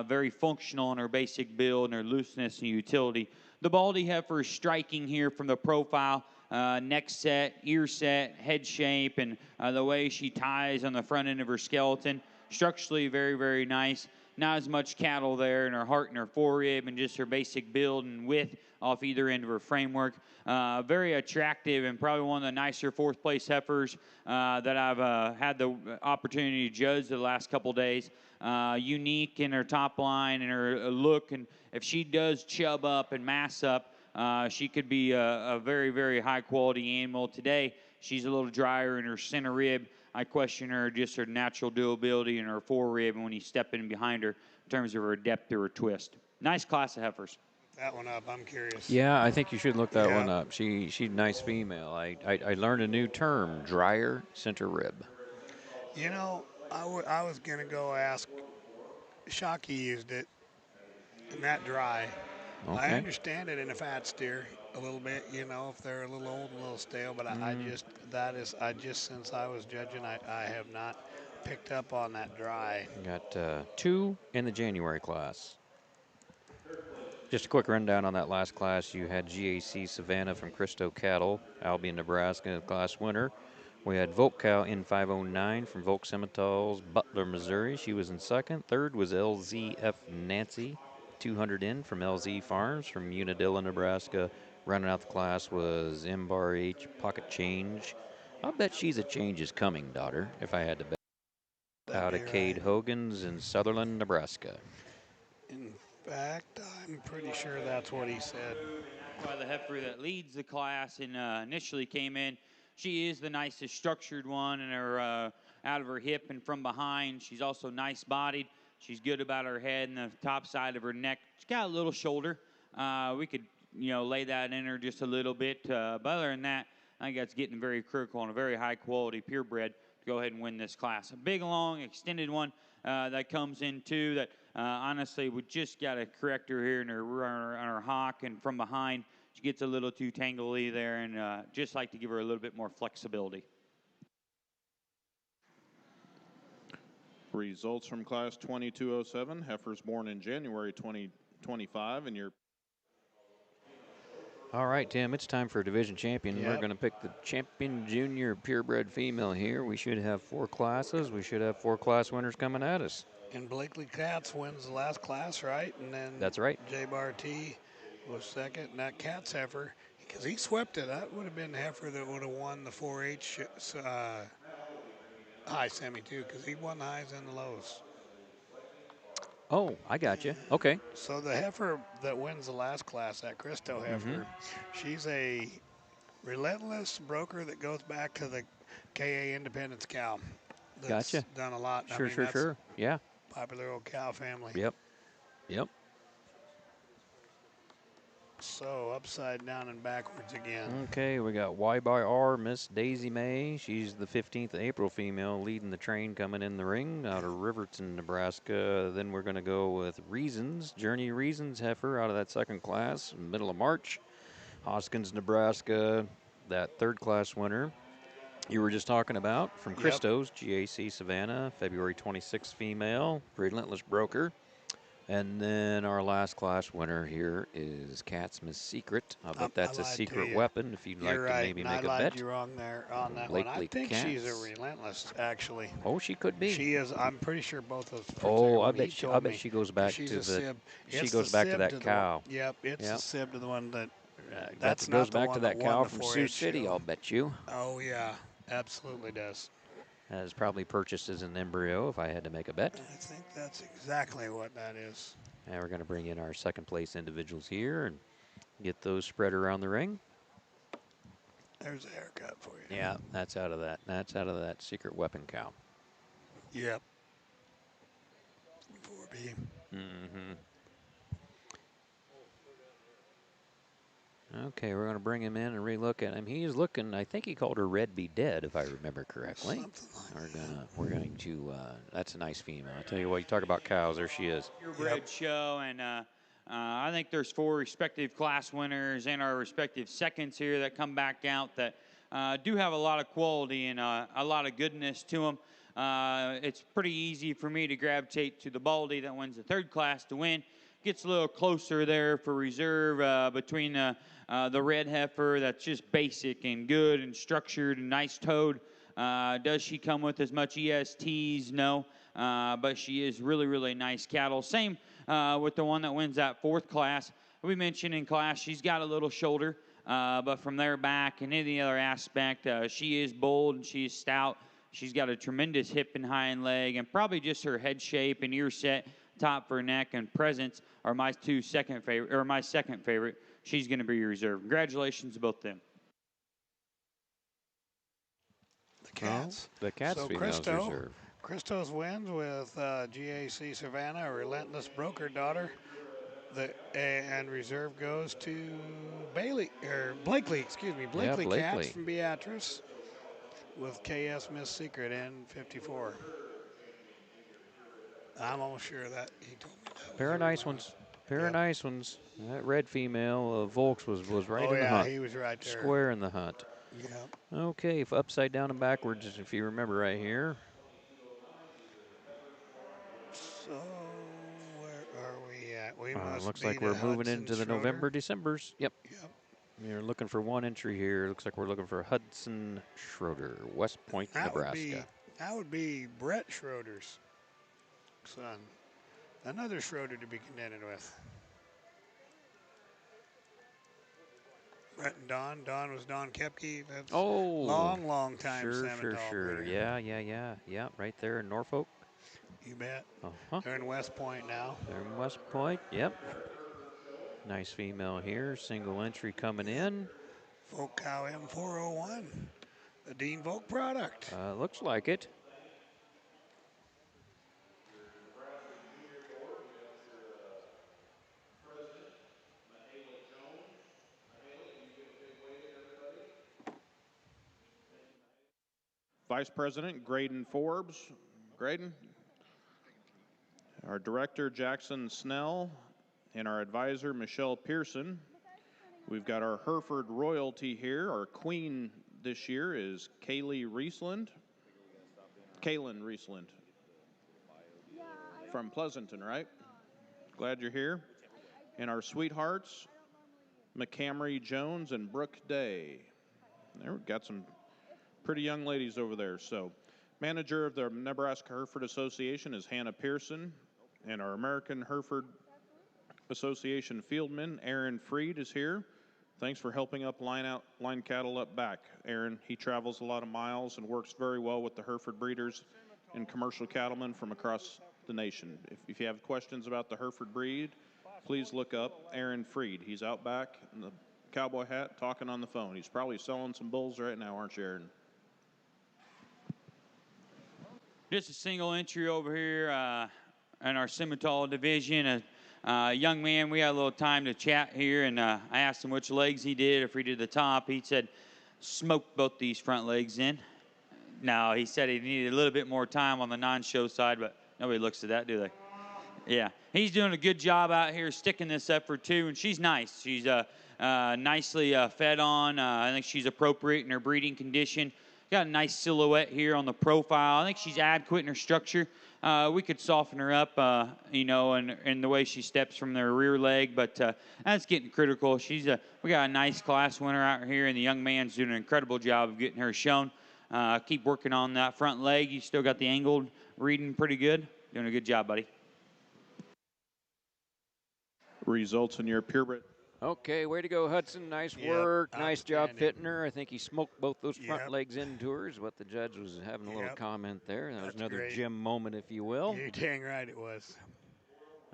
very functional in her basic build and her looseness and utility. The Baldy heifer is striking here from the profile, neck set, ear set, head shape, and the way she ties on the front end of her skeleton. Structurally very, very nice. Not as much cattle there in her heart and her forerib and just her basic build and width off either end of her framework. Very attractive and probably one of the nicer fourth place heifers that I've had the opportunity to judge the last couple days. Unique in her top line and her look, and if she does chub up and mass up, she could be a very, very high quality animal. Today, she's a little drier in her center rib. I question her, just her natural durability and her forerib and when you step in behind her in terms of her depth or her twist. Nice class of heifers. That one up, I'm curious. Yeah, I think you should look that one up. She's a nice female. I learned a new term, drier center rib. I was going to go ask, Shockey used it, and that dry. Okay. I understand it in a fat steer a little bit, if they're a little old and a little stale, but I just, since I was judging, I have not picked up on that dry. Got two in the January class. Just a quick rundown on that last class. You had GAC Savannah from Christo Cattle, Albion, Nebraska, class winner. We had Volk Cow in 509 from Volk Simmental's Butler, Missouri. She was in second. Third was LZF Nancy, 200 in from LZ Farms from Unadilla, Nebraska. Running out the class was M-Bar H Pocket Change. I'll bet she's a change is coming, daughter, if I had to bet. Out of Cade Hogan's in Sutherland, Nebraska. In fact, I'm pretty sure that's what he said. By the heifer that leads the class and initially came in. She is the nicest structured one and her out of her hip and from behind. She's also nice bodied. She's good about her head and the top side of her neck. She's got a little shoulder. We could, lay that in her just a little bit. But other than that, I think that's getting very critical and a very high quality purebred to go ahead and win this class. A big, long, extended one that comes in too that honestly we just got to correct her here in her hock and from behind. She gets a little too tangly there and just like to give her a little bit more flexibility. Results from class 2207, heifers born in January 2025, and your All right, Tim, it's time for a division champion. Yep. We're going to pick the champion junior purebred female here. We should have 4 classes. We should have 4 class winners coming at us. And Blakely Katz wins the last class, right? And then That's right. J-Bar T was second, and that Katz heifer, because he swept it, that would have been the heifer that would have won the 4-H high semi too, because he won the highs and the lows. Oh, I got you. Okay. So the heifer that wins the last class, that Christo heifer, she's a relentless broker that goes back to the KA Independence cow. That's Gotcha. done a lot. I Sure, mean, sure, that's sure. Yeah. a popular old cow family. Yep. Yep. So upside down and backwards again. Okay, we got Y by R, Miss Daisy May. She's the 15th April female leading the train coming in the ring out of Riverton, Nebraska. Then we're going to go with Reasons, Journey Reasons heifer out of that second class, middle of March. Hoskins, Nebraska, that third class winner you were just talking about from Yep. Christo's, GAC Savannah, February 26th female, Relentless Broker. And then our last class winner here is Cat's Miss Secret. I'll bet that's I a lied to secret you. weapon if you'd You're like to right, maybe and make I a lied bet. you wrong there on that one. I Blakely think she's a Cats. relentless, actually. Oh, she could be. She is. I'm pretty sure both those. Oh, I He bet she. I told bet me, she goes 'cause back she's to a the. sib. She It's goes the back to sib that to the cow. one. Yep, it's Yep. the sib to the one that. That That's goes not the back to one that that won cow the from 4-H Sioux City. show. I'll bet you. Oh yeah, absolutely does. That is probably purchased as an embryo if I had to make a bet. I think that's exactly what that is. And we're going to bring in our second place individuals here and get those spread around the ring. There's a haircut for you. Yeah, that's out of that. That's out of that secret weapon cow. Yep. 4B. Mm-hmm. Okay, we're going to bring him in and relook at him. He's looking. I think he called her Red Be Dead, if I remember correctly. Something like that. We're going to. That's a nice female. I tell you what. You talk about cows. There she is. Purebred show, and I think there's 4 respective class winners and our respective seconds here that come back out that do have a lot of quality and a lot of goodness to them. It's pretty easy for me to gravitate to the Baldy that wins the third class to win. Gets a little closer there for reserve between the red heifer that's just basic and good and structured and nice toed. Does she come with as much ESTs? No. But she is really, really nice cattle. Same with the one that wins that fourth class. We mentioned in class she's got a little shoulder, but from there back and any other aspect, she is bold and she is stout. She's got a tremendous hip and hind leg, and probably just her head shape and ear set, top for neck, and presence are my second favorite. She's going to be reserved. Congratulations to both them. The Cats. Oh, the Cats So females reserve. Christos wins with GAC Savannah, a relentless broker daughter. And reserve goes to Blakely, Blakely. Cats from Beatrice with KS Miss Secret in 54. I'm almost sure that he told me that. Pair of nice ones. Pair of nice ones. That red female, Volks, was right in the hunt. He was right there. Square in the hunt. Yep. Okay, if upside down and backwards, if you remember right here. So where are we at? We must Looks be like to we're moving Hudson into the Schroeder. November, Decembers. Yep. Yep. We're looking for one entry here. Looks like we're looking for Hudson Schroeder, West Point, Nebraska. That would be Brett Schroeder's son. Another Schroeder to be contended with. Brett and Don. Don was Don Kepke. That's long time Simmental Sure. breeder. Yeah, right there in Norfolk. You bet. Uh-huh. They're in West Point now. They're in West Point, yep. Nice female here, single entry coming in. Volk Cow M401, a Dean Volk product. Looks like it. Vice President Graydon Forbes. Graydon. Our director Jackson Snell and our advisor Michelle Pearson. We've got our Hereford royalty here. Our queen this year is Kaylin Riesland from Pleasanton, right? Glad you're here. And our sweethearts, McCamry Jones and Brooke Day. There, we've got some pretty young ladies over there. So, manager of the Nebraska Hereford Association is Hannah Pearson, and our American Hereford Association fieldman, Aaron Freed, is here. Thanks for helping up line cattle up back, Aaron. He travels a lot of miles and works very well with the Hereford breeders and commercial cattlemen from across the nation. If you have questions about the Hereford breed, please look up Aaron Freed. He's out back in the cowboy hat talking on the phone. He's probably selling some bulls right now, aren't you, Aaron? Just a single entry over here in our Simmental division. A young man, we had a little time to chat here, and I asked him which legs he did, if he did the top. He said, smoked both these front legs in. No, he said he needed a little bit more time on the non-show side, but nobody looks at that, do they? Yeah, he's doing a good job out here sticking this effort too, and she's nice. She's nicely fed on. I think she's appropriate in her breeding condition. Got a nice silhouette here on the profile. I think she's adequate in her structure. We could soften her up, you know, in the way she steps from their rear leg, but that's getting critical. We got a nice class winner out here, and the young man's doing an incredible job of getting her shown. Keep working on that front leg. You still got the angled reading pretty good. Doing a good job, buddy. Results in your purebred. Okay, way to go, Hudson. Nice work. Nice job fitting her. I think he smoked both those front legs into her, is what the judge was having a little comment there. That was another gym moment, if you will. You're dang right it was.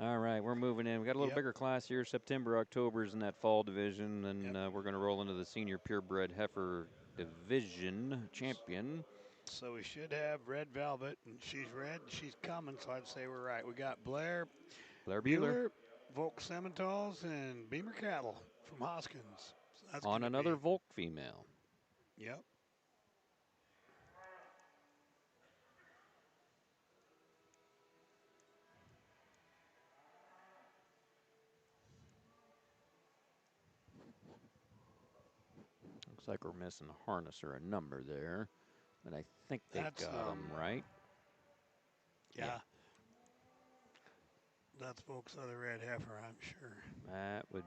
All right, we're moving in. We got a little bigger class here. September, October is in that fall division, and we're going to roll into the senior purebred heifer division champion. So we should have Red Velvet, and she's red. She's coming, so I'd say we're right. We got Blair Bueller, Volk Simmentals, and Beamer Cattle from Hoskins. So that's on another Volk female. Yep. Looks like we're missing a harness or a number there, but I think they got them right. Yeah. That's Volk's other red heifer, I'm sure. That would,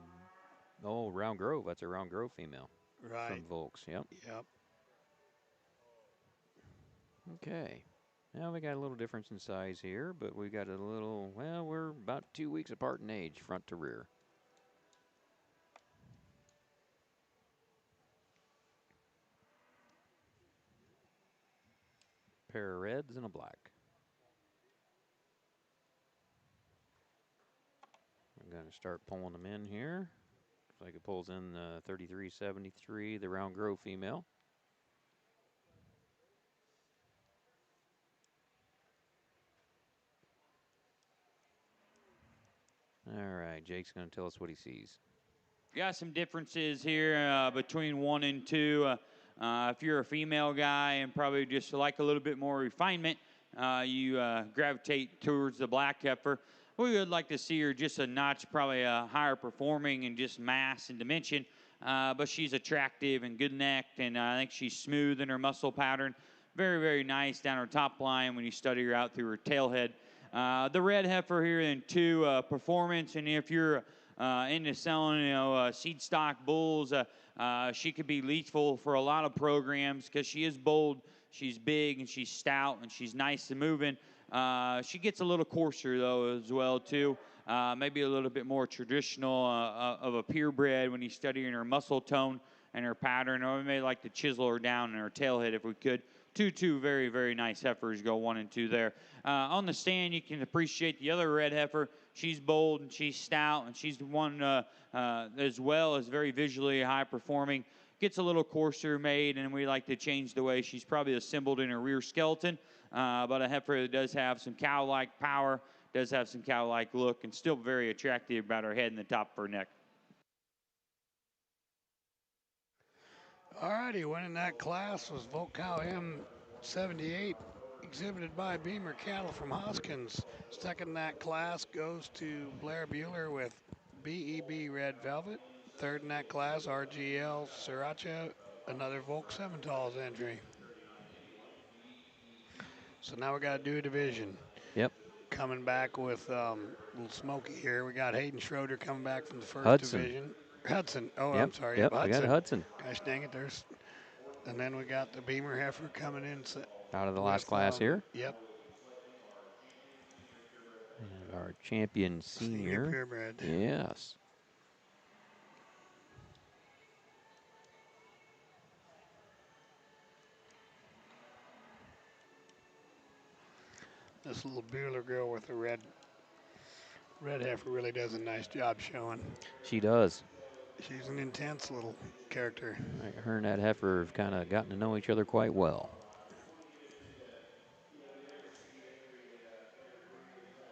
Round Grove. That's a Round Grove female. Right. From Volks, yep. Yep. Okay. Now we got a little difference in size here, but we got a little, well, we're about 2 weeks apart in age, front to rear. Pair of reds and a black. I'm going to start pulling them in here. Looks like it pulls in the 3373, the Round Grove female. All right, Jake's going to tell us what he sees. Got some differences here between 1 and 2. If you're a female guy and probably just like a little bit more refinement, you gravitate towards the black heifer. We would like to see her just a notch, probably higher performing in just mass and dimension, but she's attractive and good necked, and I think she's smooth in her muscle pattern. Very, very nice down her top line when you study her out through her tail head. The red heifer here in 2, performance, and if you're into selling, seed stock bulls, she could be lethal for a lot of programs because she is bold, she's big, and she's stout, and she's nice and moving. She gets a little coarser, though, as well, too. Maybe a little bit more traditional of a purebred when you study her muscle tone and her pattern, or we may like to chisel her down in her tailhead if we could. Two very, very nice heifers go 1 and 2 there. On the stand, you can appreciate the other red heifer. She's bold and she's stout, and she's one as well as very visually high performing. Gets a little coarser made, and we like to change the way she's probably assembled in her rear skeleton. But a heifer that does have some cow-like power, does have some cow-like look, and still very attractive about her head and the top of her neck. All righty, winning that class was Volk Cow M78, exhibited by Beamer Cattle from Hoskins. Second in that class goes to Blair Bueller with BEB Red Velvet. Third in that class, RGL Sriracha, another Volk Simmental's entry. So now we got to do a division. Yep. Coming back with a little smoky here. We got Hayden Schroeder coming back from the first division. Hudson. Oh, yep. I'm sorry. Yep, Hudson. We got Hudson. Gosh dang it, and then we got the Beamer heifer coming in. Out of the last class here. Yep. And our champion senior. Purebred. Yes. This little Bueller girl with the red heifer really does a nice job showing. She does. She's an intense little character. Right, her and that heifer have kind of gotten to know each other quite well.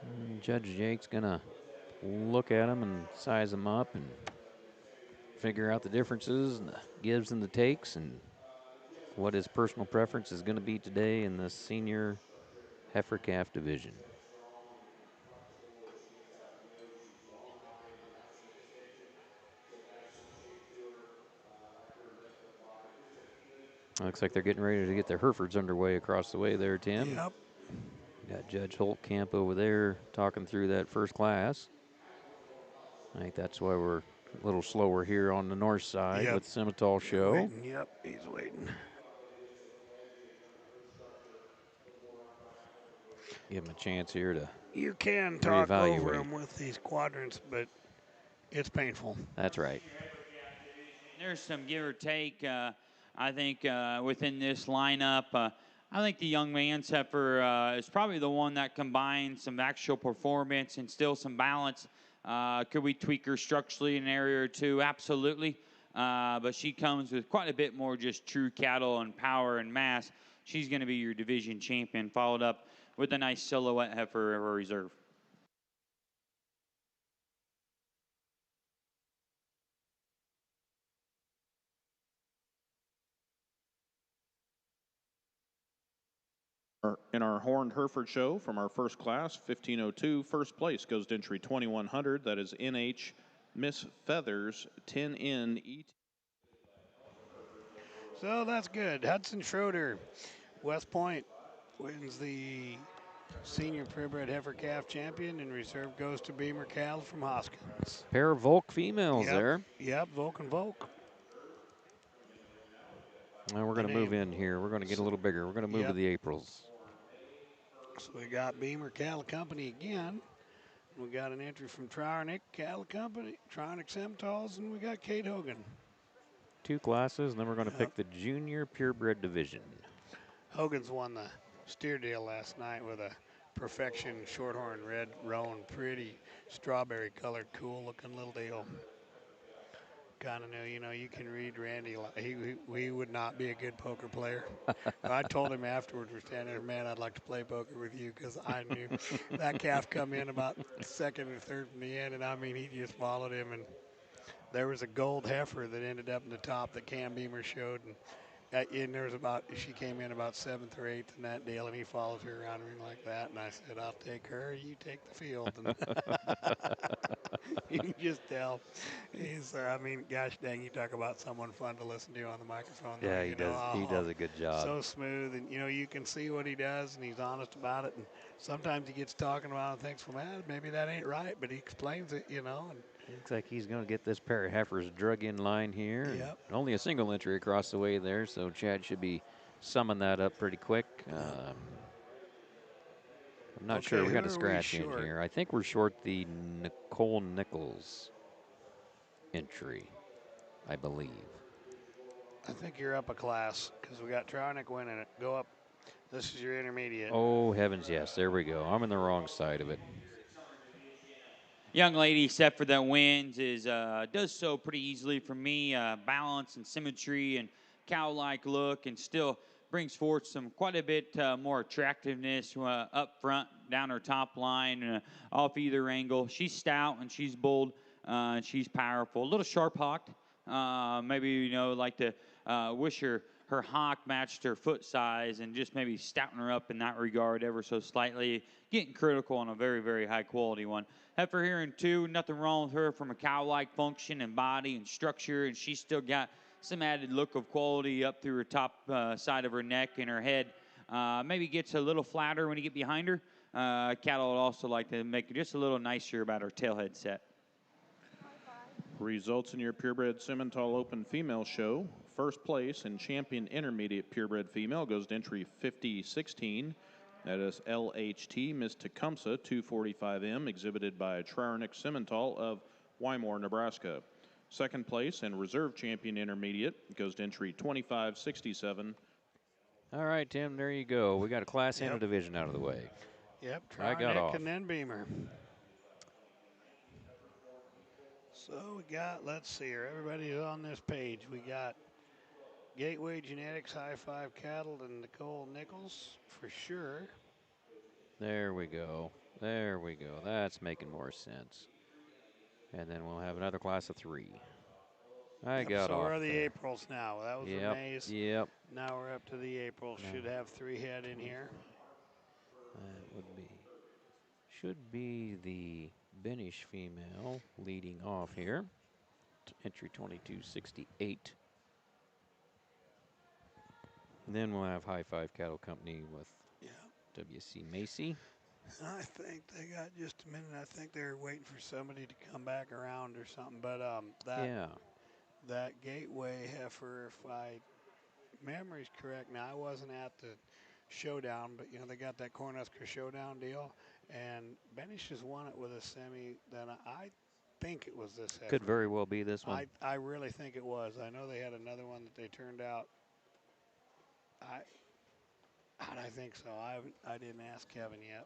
And Judge Jake's going to look at them and size them up and figure out the differences and the gives and the takes and what his personal preference is going to be today in the senior heifer calf division. Looks like they're getting ready to get their Herefords underway across the way there, Tim. Yep. Got Judge Holtkamp over there talking through that first class. I think that's why we're a little slower here on the north side with Simmental show. Waiting. Yep, he's waiting. Give him a chance here to You can talk over reevaluate. them with these quadrants, but it's painful. That's right. There's some give or take, I think, within this lineup. I think the young man's heifer is probably the one that combines some actual performance and still some balance. Could we tweak her structurally in an area or two? Absolutely. But she comes with quite a bit more just true cattle and power and mass. She's going to be your division champion, followed up with a nice silhouette heifer or reserve. In our Horned Hereford show from our first class, 1502, first place goes to entry 2100. That is NH Miss Feathers 10N ET. So that's good. Hudson Schroeder, West Point, wins the senior purebred heifer calf champion, and reserve goes to Beamer Cattle from Hoskins. Pair of Volk females there. Yep, Volk and Volk. Now we're going to move in here. We're going to get a little bigger. We're going to move to the Aprils. So we got Beamer Cattle Company again. We got an entry from Trarnick Cattle Company, Trarnick Simmentals, and we got Kate Hogan. 2 classes, and then we're going to pick the junior purebred division. Hogan's won the steer deal last night with a Perfection Shorthorn Red Roan, pretty strawberry colored, cool looking little deal. Kind of new, you can read Randy. He would not be a good poker player. I told him afterwards, we're standing there, man, I'd like to play poker with you, because I knew that calf come in about second or third from the end, and I mean, he just followed him. And there was a gold heifer that ended up in the top that Cam Beamer showed, and there was she came in about 7th or 8th in that deal, and he followed her around the ring like that, and I said, I'll take her, you take the field. And you can just tell. Gosh dang, you talk about someone fun to listen to on the microphone. Yeah, he does. He does a good job. So smooth, and you can see what he does, and he's honest about it. And sometimes he gets talking about it and thinks, well, man, maybe that ain't right, but he explains it, And looks like he's going to get this pair of heifers drug in line here. Yep. Only a single entry across the way there, so Chad should be summing that up pretty quick. I'm not sure. We got a scratch in here. I think we're short the Nicole Nichols entry, I believe. I think you're up a class because we got Tronick winning it. Go up. This is your intermediate. Oh, heavens, yes. There we go. I'm on the wrong side of it. Young lady set for that wins does so pretty easily for me. Balance and symmetry and cow-like look, and still brings forth quite a bit more attractiveness up front, down her top line, off either angle. She's stout and she's bold and she's powerful. A little sharp-hocked. Maybe like to wish her hock matched her foot size and just maybe stouting her up in that regard ever so slightly. Getting critical on a very, very high-quality one. Heifer here in 2, nothing wrong with her from a cow-like function and body and structure, and she's still got some added look of quality up through her top side of her neck and her head. Maybe gets a little flatter when you get behind her. Cattle would also like to make it just a little nicer about her tailhead set. Results in your Purebred Simmental Open Female Show. First place in Champion Intermediate Purebred Female goes to entry 5016. That is LHT Miss Tecumseh 245M, exhibited by Trarnick Simmental of Wymore, Nebraska. Second place and Reserve Champion Intermediate goes to entry 2567. All right, Tim, there you go. We got a class and a division out of the way. Yep, I got Trowerneck off. and then Beamer. So we got, let's see here, everybody's on this page. We got Gateway Genetics, High Five Cattle, and Nicole Nichols for sure. There we go. There we go. That's making more sense. And then we'll have another class of 3. I got so off we're the there. Aprils now. That was Yep, Renee's. yep. Now we're up to the Aprils. No. Should have 3 head in here. That would be, should be the Benish female leading off here. Entry 2268. And then we'll have High Five Cattle Company with W.C. Macy. I think they got just a minute. I think they're waiting for somebody to come back around or something. But that Gateway heifer, if my memory's correct, now I wasn't at the showdown, but they got that Cornhusker showdown deal, and Benish has won it with a semi. Then I think it was this heifer. Could very well be this one. I really think it was. I know they had another one that they turned out. I think so. I didn't ask Kevin yet.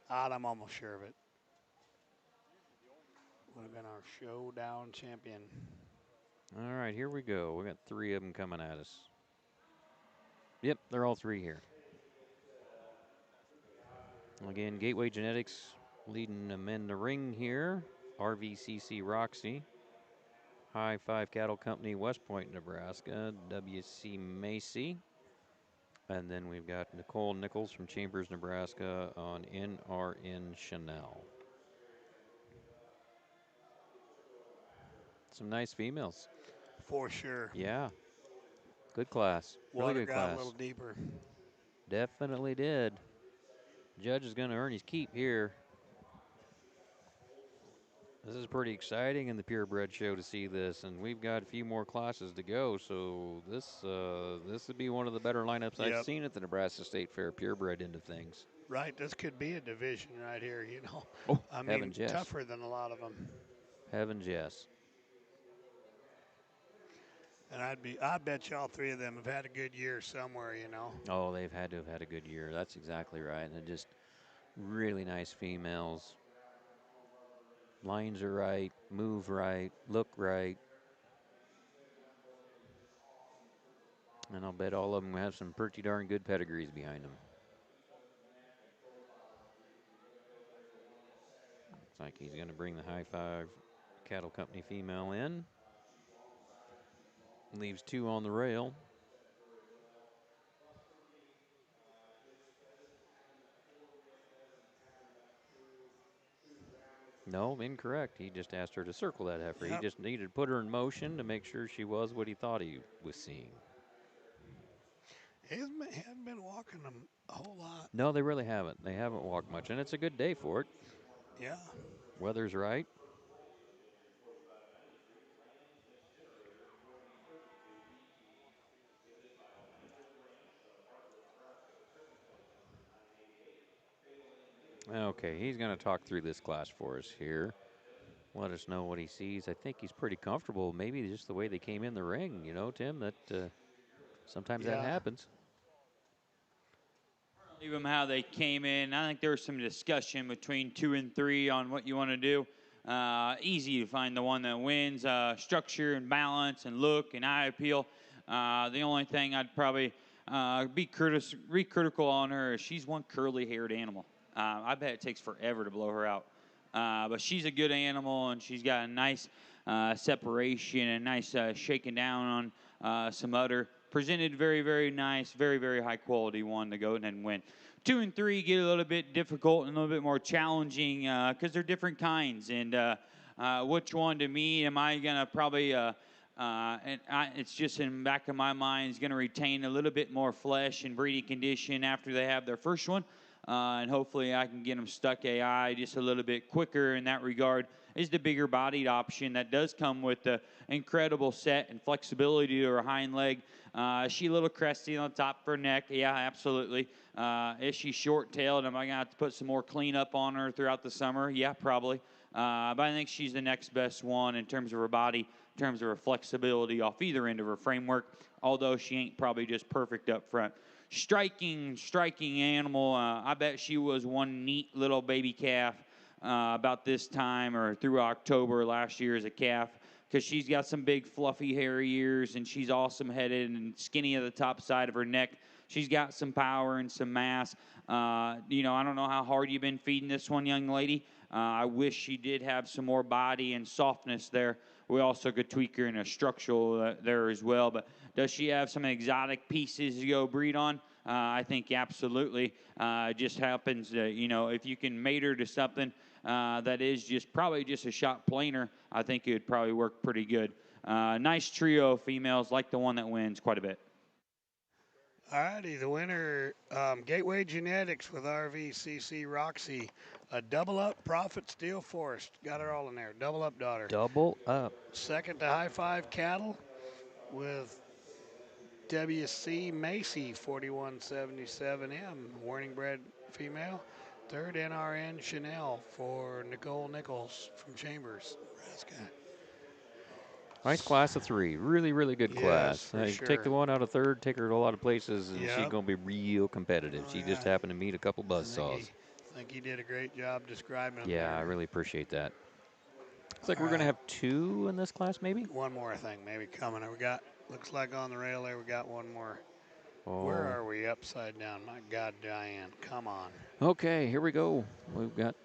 I'm almost sure of it. Would have been our showdown champion. All right, here we go. We got 3 of them coming at us. Yep, they're all 3 here. Again, Gateway Genetics leading them in the ring here. RVCC Roxy. High Five Cattle Company, West Point, Nebraska. W.C. Macy. And then we've got Nicole Nichols from Chambers, Nebraska on NRN Chanel. Some nice females. For sure. Yeah. Good class. Water Really good got class. a little deeper. Definitely did. Judge is going to earn his keep here. This is pretty exciting in the Purebred show to see this, and we've got a few more classes to go, so this would be one of the better lineups I've seen at the Nebraska State Fair Purebred into things. Right, this could be a division right here, Oh, I mean, heavens, yes. tougher than a lot of them. Heavens, yes. And I'd bet you all 3 of them have had a good year somewhere, Oh, they've had to have had a good year. That's exactly right. And they're just really nice females. Lines are right, move right, look right. And I'll bet all of them have some pretty darn good pedigrees behind them. Looks like he's going to bring the High Five Cattle Company female in. Leaves 2 on the rail. No, incorrect. He just asked her to circle that heifer. Yep. He just needed to put her in motion to make sure she was what he thought he was seeing. He hasn't been walking them a whole lot. No, they really haven't. They haven't walked much, and it's a good day for it. Yeah. Weather's right. Okay, he's going to talk through this class for us here. Let us know what he sees. I think he's pretty comfortable. Maybe just the way they came in the ring, Tim, that sometimes that happens. Leave them how they came in. I think there was some discussion between 2 and 3 on what you want to do. Easy to find the one that wins. Structure and balance and look and eye appeal. The only thing I'd probably be critical on her is she's one curly-haired animal. I bet it takes forever to blow her out. But she's a good animal, and she's got a nice separation and nice shaking down on some udder. Presented very, very nice, very, very high quality one to go and win. 2 and 3 get a little bit difficult and a little bit more challenging because they're different kinds. And which one to me am I going to probably, it's just in the back of my mind, is going to retain a little bit more flesh and breeding condition after they have their first one. And hopefully I can get them stuck AI just a little bit quicker in that regard, is the bigger bodied option that does come with the incredible set and flexibility to her hind leg. Is she a little cresty on the top of her neck? Yeah, absolutely. Is she short-tailed? Am I going to have to put some more cleanup on her throughout the summer? Yeah, probably. But I think she's the next best one in terms of her body, in terms of her flexibility off either end of her framework, although she ain't probably just perfect up front. striking animal. I bet she was one neat little baby calf about this time or through October last year as a calf, because she's got some big fluffy hairy ears and she's awesome headed and skinny at the top side of her neck. She's got some power and some mass. I don't know how hard you've been feeding this one, young lady. I wish she did have some more body and softness there. We also could tweak her in a structural there as well. But does she have some exotic pieces to go breed on? I think absolutely. It just happens that, if you can mate her to something that is probably just a shot plainer, I think it would probably work pretty good. Nice trio of females, like the one that wins quite a bit. All righty, the winner, Gateway Genetics with RVCC Roxy. A double up, Profit Steel Forest. Got her all in there. Double up, daughter. Double up. Second to High Five Cattle with WC Macy 4177M, Warning Bred female. Third, NRN Chanel for Nicole Nichols from Chambers, Nebraska. Nice class of 3. Really, really good class. For sure. Take the one out of third, take her to a lot of places, and Yep. she's going to be real competitive. She just happened to meet a couple buzzsaws. I think he did a great job describing them. Yeah, there. I really appreciate that. Looks like we're going to have 2 in this class, maybe? One more thing maybe coming. We got, looks like on the rail there, we got one more. Oh. Where are we? Upside down. My God, Diane, come on. Okay, here we go. We've got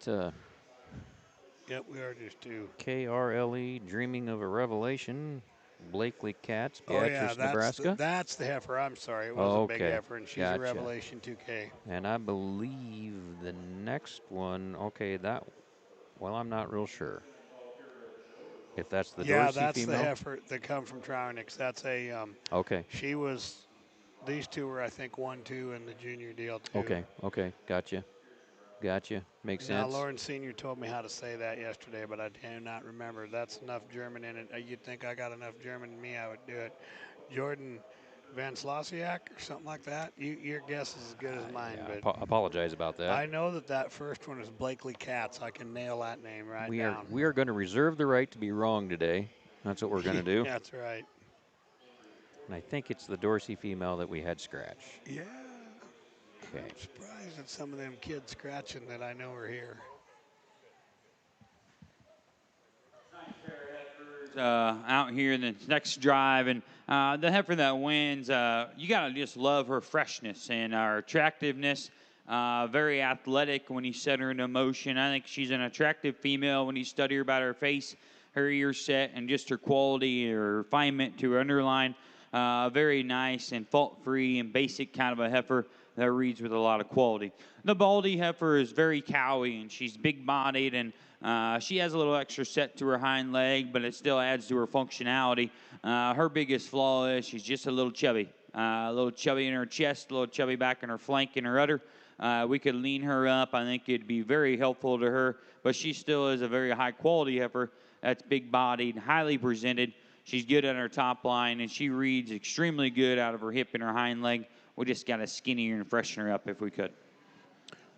Yep, we are just 2. KRLE, Dreaming of a Revelation, Blakely Cats, Oh, Beatrice, yeah, Nebraska. that's the heifer. I'm sorry. It was a big heifer, and she's a Revelation 2K. And I believe the next one, I'm not real sure. If that's the Dorsey that's female? the heifer that come from Tronix. That's a, okay. These two were, I think, 1-2 in the junior deal, too. Okay, gotcha. Makes sense. Now, Lauren Sr. told me how to say that yesterday, but I do not remember. That's enough German in it. You'd think I got enough German in me, I would do it. Jordan Van Slosiak or something like that. Your guess is as good as mine. But apologize about that. I know that first one is Blakely Katz. I can nail that name down. We are going to reserve the right to be wrong today. That's what we're going to do. That's right. And I think it's the Dorsey female that we had scratch. Yeah. Okay. I'm surprised at some of them kids scratching that I know are here. Out here in the next drive, and the heifer that wins, you got to just love her freshness and her attractiveness. Very athletic when you set her into motion. I think she's an attractive female when you study her about her face, her ear set, and just her quality, her refinement to her underline. Very nice and fault-free and basic kind of a heifer that reads with a lot of quality. The Baldy heifer is very cowy, and she's big-bodied, and she has a little extra set to her hind leg, but it still adds to her functionality. Her biggest flaw is she's just a little chubby. A little chubby in her chest, a little chubby back in her flank and her udder. We could lean her up. I think it'd be very helpful to her, but she still is a very high-quality heifer that's big-bodied, highly presented. She's good on her top line, and she reads extremely good out of her hip and her hind leg. We just got to skinny her and freshen her up if we could.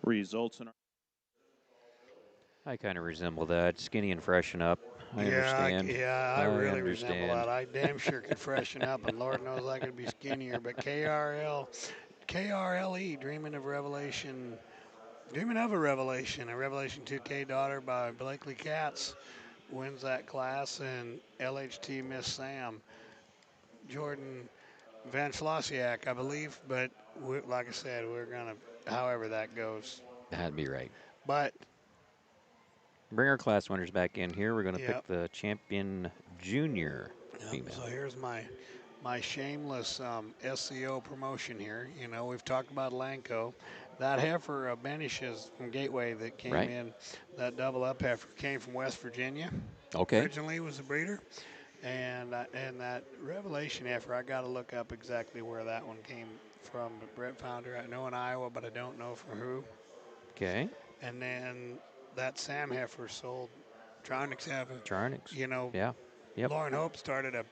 Results in our I kind of resemble that. Skinny and freshen up. I understand. I really resemble that. I damn sure could freshen up, and Lord knows I could be skinnier. But KRLE, Dreaming of a Revelation, a Revelation 2K daughter by Blakely Katz, wins that class, and LHT Miss Sam, Jordan Van Slosiak, I believe. But like I said, we're going to, however that goes. That'd be right. But bring our class winners back in here. We're going to pick the champion junior female. So here's my shameless SEO promotion here. You know, we've talked about Lanco. That heifer, Benish's from Gateway that came in, that double up heifer came from West Virginia. Okay. Originally was a breeder. And that Revelation heifer, I got to look up exactly where that one came from. But Brett found her. I know in Iowa, but I don't know from who. Okay. And then that Sam heifer sold. Tronix heifer. Tronix. You know. Yeah. Yep. Lauren Hope started a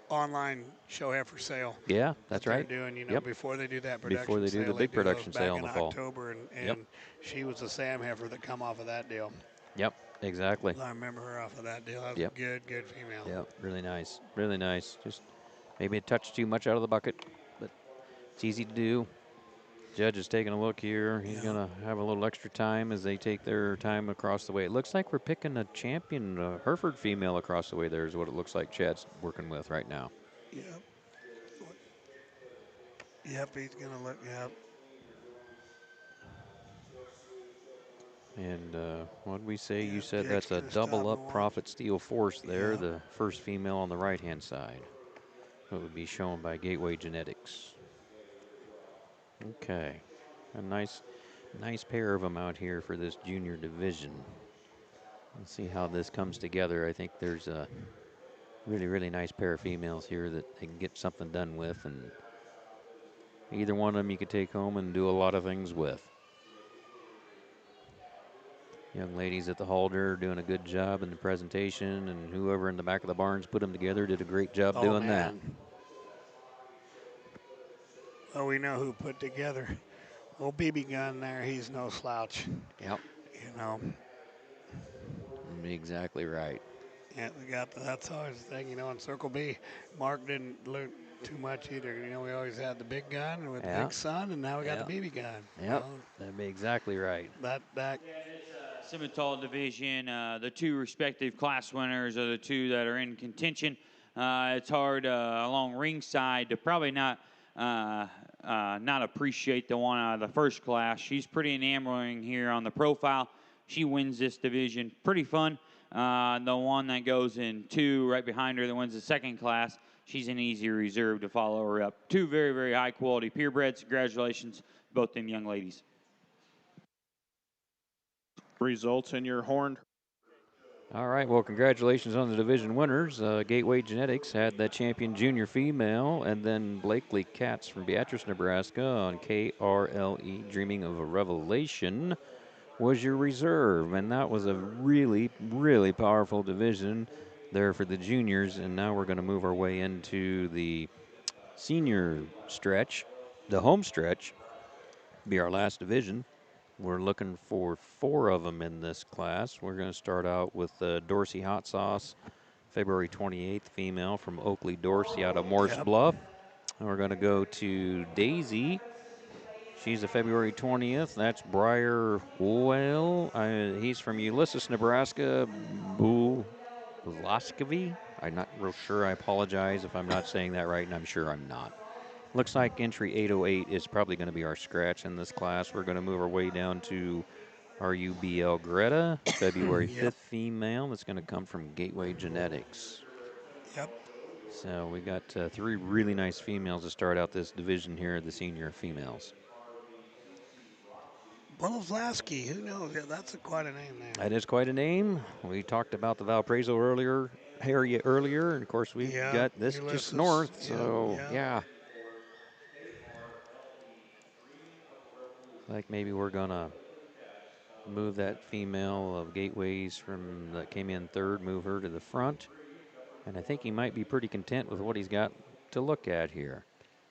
online show heifer sale. Yeah, that's right. Doing, you know, before they do that production before they do sale, the big production sale in the fall. October, and she was a Sam heifer that come off of that deal. Yep, exactly. I remember her off of that deal. That was a good female. Yep, really nice. Really nice. Just maybe a touch too much out of the bucket, but It's easy to do. Judge is taking a look here. He's Yeah. going to have a little extra time as they take their time across the way. It looks like we're picking a champion, Hereford female across the way there is what it looks like Chad's working with right now. Yep. Yep, he's going to look, yep. And what did we say? Yep, You said Jake's that's a gonna stop double and up watch. Profit Steel Force there, Yep. the first female on the right-hand side. It would be shown by Gateway Genetics. Okay. A nice pair of them out here for this junior division. Let's see how this comes together. I think there's a really nice pair of females here that they can get something done with, and either one of them you could take home and do a lot of things with. Young ladies at the halter doing a good job in the presentation, and whoever in the back of the barns put them together did a great job doing that. Well, we know who put together. Old BB Gun there, he's no slouch. Yep. You know. Exactly right. Yeah, we got that's always the thing, you know, in Circle B. Mark didn't learn too much either. You know, we always had the big gun with the big son, and now we got the BB gun. Yep, You know? that'd be exactly right. That Simmental division, the two respective class winners are the two that are in contention. It's hard along ringside to probably not appreciate the one out of the first class. She's pretty enamoring here on the profile. She wins this division. Pretty fun. The one that goes in two right behind her that wins the second class, she's an easy reserve to follow her up. Two very high quality purebreds. Congratulations, both them young ladies. Results in your horned. All right, well, congratulations on the division winners. Gateway Genetics had that champion junior female, and then Blakely Katz from Beatrice, Nebraska on KRLE Dreaming of a Revelation was your reserve. And that was a really powerful division there for the juniors. And now we're going to move our way into the senior stretch, the home stretch, be our last division. We're looking for 4 of them in this class. We're going to start out with Dorsey Hot Sauce, February 28th, female from Oakley Dorsey out of Morse Bluff. And we're going to go to Daisy. She's a February 20th. That's Briar Well. He's from Ulysses, Nebraska. Bulaskovi. I'm not real sure. I apologize if I'm not saying that right, and I'm sure I'm not. Looks like entry 808 is probably going to be our scratch in this class. We're going to move our way down to RUBL Greta, February 5th female. That's going to come from Gateway Genetics. Yep. So we got 3 really nice females to start out this division here, the senior females. Boleslavsky, who knows? Yeah, that's quite a name there. That is quite a name. We talked about the Valparaiso area earlier, and of course we've got this Ulysses, just north. So yeah. Like maybe we're gonna move that female of Gateways from that came in third, move her to the front, and I think he might be pretty content with what he's got to look at here.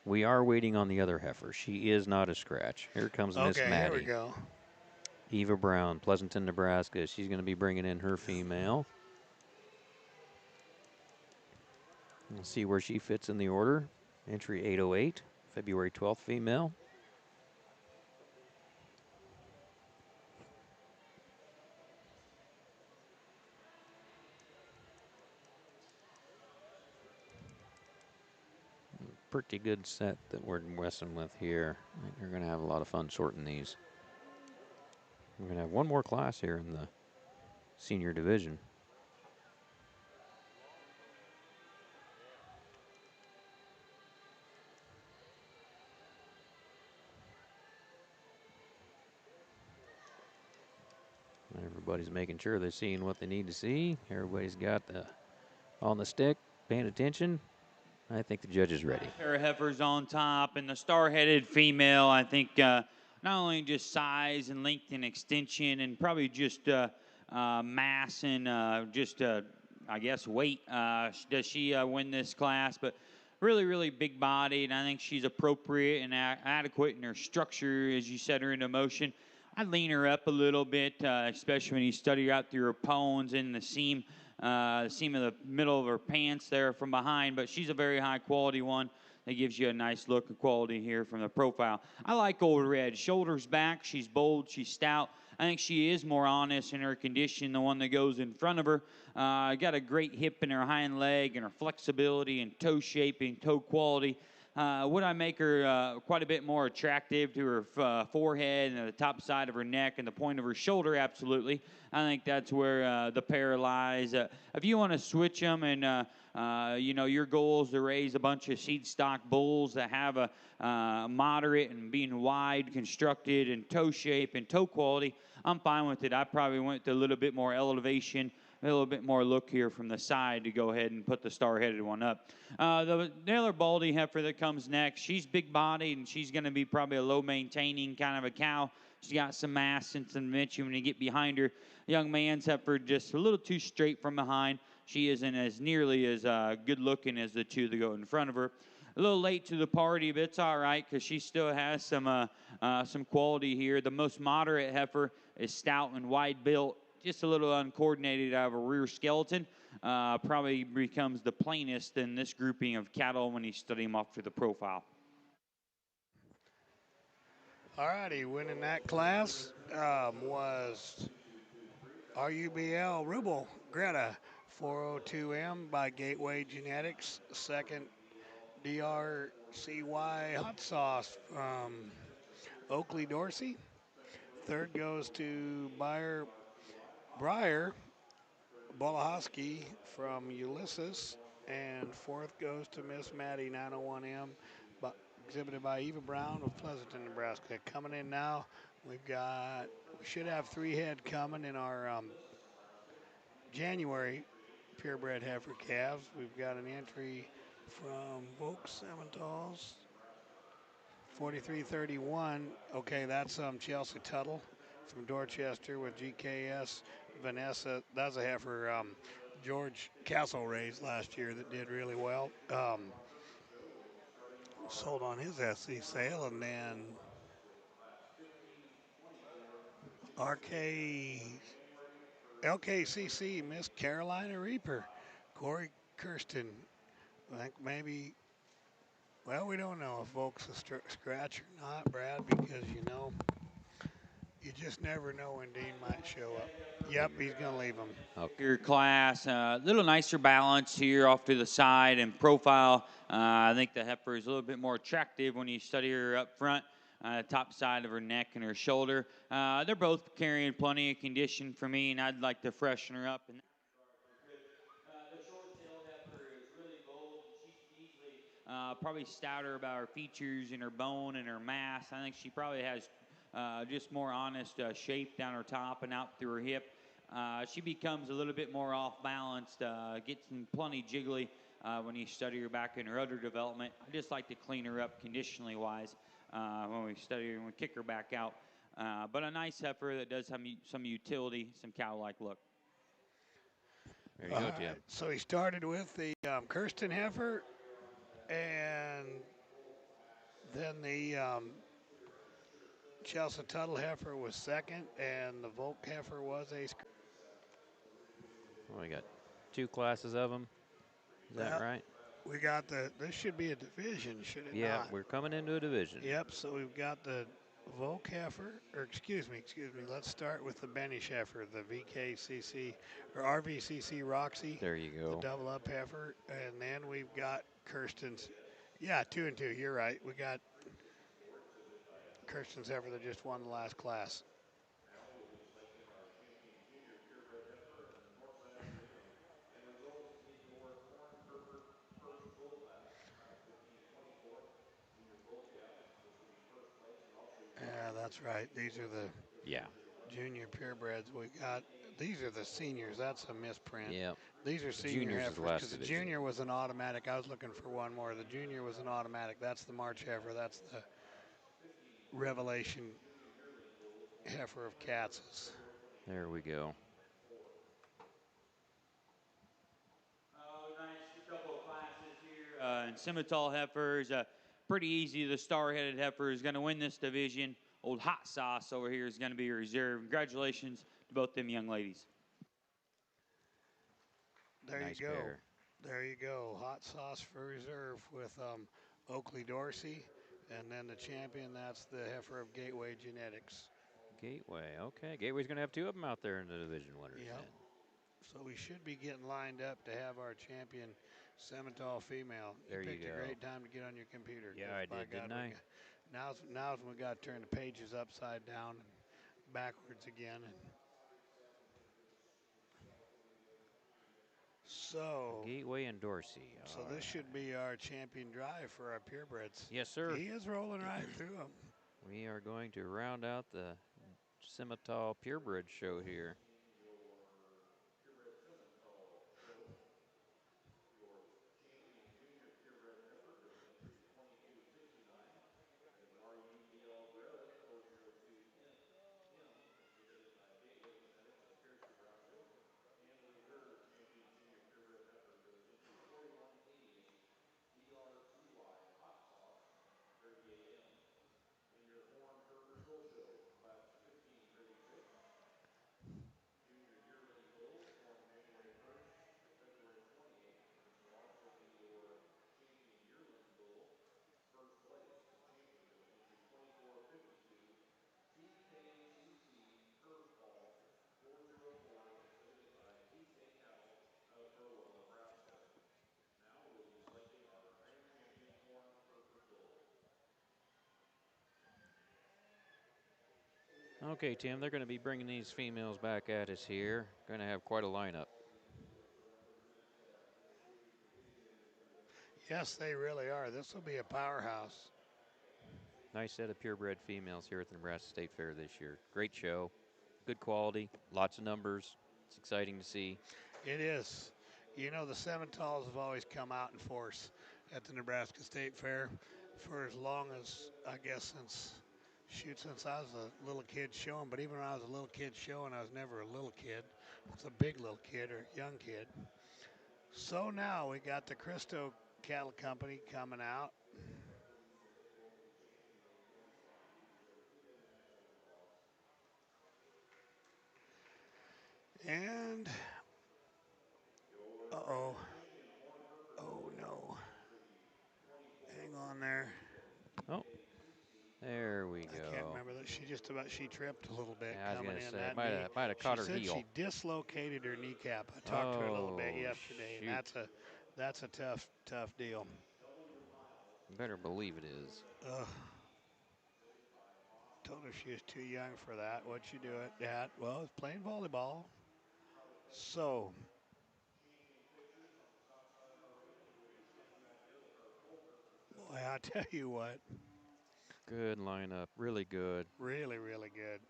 We are waiting on the other heifer. She is not a scratch. Here comes Miss Maddie. Here we go. Eva Brown, Pleasanton, Nebraska. She's going to be bringing in her female. We'll see where she fits in the order. Entry 808, February 12th female. Pretty good set that we're messing with here. I think we're going to have a lot of fun sorting these. We're going to have one more class here in the senior division. Everybody's making sure they're seeing what they need to see. Everybody's got on the stick, paying attention. I think the judge is ready. Pair of heifers on top, and the star-headed female, I think not only just size and length and extension and probably just mass and I guess, weight does she win this class, but really big-bodied, and I think she's appropriate and adequate in her structure, as you set her into motion. I'd lean her up a little bit, especially when you study out through her pones and the seam of the middle of her pants there from behind, but she's a very high quality one that gives you a nice look and quality here from the profile. I like Old Red. Shoulders back. She's bold. She's stout. I think she is more honest in her condition, the one that goes in front of her. Got a great hip in her hind leg and her flexibility and toe shape and toe quality. Would I make her quite a bit more attractive to her forehead and the top side of her neck and the point of her shoulder? Absolutely. I think that's where the pair lies. If you want to switch them and, your goal is to raise a bunch of seed stock bulls that have a moderate and being wide constructed and toe shape and toe quality, I'm fine with it. I probably went to a little bit more elevation, a little bit more look here from the side to go ahead and put the star-headed one up. The other Baldy heifer that comes next, she's big-bodied, and she's going to be probably a low-maintaining kind of a cow. She's got some mass and some dimension when you get behind her. Young man's heifer just a little too straight from behind. She isn't as nearly as good-looking as the two that go in front of her. A little late to the party, but it's all right because she still has some quality here. The most moderate heifer is stout and wide-built, just a little uncoordinated out of a rear skeleton. Probably becomes the plainest in this grouping of cattle when you study them off to the profile. All righty, winning that class was RUBL Rubel Greta 402M by Gateway Genetics. Second, DRCY Hot Sauce from Oakley Dorsey. Third goes to Breyer Bolahoski from Ulysses. And fourth goes to Miss Maddie 901M, exhibited by Eva Brown of Pleasanton, Nebraska. Coming in now, we should have 3 head coming in our January purebred heifer calves. We've got an entry from Volk Simmentals, 4331. Okay, that's Chelsea Tuttle from Dorchester with GKS. Vanessa, that's a heifer George Castle raised last year that did really well. Sold on his SC sale, and then LKCC, Miss Carolina Reaper, Corey Kirsten. I think maybe, well, we don't know if Volk's a scratch or not, Brad, because, you just never know when Dean might show up. Yep, he's going to leave him. Okay. Your class, a little nicer balance here off to the side and profile. I think the heifer is a little bit more attractive when you study her up front, top side of her neck and her shoulder. They're both carrying plenty of condition for me, and I'd like to freshen her up. And the short-tailed heifer is really bold, and she can easily probably stouter about her features and her bone and her mass. I think she probably has just more honest shape down her top and out through her hip. She becomes a little bit more off-balanced, gets plenty jiggly when you study her back in her udder development. I just like to clean her up conditionally-wise when we study her and we kick her back out. But a nice heifer that does have some utility, some cow-like look. There you go, Jim. So he started with the Kirsten heifer, and then the Chelsea Tuttle heifer was second, and the Volk heifer was a. Well, we got 2 classes of them. Is that right? We got this should be a division, should it not? Yeah, we're coming into a division. Yep, so we've got the Volk heifer, or excuse me, let's start with the Benish heifer, the VKCC, or RVCC Roxy. There you go. The double up heifer, and then we've got Kirsten's, 2 and 2, you're right. We got Kirsten's heifer that just won the last class. Yeah, that's right. These are the junior purebreds we got. These are the seniors. That's a misprint. Yeah. These are senior heifers because the junior was an automatic. I was looking for one more. The junior was an automatic. That's the March heifer. That's the Revelation heifer of Katz's. There we go. Nice couple of classes here. And Simmental heifer is pretty easy. The star-headed heifer is going to win this division. Old Hot Sauce over here is going to be reserved. Congratulations to both them young ladies. There you go. There you go. Hot Sauce for reserve with Oakley Dorsey, and then the champion, that's the heifer of Gateway Genetics. Gateway, okay. Gateway's going to have 2 of them out there in the division winners Yep. then. So we should be getting lined up to have our champion Simmental female. There you picked a go. great time to get on your computer. Yeah, I by did, God, didn't I? Now's when we got to turn the pages upside down and backwards again. And so Gateway and Dorsey. So All this should right. be our champion drive for our purebreds. Yes, sir. He is rolling right through them. We are going to round out the Simmental Purebred show here. Okay, Tim, they're going to be bringing these females back at us here. Going to have quite a lineup. Yes, they really are. This will be a powerhouse. Nice set of purebred females here at the Nebraska State Fair this year. Great show, good quality, lots of numbers. It's exciting to see. It is. You know, the Simmentals have always come out in force at the Nebraska State Fair for as long as, I guess, since I was a little kid showing. But even when I was a little kid showing, I was never a little kid. I was a big little kid or young kid. So now we got the Cristo Cattle Company coming out. And, uh-oh. Oh, no. Hang on there. Oh, there we I can't go. remember that. She tripped a little bit Yeah, I was coming going to in. say, That might knee. have She caught her said heel. she dislocated her kneecap. I talked to her a little bit Oh, yesterday, and shoot. that's a tough deal. You better believe it is. Told her she was too young for that. What'd you do it, Dad? Well, it's playing volleyball. So, boy, I tell you what, Good lineup, really good. really, really good.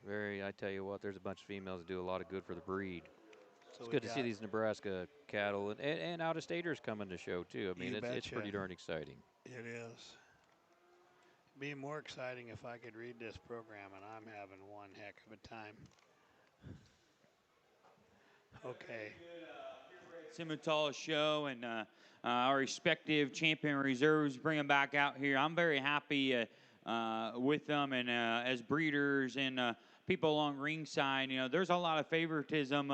I tell you what, there's a bunch of females that do a lot of good for the breed. So It's we good to see got, these Nebraska cattle and out-of-staters coming to show, too. I mean, you it's betcha, pretty darn exciting. it is. Be more exciting if I could read this program, and I'm having one heck of a time. Okay. Simmental show and our respective champion reserves bring them back out here. I'm very happy with them, and as breeders and people along ringside, there's a lot of favoritism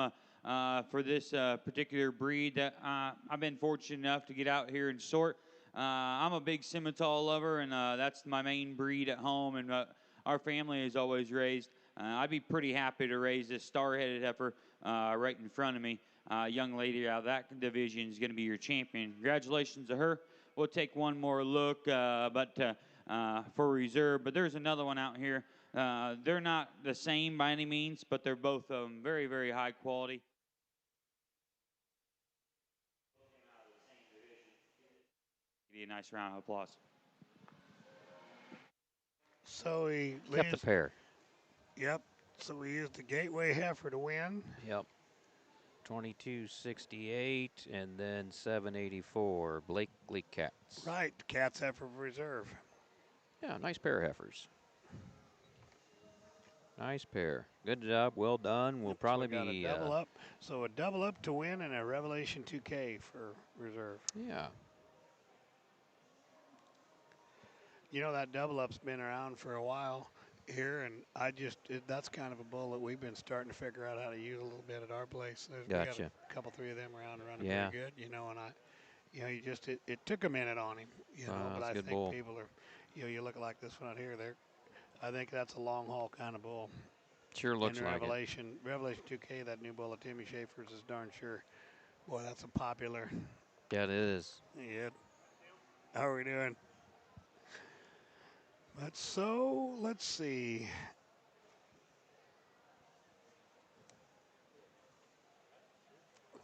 for this particular breed that I've been fortunate enough to get out here and sort. I'm a big Simmental lover, and that's my main breed at home, and our family has always raised. I'd be pretty happy to raise this star-headed heifer right in front of me. Young lady out of that division is going to be your champion. Congratulations to her. We'll take one more look, for reserve. But there's another one out here. They're not the same by any means, but they're both very, very high quality. Give you a nice round of applause. So he Kept the pair. Yep. So we used the Gateway heifer to win. Yep. 2268 and then 784 Blakely Cats. Right, Cats heifer reserve. Yeah, nice pair of heifers. Nice pair. Good job. Well done. We'll probably so we got be a double up. So a double up to win and a Revelation 2K for reserve. Yeah. You know, that double up's been around for a while here, and that's kind of a bull that we've been starting to figure out how to use a little bit at our place. We got Gotcha. a couple, three of them around running Yeah. pretty good, and it took a minute on him, but That's a I good think bull. people are, you look like this one out here. I think that's a long haul kind of bull. Sure looks And like it. Revelation 2K, that new bull of Timmy Schaefer's is darn sure. Boy, that's a popular. Yeah, it is. Yeah. How are we doing? But so let's see.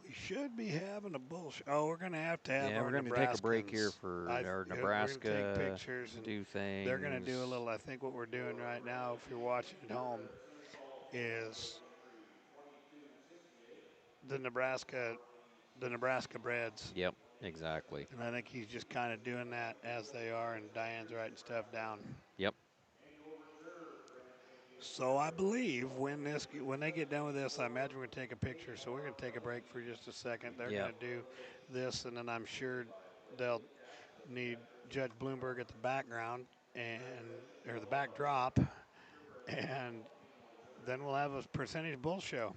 We should be having a bull show. Oh, we're going to have Yeah, our we're going to take a break here Nebraskans. for our We're going to take Nebraska pictures, and do things. they're going to do a little. I think what we're doing right now, if you're watching at home, is the Nebraska breds. Yep, exactly. And I think he's just kind of doing that as they are, and Diane's writing stuff down. Yep. So I believe when they get done with this, I imagine we're going to take a picture. So we're going to take a break for just a second. They're going to do this, and then I'm sure they'll need Judge Bloomberg at the background or the backdrop, and then we'll have a percentage bull show.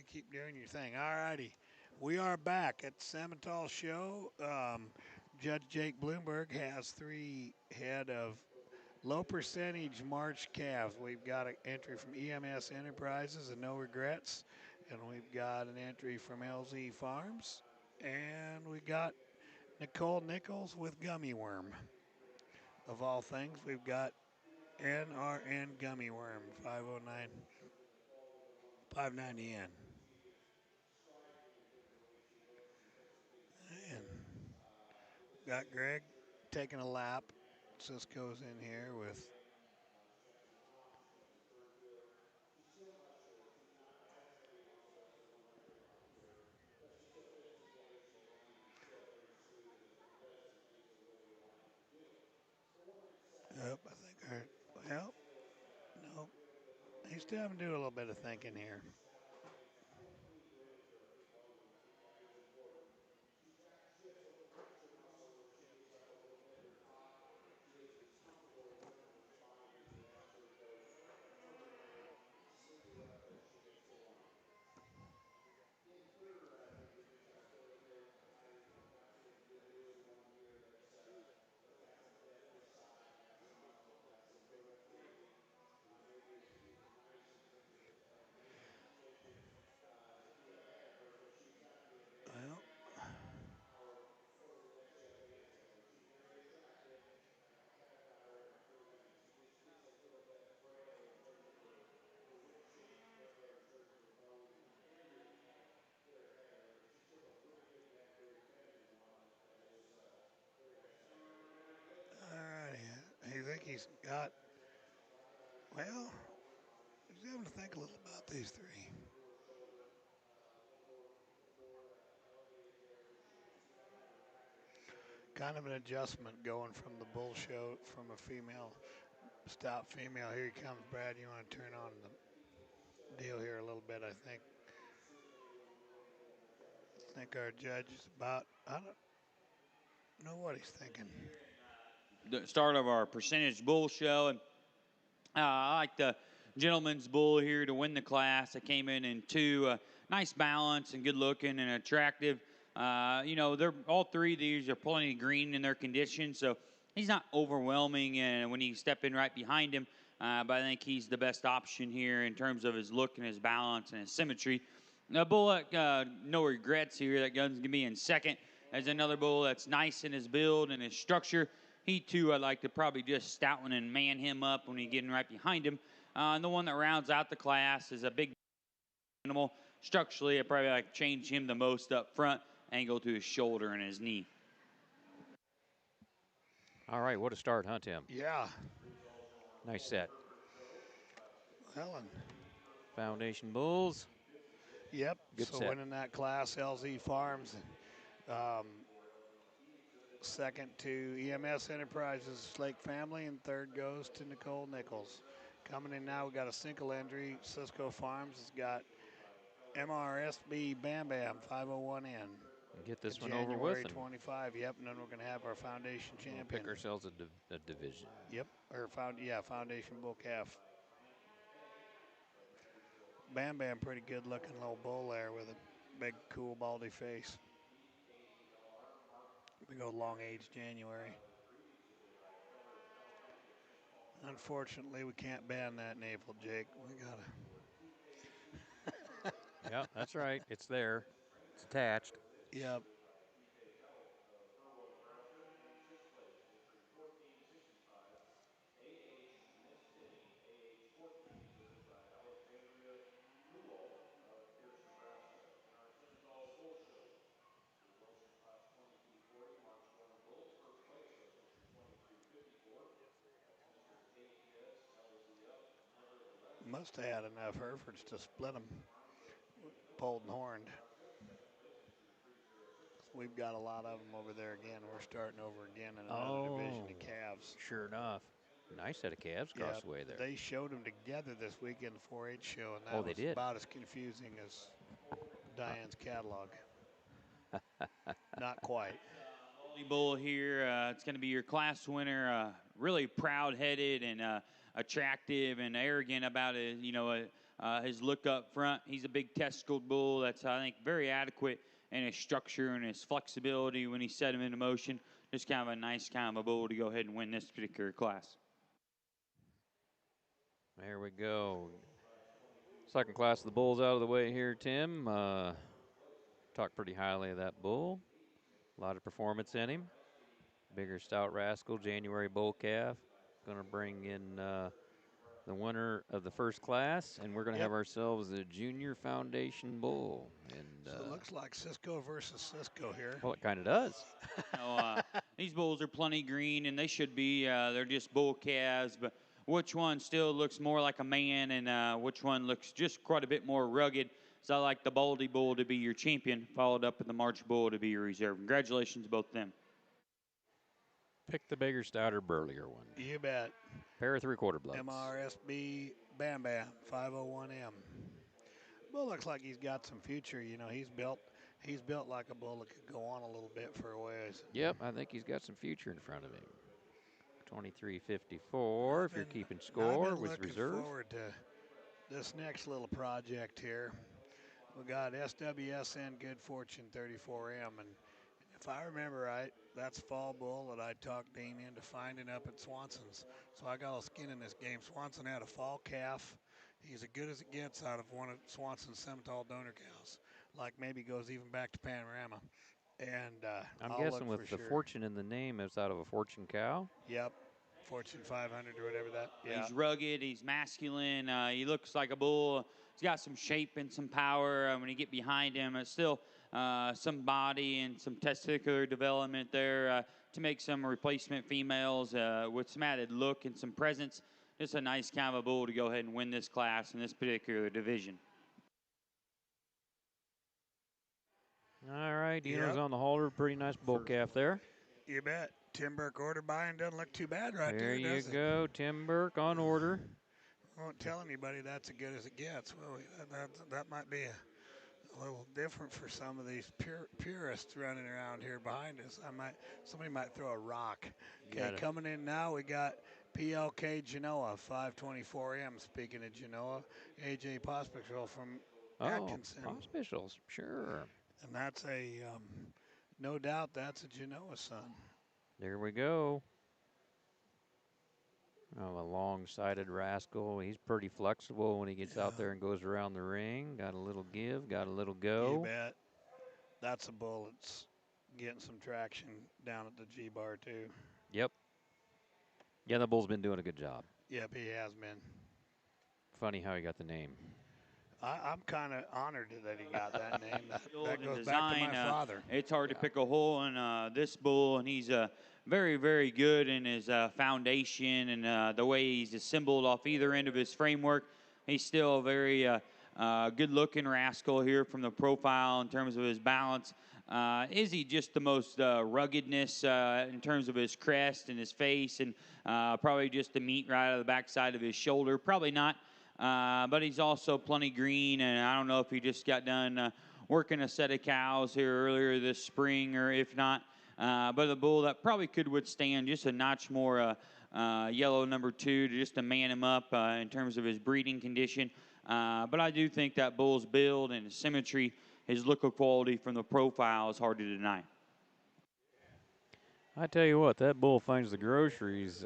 You keep doing your thing. All righty. We are back at the Simmental Show. Judge Jake Bloomberg has 3 head of low percentage March calves. We've got an entry from EMS Enterprises and No Regrets. And we've got an entry from LZ Farms. And we got Nicole Nichols with Gummy Worm. Of all things, we've got NRN Gummy Worm, 509, 590N. And got Greg taking a lap. Cisco's in here with I think well, no. He's still having to do a little bit of thinking here. Well, all right. I think he's got, well, he's having to think a little about these 3. Kind of an adjustment going from the bull show from a female, stout female. Here he comes, Brad. You want to turn on the deal here a little bit, I think. I think our judge is about, I don't know what he's thinking. The start of our percentage bull show, and I like the gentleman's bull here to win the class. I came in 2, nice balance and good looking and attractive. They're all 3 of these are plenty green in their condition, so he's not overwhelming. And when you step in right behind him, but I think he's the best option here in terms of his look and his balance and his symmetry. Bull, No Regrets here. That gun's gonna be in second. As another bull that's nice in his build and his structure. He too, I'd like to probably just stout one and man him up when he's getting right behind him. And the one that rounds out the class is a big animal. Structurally, I probably like change him the most up front, angle to his shoulder and his knee. All right, what a start, huh, Tim? Yeah. Nice set. Helen. Foundation Bulls. Yep. Good so set. winning that class, LZ Farms. Second to EMS Enterprises, Slake Family, and third goes to Nicole Nichols. Coming in now, we got a single entry. Cisco Farms has got MRSB Bam Bam 501N. Get this one over January with. And 25. Yep, and then we're going to have our foundation champion. we'll pick ourselves a division. Yep, or foundation bull calf. Bam Bam, pretty good looking little bull there with a big, cool, baldy face. We go long age January. Unfortunately, we can't ban that navel, Jake. We gotta. Yeah, that's right. It's there. It's attached. Yep. Must have had enough Herefords to split them, pulled and horned. We've got a lot of them over there again. We're starting over again in another division of calves. Sure enough. Nice set of calves across the way there. They showed them together this weekend, the 4-H show, and that they was did. about as confusing as Diane's catalog. Not quite. Bull here, it's going to be your class winner. Really proud-headed and attractive and arrogant about it. his look up front. He's a big testicle bull that's, I think, very adequate in his structure and his flexibility when he set him into motion. Just kind of a nice kind of a bull to go ahead and win this particular class. There we go. Second class of the bulls out of the way here, Tim. Talked pretty highly of that bull. A lot of performance in him. Bigger stout rascal, January bull calf. Going to bring in the winner of the first class, and we're going to have ourselves a junior foundation bull. And so it looks like Cisco versus Cisco here. Well, it kind of does. These bulls are plenty green, and they should be. They're just bull calves, but which one still looks more like a man, and which one looks just quite a bit more rugged. So I like the Baldy bull to be your champion, followed up with the March bull to be your reserve. Congratulations, both of them. Pick the bigger, stouter, burlier one. You bet. Pair of 3/4 bloods. MRSB Bam Bam 501M. Bull looks like he's got some future. You know, he's built like a bull that could go on a little bit for a ways. Yep, I think he's got some future in front of him. 23.54 if you're keeping score with reserve. Looking forward to this next little project here. We got SWSN Good Fortune 34M, and if I remember right, that's fall bull that I talked Dean into finding up at Swanson's. So I got a skin in this game. Swanson had a fall calf. He's as good as it gets out of one of Swanson's Simmental donor cows. Like maybe goes even back to Panorama. And I'm guessing with the fortune in the name, it's out of a fortune cow. Yep. Fortune 500 or whatever that. Yeah. He's rugged. He's masculine. He looks like a bull. He's got some shape and some power. When you get behind him, it's still some body and some testicular development there to make some replacement females with some added look and some presence. Just a nice kind of a bull to go ahead and win this class in this particular division. All right, Dealer's on the halter. Pretty nice bull calf there. You bet. Tim Burke order buying doesn't look too bad right there, does it? There you go, Tim Burke on order. Won't tell anybody that's as good as it gets. Well, that might be a little different for some of these purists running around here behind us. Somebody might throw a rock. Okay, coming in now we got PLK Genoa 524M. Speaking of Genoa, AJ Pospisil from Atkinson. Pospishils, sure. And that's no doubt that's a Genoa son. There we go. Oh, a long-sided rascal. He's pretty flexible when he gets out there and goes around the ring. Got a little give, got a little go. You bet. That's a bull that's getting some traction down at the G-bar, too. Yep. Yeah, the bull's been doing a good job. Yep, he has been. Funny how he got the name. I'm kind of honored that he got that name. That goes design, back to my father. It's hard to pick a hole in this bull, and he's very, very good in his foundation and the way he's assembled off either end of his framework. He's still a very good-looking rascal here from the profile in terms of his balance. Is he just the most ruggedness in terms of his crest and his face, and probably just the meat right out of the backside of his shoulder? Probably not. But he's also plenty green, and I don't know if he just got done working a set of cows here earlier this spring, or if not. But a bull that probably could withstand just a notch more yellow number 2 to just to man him up in terms of his breeding condition. But I do think that bull's build and his symmetry, his look of quality from the profile is hard to deny. I tell you what, that bull finds the groceries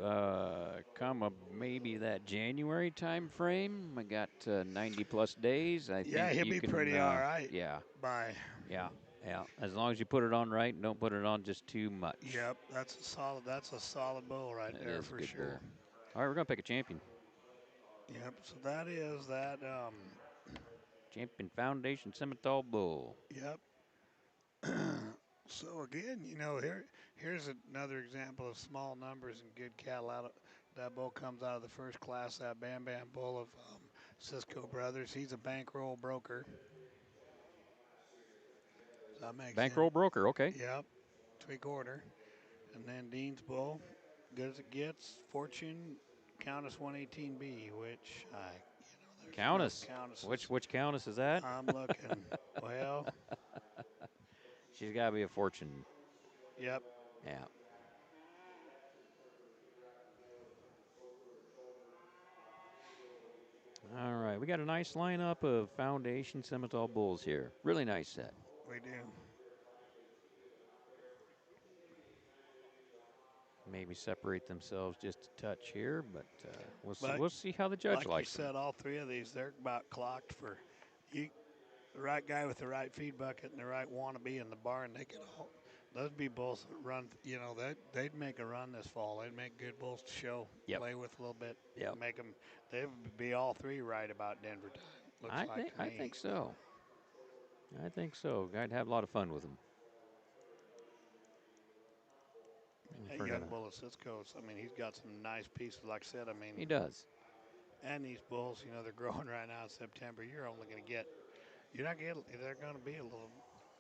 come maybe that January time frame. I got 90-plus days. I think he'll be pretty all right. Yeah. Bye. Yeah. As long as you put it on right and don't put it on just too much. Yep, that's a solid bull right there for sure. Bull. All right, we're going to pick a champion. Yep, so that is that. Champion Foundation Simmental bull. Yep. So again, here's another example of small numbers and good cattle out of that bull comes out of the first class. That Bam Bam bull of Cisco Brothers. He's a bankroll broker. So that makes bankroll broker, okay. Yep, 3/4. And then Dean's bull, good as it gets. Fortune Countess 118B, which Countess. Which Countess is that? I'm looking. Well. She's got to be a fortune. Yep. Yeah. All right, right, we got a nice lineup of Foundation Simmental bulls here. Really nice set. We do. Maybe separate themselves just a touch here, but But we'll see how the judge like likes you them. said, all three of these, they're about clocked for you, the right guy with the right feed bucket and the right wannabe in the barn. They could all, those be bulls that run, you know, they'd make a run this fall. They'd make good bulls to show, Yep. play with a little bit, Yep. make them, they'd be all three right about Denver time, looks like to me. I think so. I think so. I'd have a lot of fun with them. That young bull of Cisco's, I mean, he's got some nice pieces. Like I said, I mean, He does. and these bulls, you know, they're growing right now in September. You're only going to get, you're not getting, they're going to be a little,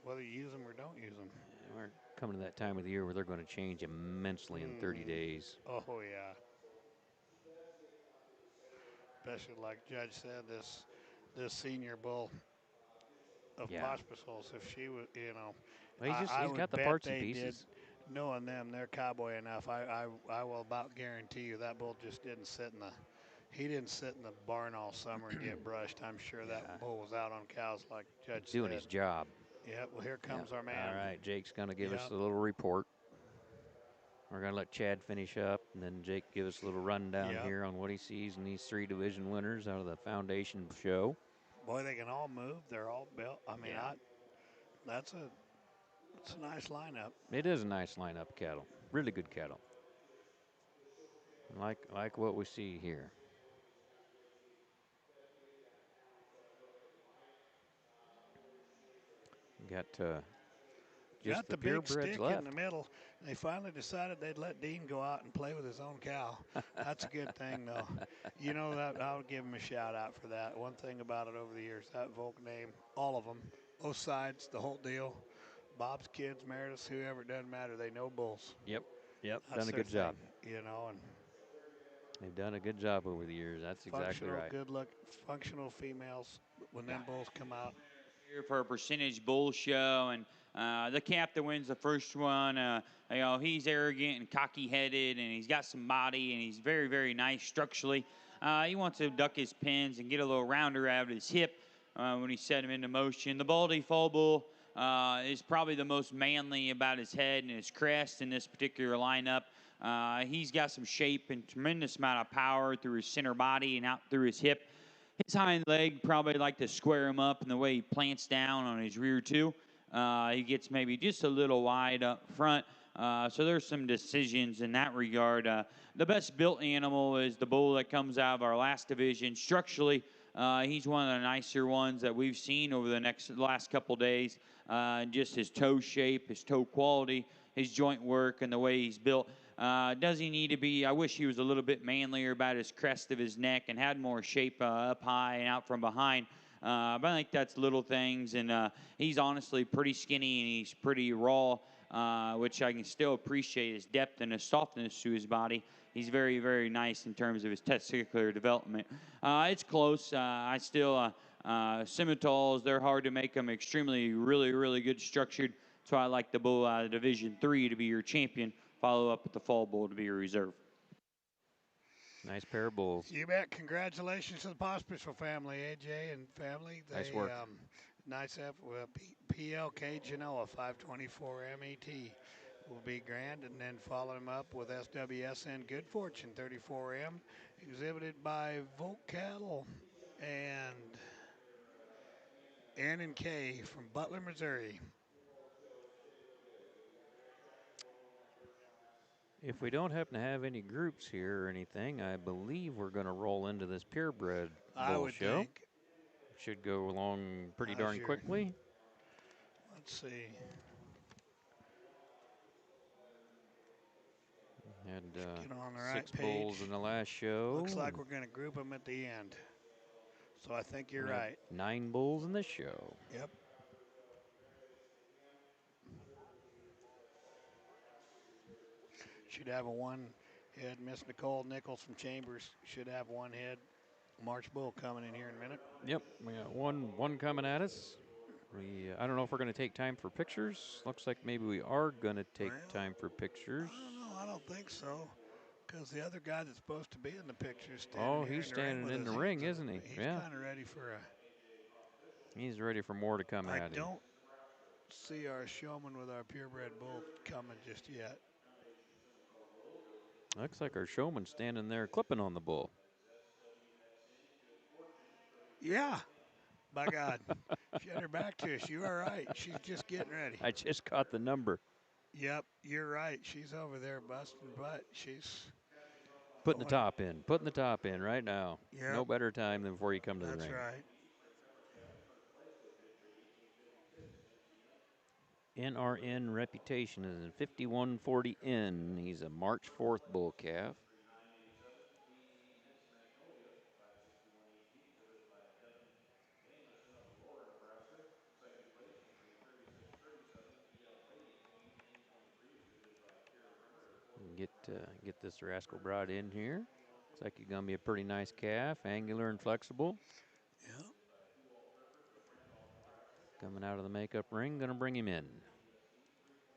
whether you use them or don't use them. We're coming to that time of the year where they're going to change immensely in 30 days. Oh, yeah. Especially like Judge said, this senior bull of Pospisil's, if she was, you know, Well, he's I got would the bet parts and they did, pieces. knowing them, they're cowboy enough. I will about guarantee you that bull just didn't sit in the, he didn't sit in the barn all summer and get brushed. I'm sure that bull was out on cows like Judge Doing said. his job. Yeah, well, here comes our man. All right, Jake's going to give us a little report. We're going to let Chad finish up, and then Jake give us a little rundown here on what he sees in these 3 division winners out of the Foundation show. Boy, they can all move. They're all built. I mean, it's a nice lineup. It is a nice lineup of cattle. Really good cattle. Like what we see here. Got just the big stick left in the middle. They finally decided they'd let Dean go out and play with his own cow. That's a good thing, though. You know, that I'll give him a shout out for that. One thing about it over the years, that Volk name, all of them, both sides, the whole deal. Bob's kids, Meredith's, whoever, it doesn't matter. They know bulls. Yep. That's Done a good job. You know, and they've done a good job over the years. That's exactly right. Good look, functional females when them bulls come out. Here for a percentage bull show, and the calf that wins the first one, you know, he's arrogant and cocky-headed, and he's got some body, and he's very, very nice structurally. He wants to duck his pins and get a little rounder out of his hip when he set him into motion. The Baldy Fall Bull is probably the most manly about his head and his crest in this particular lineup. He's got some shape and tremendous amount of power through his center body and out through his hip. His hind leg probably like to square him up in the way he plants down on his rear too. He gets maybe just a little wide up front. So there's some decisions in that regard. The best built animal is the bull that comes out of our last division. Structurally, he's one of the nicer ones that we've seen over the last couple days. Just his toe shape, his toe quality, his joint work, and the way he's built. Does he need to be? I wish he was a little bit manlier about his crest of his neck and had more shape up high and out from behind. But I think that's little things, and he's honestly pretty skinny and he's pretty raw, which I can still appreciate his depth and his softness to his body. He's very, very nice in terms of his testicular development. It's close. I still, Simmentals, they're hard to make them extremely, really, really good structured. So I like the bull out of Division 3 to be your champion. Follow up with the Fall Bull to be your reserve. Nice pair of bulls. You bet. Congratulations to the Pospisil family, AJ and family. Nice work. Nice effort. PLK Genoa 524 MET will be grand, and then follow him up with SWSN Good Fortune 34M, exhibited by Volk Cattle and N&K from Butler, Missouri. If we don't happen to have any groups here or anything, I believe we're going to roll into this purebred bull show. Think. Should go along pretty darn quickly. Let's see. Had right 6 bulls in the last show. Looks like we're going to group them at the end. So I think you're right. 9 bulls in this show. Yep. Should have a one head. Miss Nicole Nichols from Chambers should have one head. March bull coming in here in a minute. Yep, we got one coming at us. I don't know if we're going to take time for pictures. Looks like maybe we are going to take time for pictures. I don't know. I don't think so. Because the other guy that's supposed to be in the picture is standing Oh, here he's in the ring standing with in his the hands ring, in isn't he? He's Yeah. kind of ready for a. He's ready for more to come I at him. don't see our showman with our purebred bull coming just yet. Looks like our showman's standing there clipping on the bull. Yeah, by God. She had her back to us. You are right. She's just getting ready. I just caught the number. Yep, you're right. She's over there busting butt. She's Putting the top in. Putting the top in right now. Yep. No better time than before you come to the That's ring. right. NRN reputation is in 5140N. He's a March 4th bull calf. Get this rascal brought in here. Looks like he's gonna be a pretty nice calf, angular and flexible. Yeah. Coming out of the makeup ring, gonna bring him in.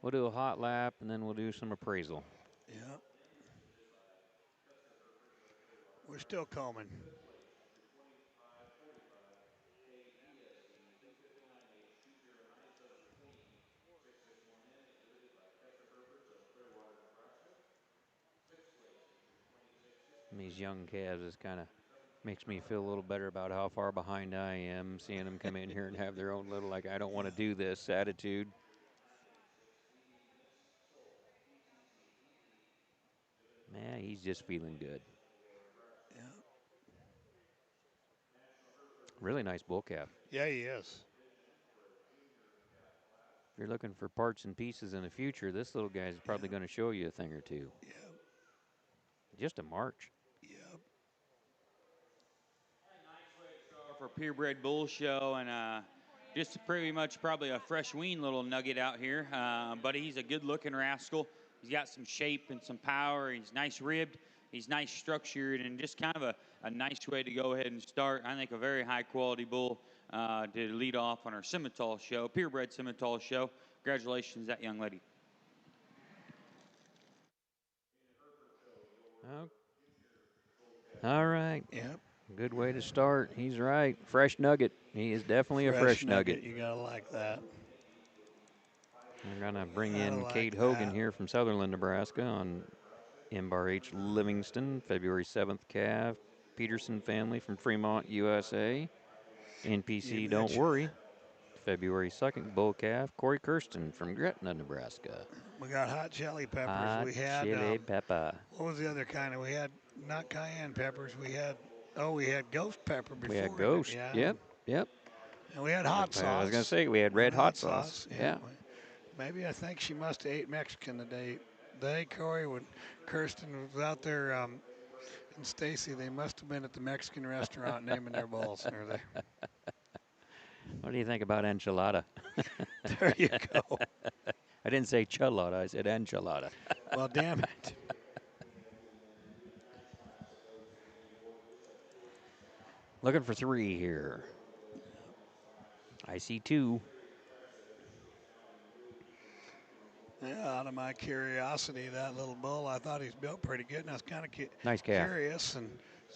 We'll do a hot lap and then we'll do some appraisal. Yeah. We're still combing. And these young calves is kind of makes me feel a little better about how far behind I am, seeing them come in here and have their own little, like, I don't want to do this attitude. Man, he's just feeling good. Yeah. Really nice bull calf. Yeah, he is. If you're looking for parts and pieces in the future, this little guy's probably going to show you a thing or two. Yeah. Just a March. Yep. For a purebred bull show, and just pretty much probably a fresh wean little nugget out here. But he's a good-looking rascal. He's got some shape and some power. He's nice ribbed. He's nice structured, and just kind of a nice way to go ahead and start. I think a very high-quality bull to lead off on our Simmental show, Purebred Simmental show. Congratulations, that young lady. Oh. All right. Yep. Good way to start. He's right. Fresh nugget. He is definitely a fresh nugget. You gotta like that. We're going to bring Gotta in like Kate Hogan that. here from Sutherland, Nebraska on Embar H. Livingston, February 7th calf. Peterson family from Fremont, USA. NPC, You don't betcha. worry. February 2nd, bull calf. Corey Kirsten from Gretna, Nebraska. We got hot chili peppers. Hot We had chili pepper. what was the other kind? We had not cayenne peppers. We had ghost pepper before. We had ghost. Yeah. Yep. And we had hot sauce. I was going to say, we had red hot sauce. Yeah. Maybe I think she must have ate Mexican the day Corey when Kirsten was out there and Stacy, they must have been at the Mexican restaurant naming their bulls. What do you think about enchilada? There you go. I didn't say chalada, I said enchilada. Well, damn it. Looking for 3 here. I see 2. Yeah, out of my curiosity, that little bull, I thought he's built pretty good, and I was kind of Nice calf. curious. And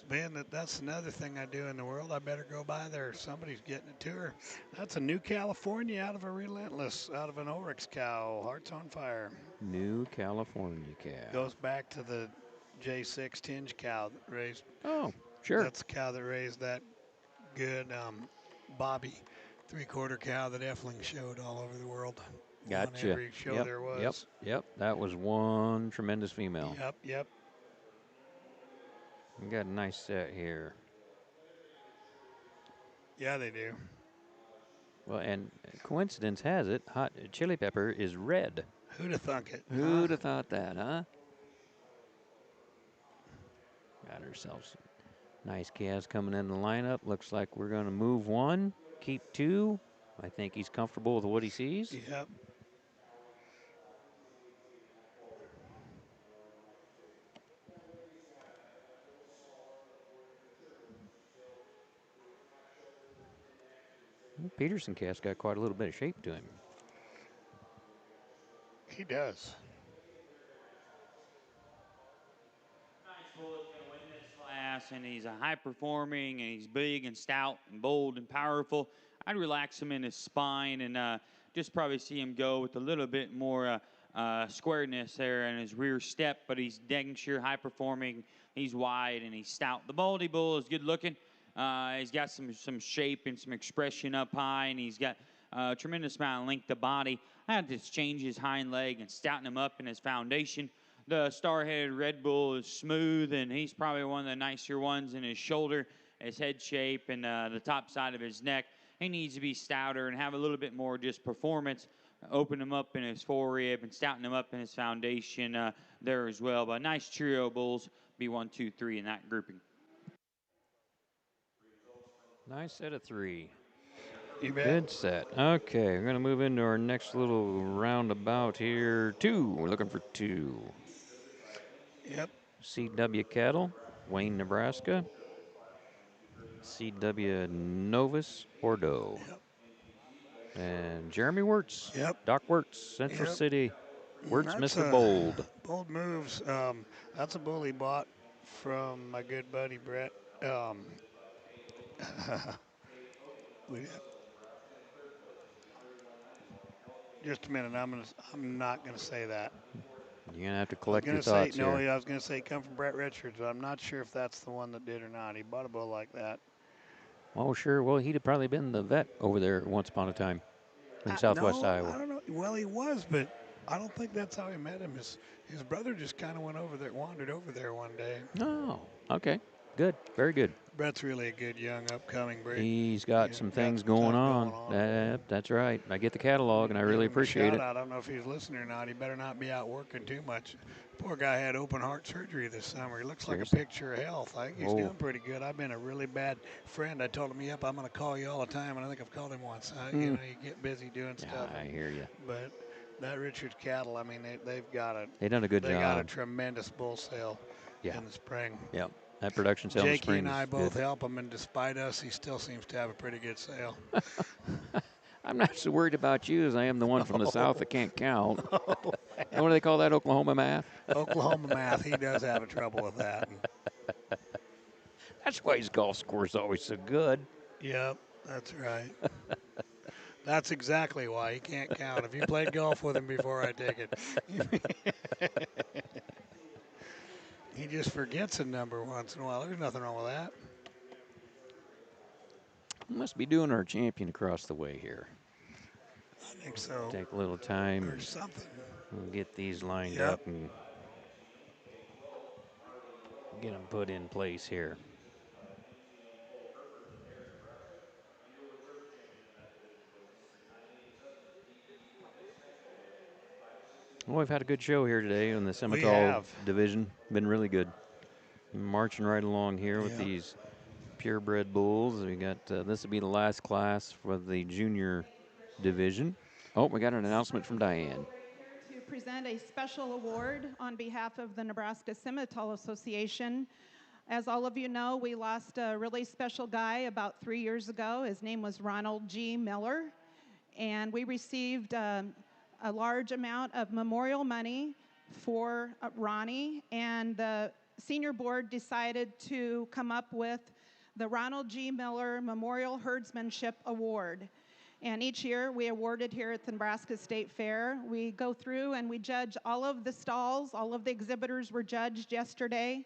being that's another thing I do in the world, I better go by there. Somebody's getting it to her. That's a New California out of an Oryx cow. Hearts on fire. New California calf. Goes back to the J6 tinge cow that raised. Oh, sure. That's the cow that raised that good Bobby 3/4 cow that Effling showed all over the world. Gotcha. On every show there was. Yep. That was one tremendous female. Yep. We got a nice set here. Yeah, they do. Well, and coincidence has it, hot chili pepper is red. Who'd have thunk it? Who'd have thought that, huh? Got ourselves some nice calves coming in the lineup. Looks like we're going to move 1, keep 2. I think he's comfortable with what he sees. Yep. Peterson calf's got quite a little bit of shape to him. He does. bull is going to win this class, and he's a high performing, and he's big and stout and bold and powerful. I'd relax him in his spine and just probably see him go with a little bit more squareness there in his rear step, but he's dang sure high performing. He's wide and he's stout. The Baldy Bull is good looking. He's got some shape and some expression up high, and he's got a tremendous amount of length of body. I had to change his hind leg and stouten him up in his foundation. The star-headed Red Bull is smooth, and he's probably one of the nicer ones in his shoulder, his head shape, and the top side of his neck. He needs to be stouter and have a little bit more just performance. Open him up in his forerib and stouten him up in his foundation there as well. But nice trio bulls, be 1, 2, 3 in that grouping. Nice set of 3. You bet. Good set. Okay, we're going to move into our next little roundabout here. 2. We're looking for 2. Yep. CW Cattle, Wayne, Nebraska. CW Novus, Bordeaux. Yep. And Jeremy Wirtz. Yep. Doc Wirtz, Central Yep. City. Wirtz, That's Mr. Bold. Bold moves. That's a bull he bought from my good buddy Brett. Just a minute. I'm not gonna say that. You're going to have to I was collect your gonna say thoughts no. here. I was gonna say come from Brett Richards. But I'm not sure if that's the one that did or not. He bought a bull like that. Oh, sure. Well, he'd have probably been the vet over there once upon a time in southwest No, Iowa. I don't know. Well, he was, but I don't think that's how he met him. His brother just kind of wandered over there one day. Oh, okay. Good. Very good. Brett's really a good young upcoming breed. He's got He's some got things some going stuff on. going on. That's right. I get the catalog, and I really Give him a appreciate shout it. out. I don't know if he's listening or not. He better not be out working too much. Poor guy had open heart surgery this summer. He looks Seriously? like a picture of health. I think he's Whoa. doing pretty good. I've been a really bad friend. I told him, yep, I'm going to call you all the time, and I think I've called him once. You know, you get busy doing stuff. I hear you. But that Richards cattle, I mean, they've got a They done a good they got a job. tremendous bull sale Yeah. in the spring. Yep. That production sale in Jakey spring and I is both good. help him, and despite us, he still seems to have a pretty good sale. I'm not so worried about you as I am the one from the south that can't count. And what do they call that, Oklahoma math? Oklahoma math, he does have a trouble with that. That's why his golf score is always so good. Yep, that's right. That's exactly why he can't count. If you played golf with him before, I take it. He just forgets a number once in a while. There's nothing wrong with that. We must be doing our champion across the way here. I think so. Take a little time Or and something. we'll get these lined Yep. up and get them put in place here. Well, we've had a good show here today in the Simmental have. division. Been really good. Marching right along here with Yep. these purebred bulls. We got this will be the last class for the junior division. Oh, we got an announcement from Diane. To present a special award on behalf of the Nebraska Simmental Association. As all of you know, we lost a really special guy about 3 years ago. His name was Ronald G. Miller, and we received a large amount of memorial money for Ronnie, and the senior board decided to come up with the Ronald G. Miller Memorial Herdsmanship Award. And each year we award it here at the Nebraska State Fair. We go through and we judge all of the stalls. All of the exhibitors were judged yesterday.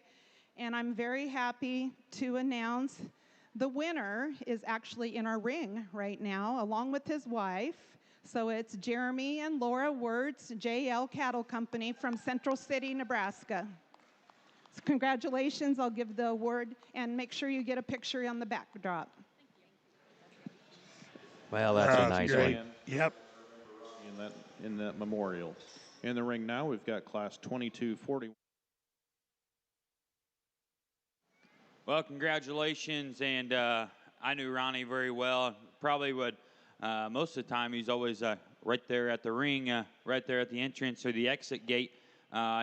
And I'm very happy to announce the winner is actually in our ring right now, along with his wife. So it's Jeremy and Laura Wirtz, JL Cattle Company from Central City, Nebraska. So congratulations. I'll give the award, and make sure you get a picture on the backdrop. Well, that's a nice great. one. Yep. In that memorial. In the ring now, we've got class 2240. Well, congratulations, and I knew Ronnie very well. Probably would, most of the time, he's always right there at the ring, right there at the entrance or the exit gate.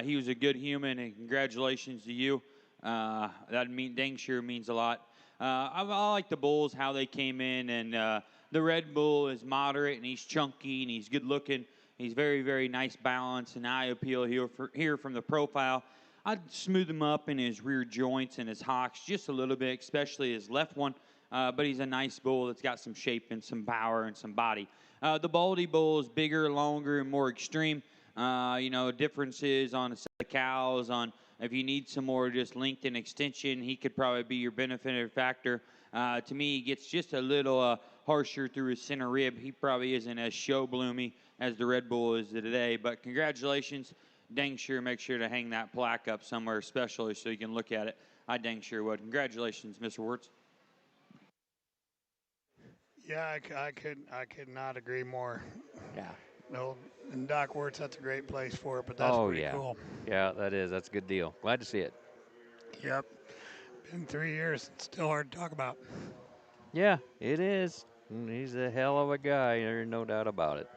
He was a good human, and congratulations to you. That dang sure means a lot. I like the bulls, how they came in, and the Red Bull is moderate, and he's chunky, and he's good looking. He's very, very nice balance and eye appeal here from the profile. I'd smooth him up in his rear joints and his hocks just a little bit, especially his left one. But he's a nice bull that's got some shape and some power and some body. The Baldy bull is bigger, longer, and more extreme. Differences on a set of cows, on if you need some more just length and extension, he could probably be your beneficiary factor. To me, he gets just a little harsher through his center rib. He probably isn't as show bloomy as the Red Bull is today. But congratulations. Dang sure make sure to hang that plaque up somewhere specially so you can look at it. I dang sure would. Congratulations, Mr. Wirtz. Yeah, I could not agree more. Yeah. No, and Doc Wirtz, that's a great place for it, but that's pretty cool. Yeah, that is. That's a good deal. Glad to see it. Yep. Been 3 years. It's still hard to talk about. Yeah, it is. He's a hell of a guy. There's no doubt about it.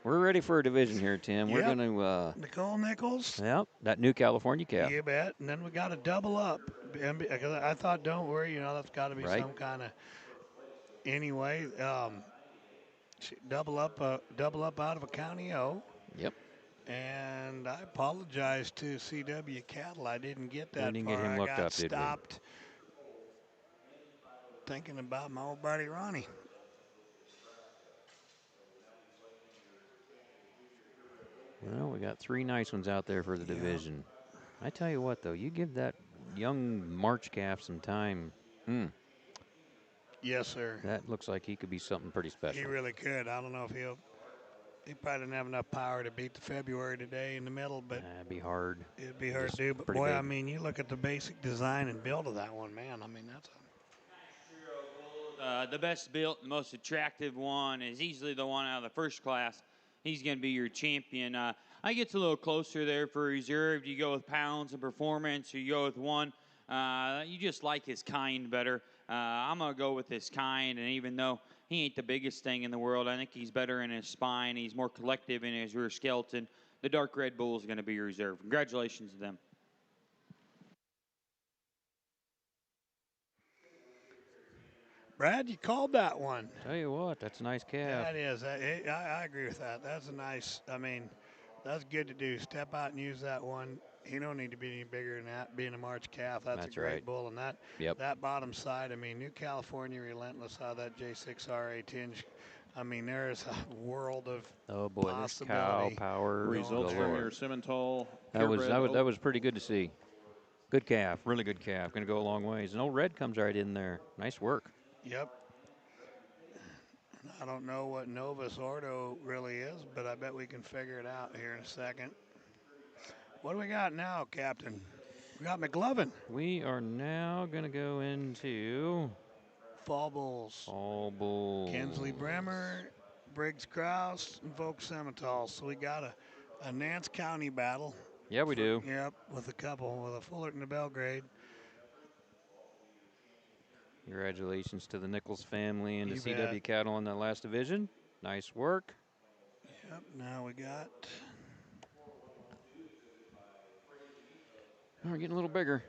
We're ready for a division here, Tim. We're Yep. going to. Nicole Nichols. Yep, that new California calf. You bet. And then we got to double up. Because I thought, don't worry, that's got to be Right. some kind of. Anyway, double up out of a County O. Yep. And I apologize to CW Cattle. I didn't get that We didn't far. get him looked I got up, did we? stopped thinking about my old buddy Ronnie. Well, we got 3 nice ones out there for the division. I tell you what, though, you give that young March calf some time. Yes, sir. That looks like he could be something pretty special. He really could. I don't know if he probably didn't have enough power to beat the February today in the middle, but It'd be hard. it'd be hard Just to do. But pretty boy, big. I mean, you look at the basic design and build of that one, man. I mean, that's The best built, the most attractive one is easily the one out of the first class. He's going to be your champion. I gets a little closer there for reserve. Do you go with pounds and performance, or you go with one? You just like his kind better. I'm going to go with his kind, and even though he ain't the biggest thing in the world, I think he's better in his spine. He's more collective in his rear skeleton. The dark red bull is going to be your reserve. Congratulations to them. Brad, you called that one. Tell you what, that's a nice calf. That is. I agree with that. That's a nice. I mean, that's good to do. Step out and use that one. He don't need to be any bigger than that. Being a March calf, that's a great right. bull. And that bottom side. I mean, New California Relentless out of that J6RA tinge. I mean, there is a world of Oh boy, there's cow possibility. power. Results from galore. your Simmental. That Purebred was pretty good to see. Good calf, really good calf. Going to go a long ways. And old Red comes right in there. Nice work. Yep. I don't know what Novus Ordo really is, but I bet we can figure it out here in a second. What do we got now, Captain? We got McLovin. We are now going to go into Fall Bulls. Fall Bulls. Kinsley Bremer, Briggs Krause, and Volk Simmental. So we got a Nance County battle. Yeah, we do. Yep, with a Fullerton and Belgrade. Congratulations to the Nichols family and to You CW bet. Cattle in that last division. Nice work. Yep, now we got. Oh, we're getting a little bigger.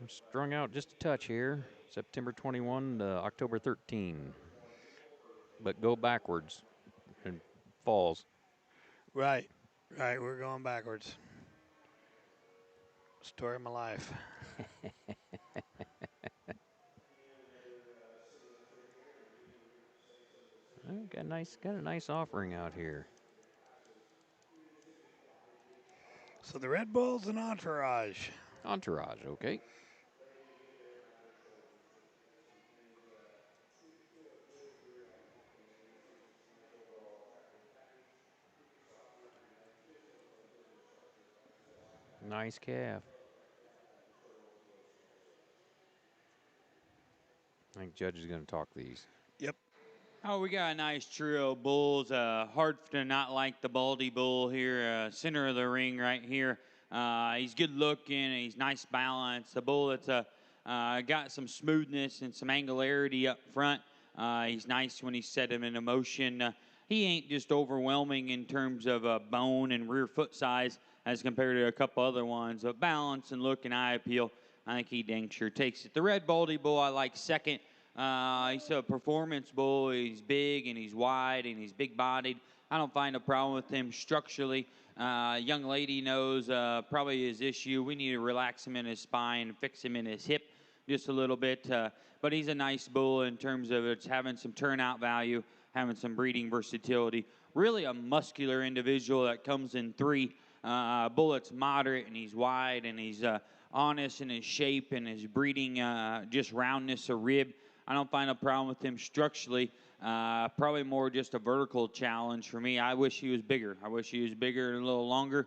I'm strung out just a touch here. September 21 to October 13. But go backwards and falls. Right, we're going backwards. Story of my life. Got a nice offering out here. So the Red Bulls and Entourage. Entourage, okay. Nice calf. I think Judge is going to talk these. Yep. Oh, we got a nice trio of bulls. Hard to not like the Baldy bull here, center of the ring right here. He's good looking. He's nice balance. The bull that's got some smoothness and some angularity up front. He's nice when he set him into motion. He ain't just overwhelming in terms of bone and rear foot size as compared to a couple other ones. But balance and look and eye appeal, I think he dang sure takes it. The red Baldy bull I like second. He's a performance bull. He's big and he's wide and he's big-bodied. I don't find a problem with him structurally. Young lady knows probably his issue. We need to relax him in his spine, fix him in his hip just a little bit. But he's a nice bull in terms of it's having some turnout value, having some breeding versatility. Really a muscular individual that comes in 3. Bull that's moderate and he's wide and he's honest in his shape and his breeding, just roundness of rib. I don't find a problem with him structurally. Probably more just a vertical challenge for me. I wish he was bigger. I wish he was bigger and a little longer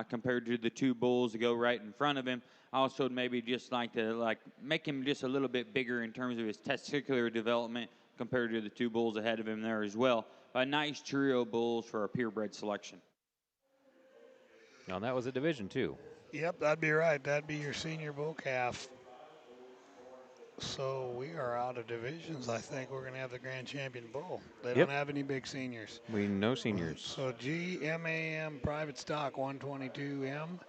compared to the 2 bulls that go right in front of him. I also maybe just like to make him just a little bit bigger in terms of his testicular development compared to the 2 bulls ahead of him there as well. A nice trio of bulls for a purebred selection. Now that was a Division 2. Yep, that'd be right. That'd be your senior bull calf. So we are out of divisions. I think we're going to have the grand champion bull. They don't have any big seniors. We no seniors. So GMAM private stock 122M,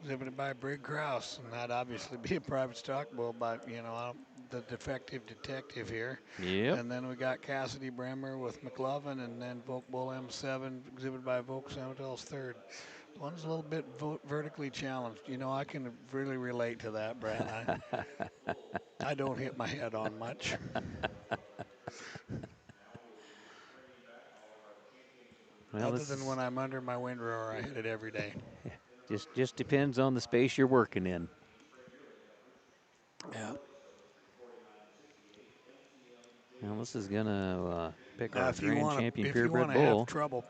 exhibited by Brig Kraus, and that'd obviously be a private stock bull, but the defective detective here. Yep. And then we got Cassidy Bremer with McLovin, and then Volk Bull M7, exhibited by Volk Simmental's 3rd. One's a little bit vertically challenged. I can really relate to that, Brad. I don't hit my head on much. Well, Other than when I'm under my windrower, I hit it every day. Just depends on the space you're working in. Yeah. Well, this is gonna pick Now, our grand champion if you purebred want to bull. have trouble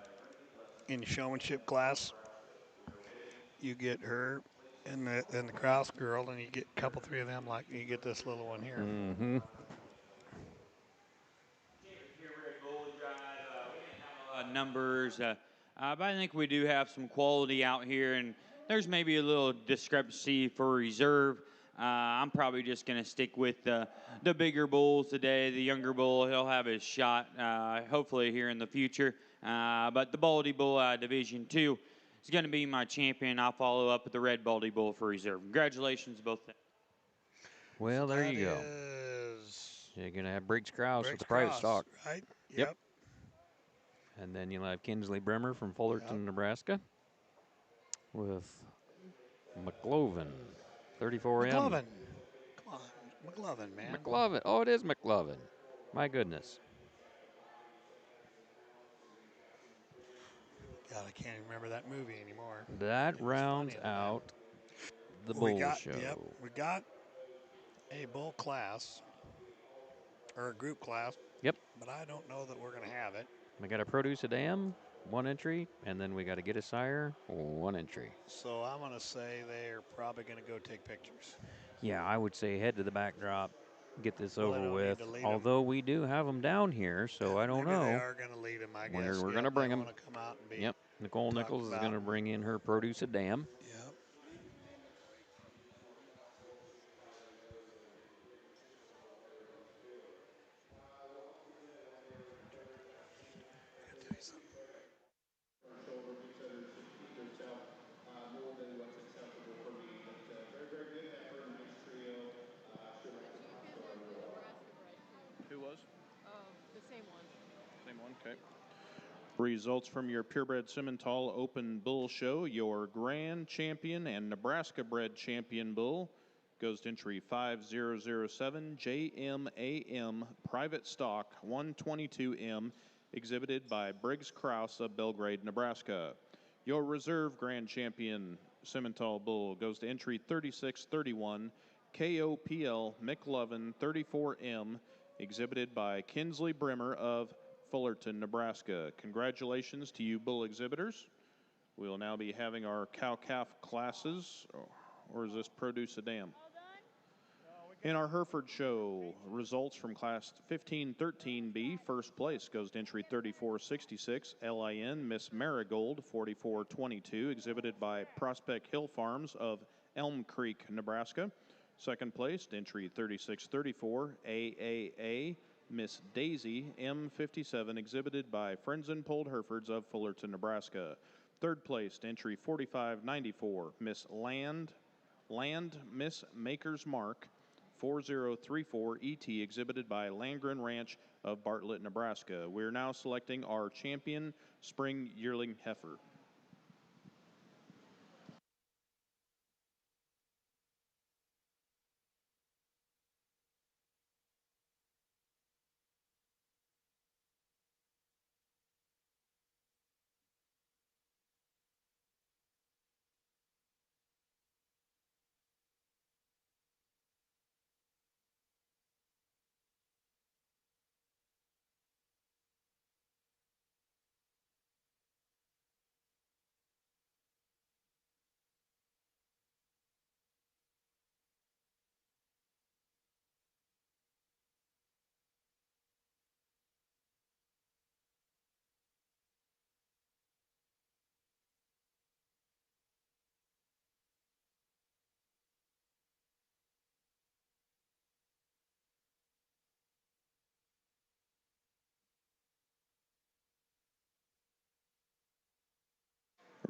in showmanship class, you get her and the Kraus girl, and you get a couple, 3 of them. Like you get this little one here. Mm-hmm. Numbers, but I think we do have some quality out here, and there's maybe a little discrepancy for reserve. I'm probably just going to stick with the bigger bulls today. The younger bull, he'll have his shot, hopefully here in the future. But the Baldy Bull Division 2 is going to be my champion. I'll follow up with the red Baldy Bull for reserve. Congratulations, both. Well, there you go. You're going to have Briggs Kraus with the private stock. Right? Yep. And then you'll have Kinsley Bremer from Fullerton, Nebraska, with McLovin, 34M. McLovin. Come on, McLovin, man. McLovin. Oh, it is McLovin. My goodness. God, I can't even remember that movie anymore. That rounds out the bull show. Yep, we got a bull class, or a group class. Yep. But I don't know that we're going to have it. We got to produce a dam, 1 entry, and then we got to get a sire, 1 entry. So I'm going to say they're probably going to go take pictures. Yeah, I would say head to the backdrop, get this over with. Although we do have them down here, so I don't know. They are going to lead them, I guess. We're going to bring them. Come out and be yep. Nicole Nichols is going to bring in her produce a dam. Yep. Who was? The same one. Same one, okay. Results from your Purebred Simmental Open Bull Show. Your grand champion and Nebraska bred champion bull goes to entry 5007 JMAM private stock 122M, exhibited by Briggs Kraus of Belgrade, Nebraska. Your reserve grand champion Simmental bull goes to entry 3631 KOPL McLovin 34M, exhibited by Kinsley Bremer of Fullerton, Nebraska. Congratulations to you bull exhibitors. We will now be having our cow-calf classes, or is this produce a dam? In our Hereford show, results from class 1513B, first place goes to entry 3466, LIN Miss Marigold 4422, exhibited by Prospect Hill Farms of Elm Creek, Nebraska. Second place, entry 3634, AAA Miss Daisy M57, exhibited by Friends and Polled Herefords of Fullerton, Nebraska. Third place, entry 4594, Miss Land Miss Maker's Mark 4034 ET, exhibited by Landgren Ranch of Bartlett, Nebraska. We're now selecting our champion spring yearling heifer.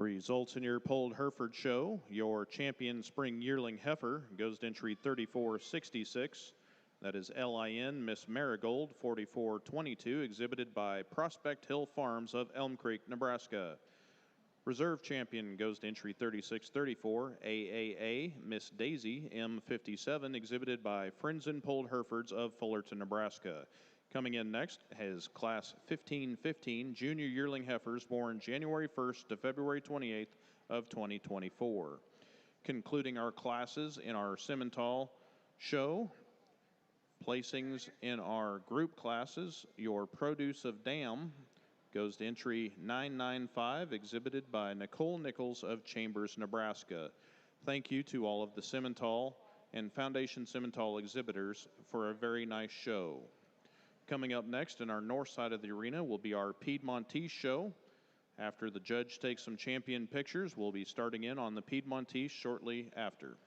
Results in your polled Hereford show. Your champion spring yearling heifer goes to entry 3466. That is LIN Miss Marigold 4422, exhibited by Prospect Hill Farms of Elm Creek, Nebraska. Reserve champion goes to entry 3634, AAA Miss Daisy M57, exhibited by Frenzen Polled Herefords of Fullerton, Nebraska. Coming in next has Class 1515 Junior Yearling Heifers born January 1st to February 28th of 2024. Concluding our classes in our Simmental show, placings in our group classes, your Produce of Dam goes to entry 995, exhibited by Nicole Nichols of Chambers, Nebraska. Thank you to all of the Simmental and Foundation Simmental exhibitors for a very nice show. Coming up next in our north side of the arena will be our Piedmontese show. After the judge takes some champion pictures, we'll be starting in on the Piedmontese shortly after.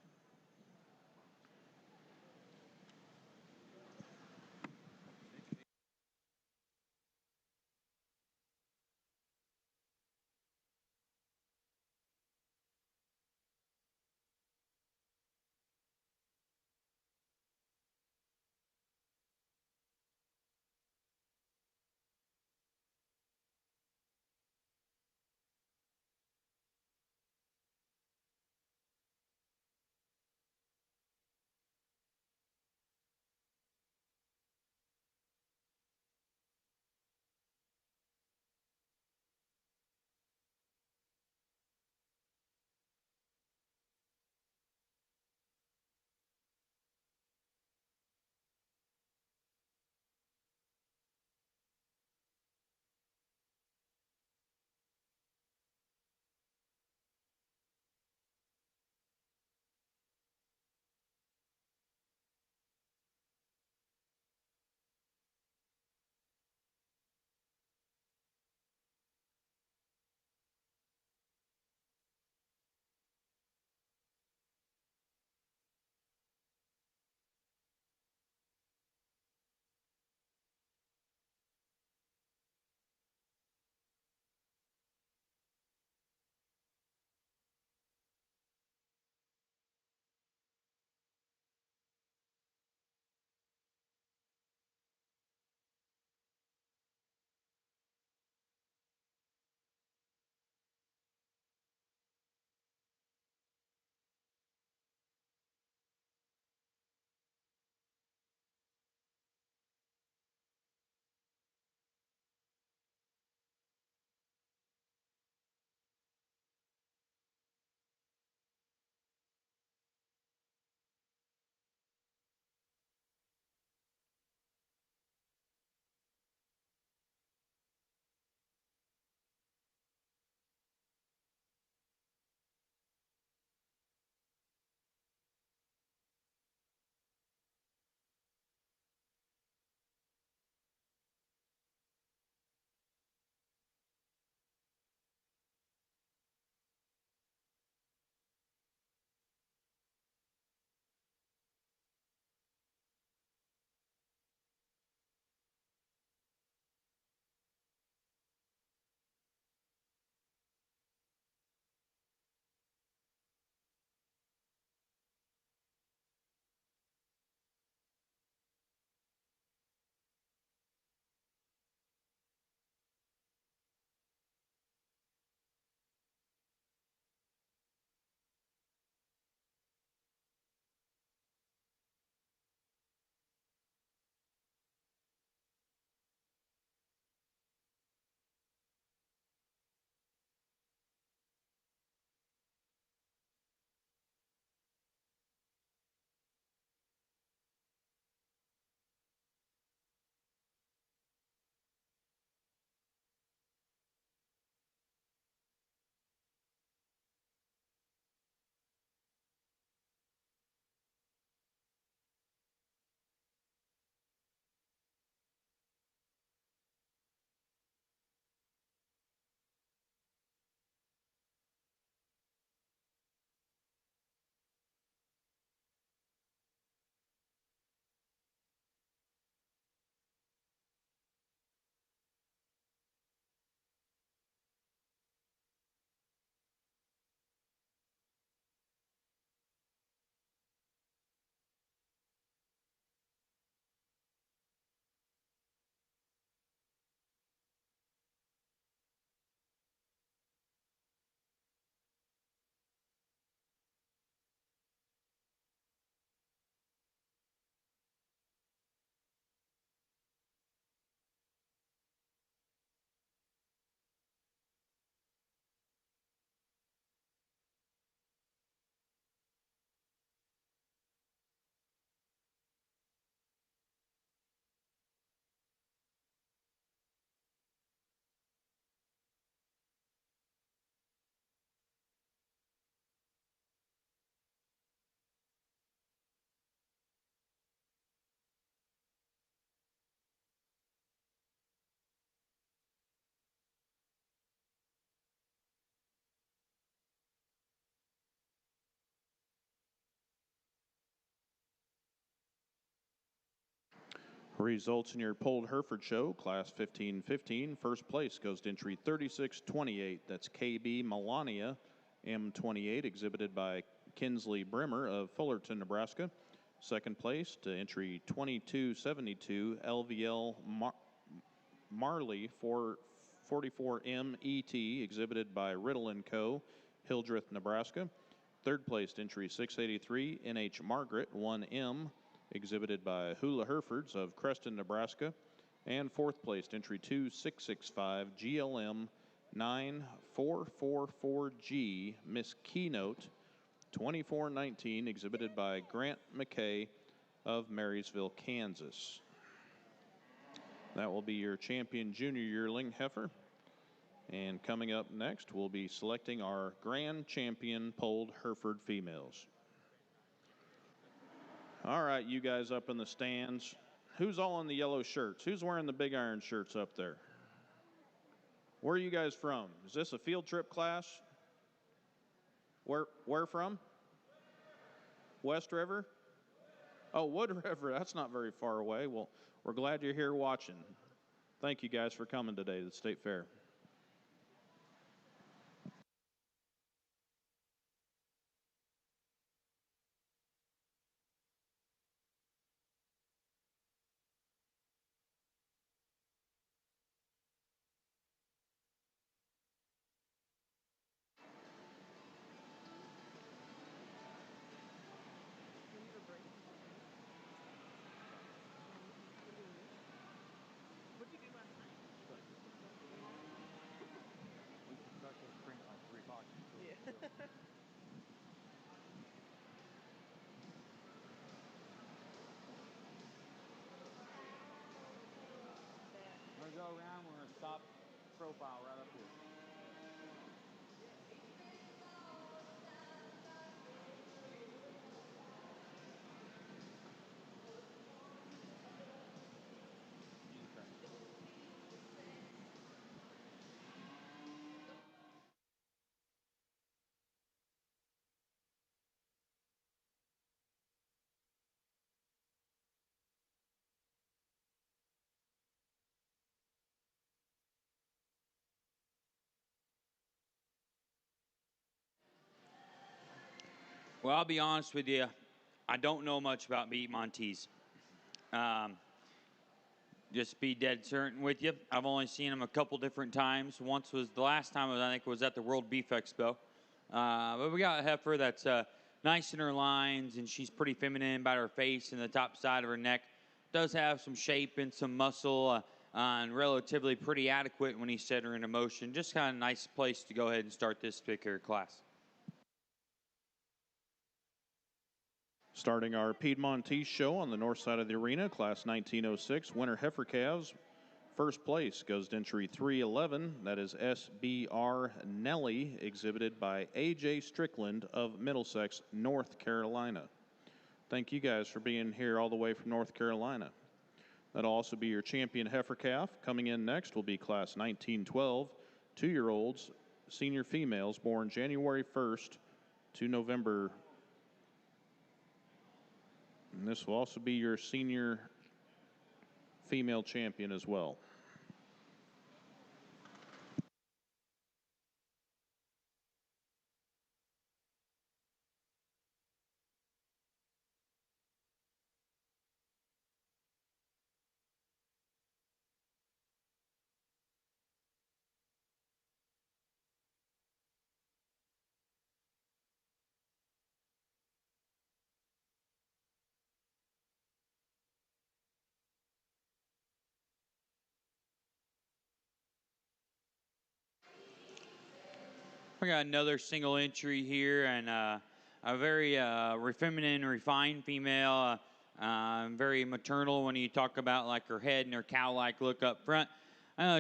Results in your polled Hereford show, class 1515. First place goes to entry 3628. That's KB Melania M28, exhibited by Kinsley Brimmer of Fullerton, Nebraska. Second place to entry 2272, LVL Marley 444M ET, exhibited by Riddle & Co., Hildreth, Nebraska. Third place to entry 683, NH Margaret 1M, exhibited by Hula Herefords of Creston, Nebraska. And fourth place to entry 2665, GLM 9444G, Miss Keynote 2419, exhibited by Grant McKay of Marysville, Kansas. That will be your champion junior yearling heifer. And coming up next, we'll be selecting our grand champion polled Hereford females. All right, you guys up in the stands. Who's all in the yellow shirts? Who's wearing the big iron shirts up there? Where are you guys from? Is this a field trip class? Where from? West River? Oh, Wood River. That's not very far away. Well, we're glad you're here watching. Thank you guys for coming today to the State Fair. What did you do last night? Yeah. We're going to go around. We're going to stop profile right up here. Well, I'll be honest with you. I don't know much about beef Montees. Just be dead certain with you. I've only seen them a couple different times. Once was the last time I think was at the World Beef Expo. But we got a heifer that's nice in her lines, and she's pretty feminine about her face and the top side of her neck. Does have some shape and some muscle, and relatively pretty adequate when he set her into motion. Just kind of a nice place to go ahead and start this particular class. Starting our Piedmontese show on the north side of the arena, class 1906, winter heifer calves. First place goes to entry 311. That is SBR Nelly, exhibited by AJ Strickland of Middlesex, North Carolina. Thank you guys for being here all the way from North Carolina. That'll also be your champion heifer calf. Coming in next will be class 1912, 2-year-olds, senior females born January 1st to November. And this will also be your senior female champion as well. We got another single entry here, and a very feminine, refined female. Very maternal when you talk about like her head and her cow-like look up front.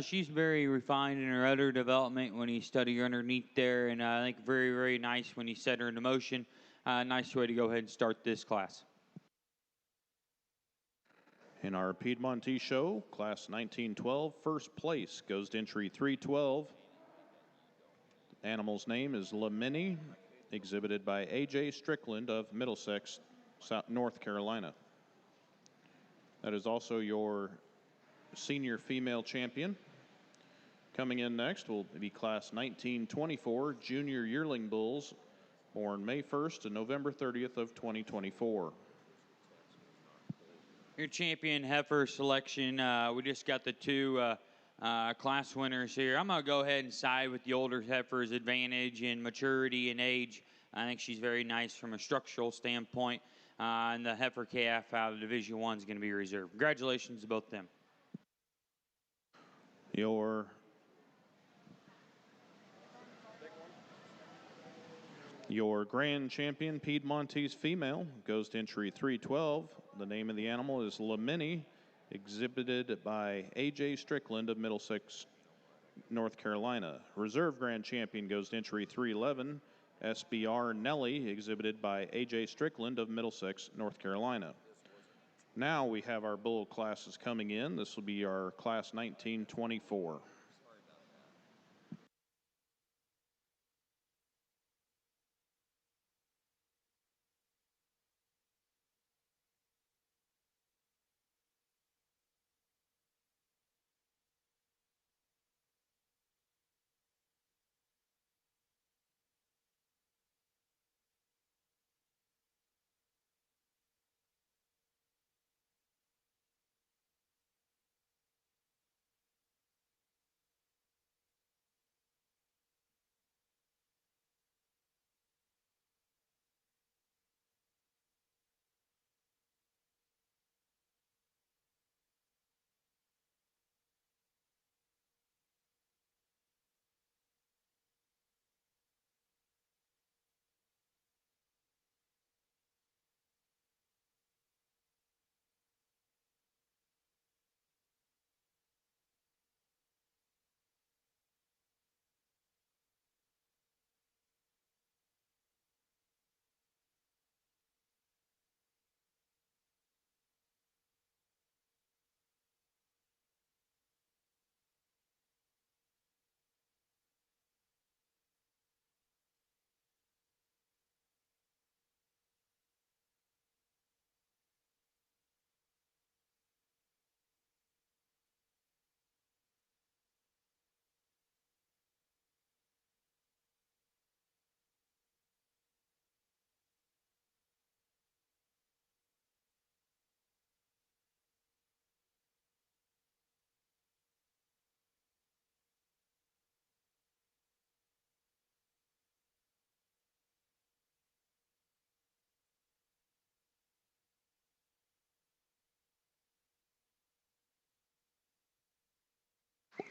She's very refined in her udder development when you study her underneath there, and I think very, very nice when you set her into motion. Nice way to go ahead and start this class. In our Piedmontese show, class 1912, first place goes to entry 312. Animal's name is Lamini, exhibited by AJ Strickland of Middlesex, North Carolina. That is also your senior female champion. Coming in next will be Class 1924 Junior Yearling Bulls, born May 1st to November 30th of 2024. Your champion heifer selection, we just got the two class winners here. I'm going to go ahead and side with the older heifer's advantage in maturity and age. I think she's very nice from a structural standpoint. And the heifer calf out of Division I is going to be reserved. Congratulations to both of them. Your grand champion Piedmontese female goes to entry 312. The name of the animal is Lamini, exhibited by A.J. Strickland of Middlesex, North Carolina. Reserve grand champion goes to entry 311. SBR Nelly, exhibited by A.J. Strickland of Middlesex, North Carolina. Now we have our bull classes coming in. This will be our Class 1924.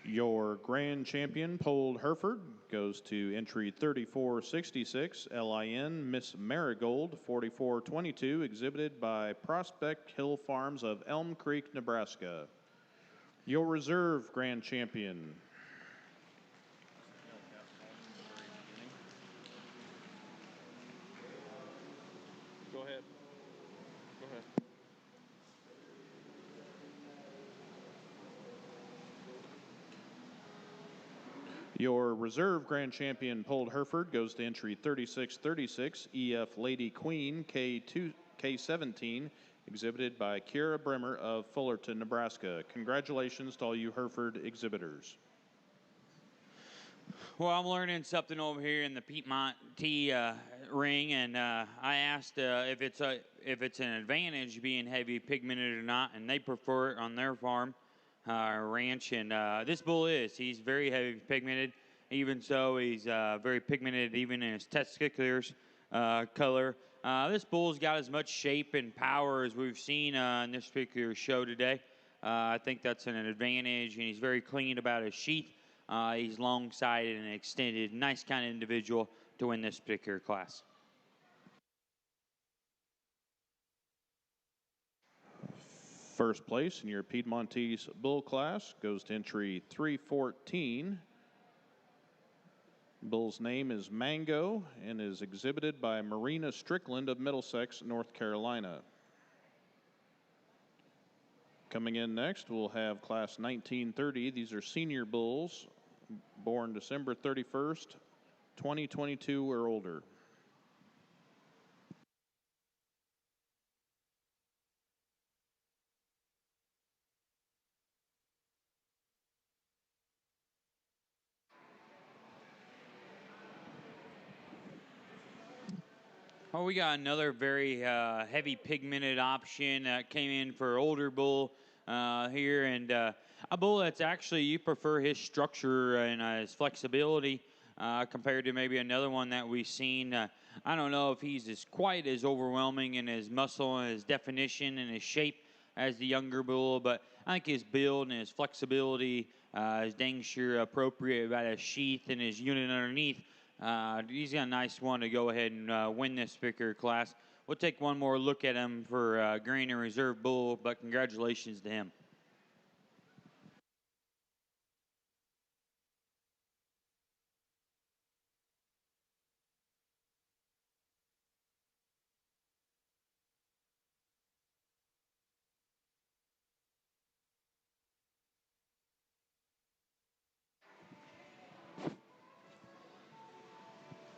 Your grand champion, Polled Hereford, goes to entry 3466, LIN Miss Marigold 4422, exhibited by Prospect Hill Farms of Elm Creek, Nebraska. Your reserve grand champion. Go ahead. Go ahead. Your reserve grand champion, Polled Hereford, goes to entry 3636, EF Lady Queen K17, exhibited by Kira Bremer of Fullerton, Nebraska. Congratulations to all you Hereford exhibitors. Well, I'm learning something over here in the Piedmont ring, and I asked if it's an advantage being heavy pigmented or not, and they prefer it on their farm ranch. And this bull he's very heavy pigmented. Even so, he's very pigmented even in his testiculars color. This bull's got as much shape and power as we've seen in this particular show today. I think that's an advantage, and he's very clean about his sheath. He's long-sided and extended. Nice kind of individual to win this particular class. First place in your Piedmontese bull class goes to entry 314. Bull's name is Mango and is exhibited by Marina Strickland of Middlesex, North Carolina. Coming in next, we'll have class 1930. These are senior bulls born December 31st, 2022 or older. Oh, we got another very heavy pigmented option that came in for older bull here, and a bull that's actually you prefer his structure and his flexibility compared to maybe another one that we've seen. I don't know if he's quite as overwhelming in his muscle and his definition and his shape as the younger bull, but I think his build and his flexibility is dang sure appropriate about his sheath and his unit underneath. He's got a nice one to go ahead and win this particular class. We'll take one more look at him for Green and Reserve Bull, but congratulations to him.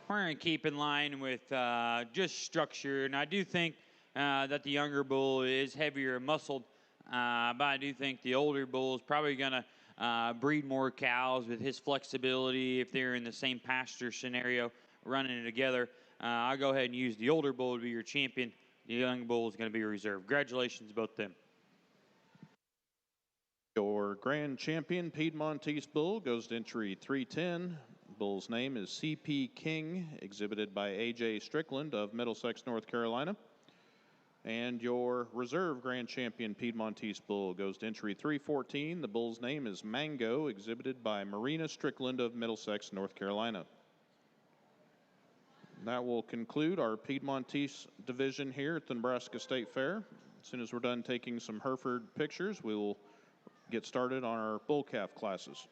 We're going to keep in line with just structure, and I do think that the younger bull is heavier muscled, but I do think the older bull is probably going to breed more cows with his flexibility if they're in the same pasture scenario running together. I'll go ahead and use the older bull to be your champion. The young bull is going to be reserved. Congratulations, both them. Your grand champion Piedmontese bull goes to entry 310. Bull's name is CP King, exhibited by AJ Strickland of Middlesex, North Carolina. And your reserve grand champion Piedmontese bull goes to entry 314. The bull's name is Mango, exhibited by Marina Strickland of Middlesex, North Carolina. That will conclude our Piedmontese division here at the Nebraska State Fair. As soon as we're done taking some Hereford pictures, we will get started on our bull calf classes.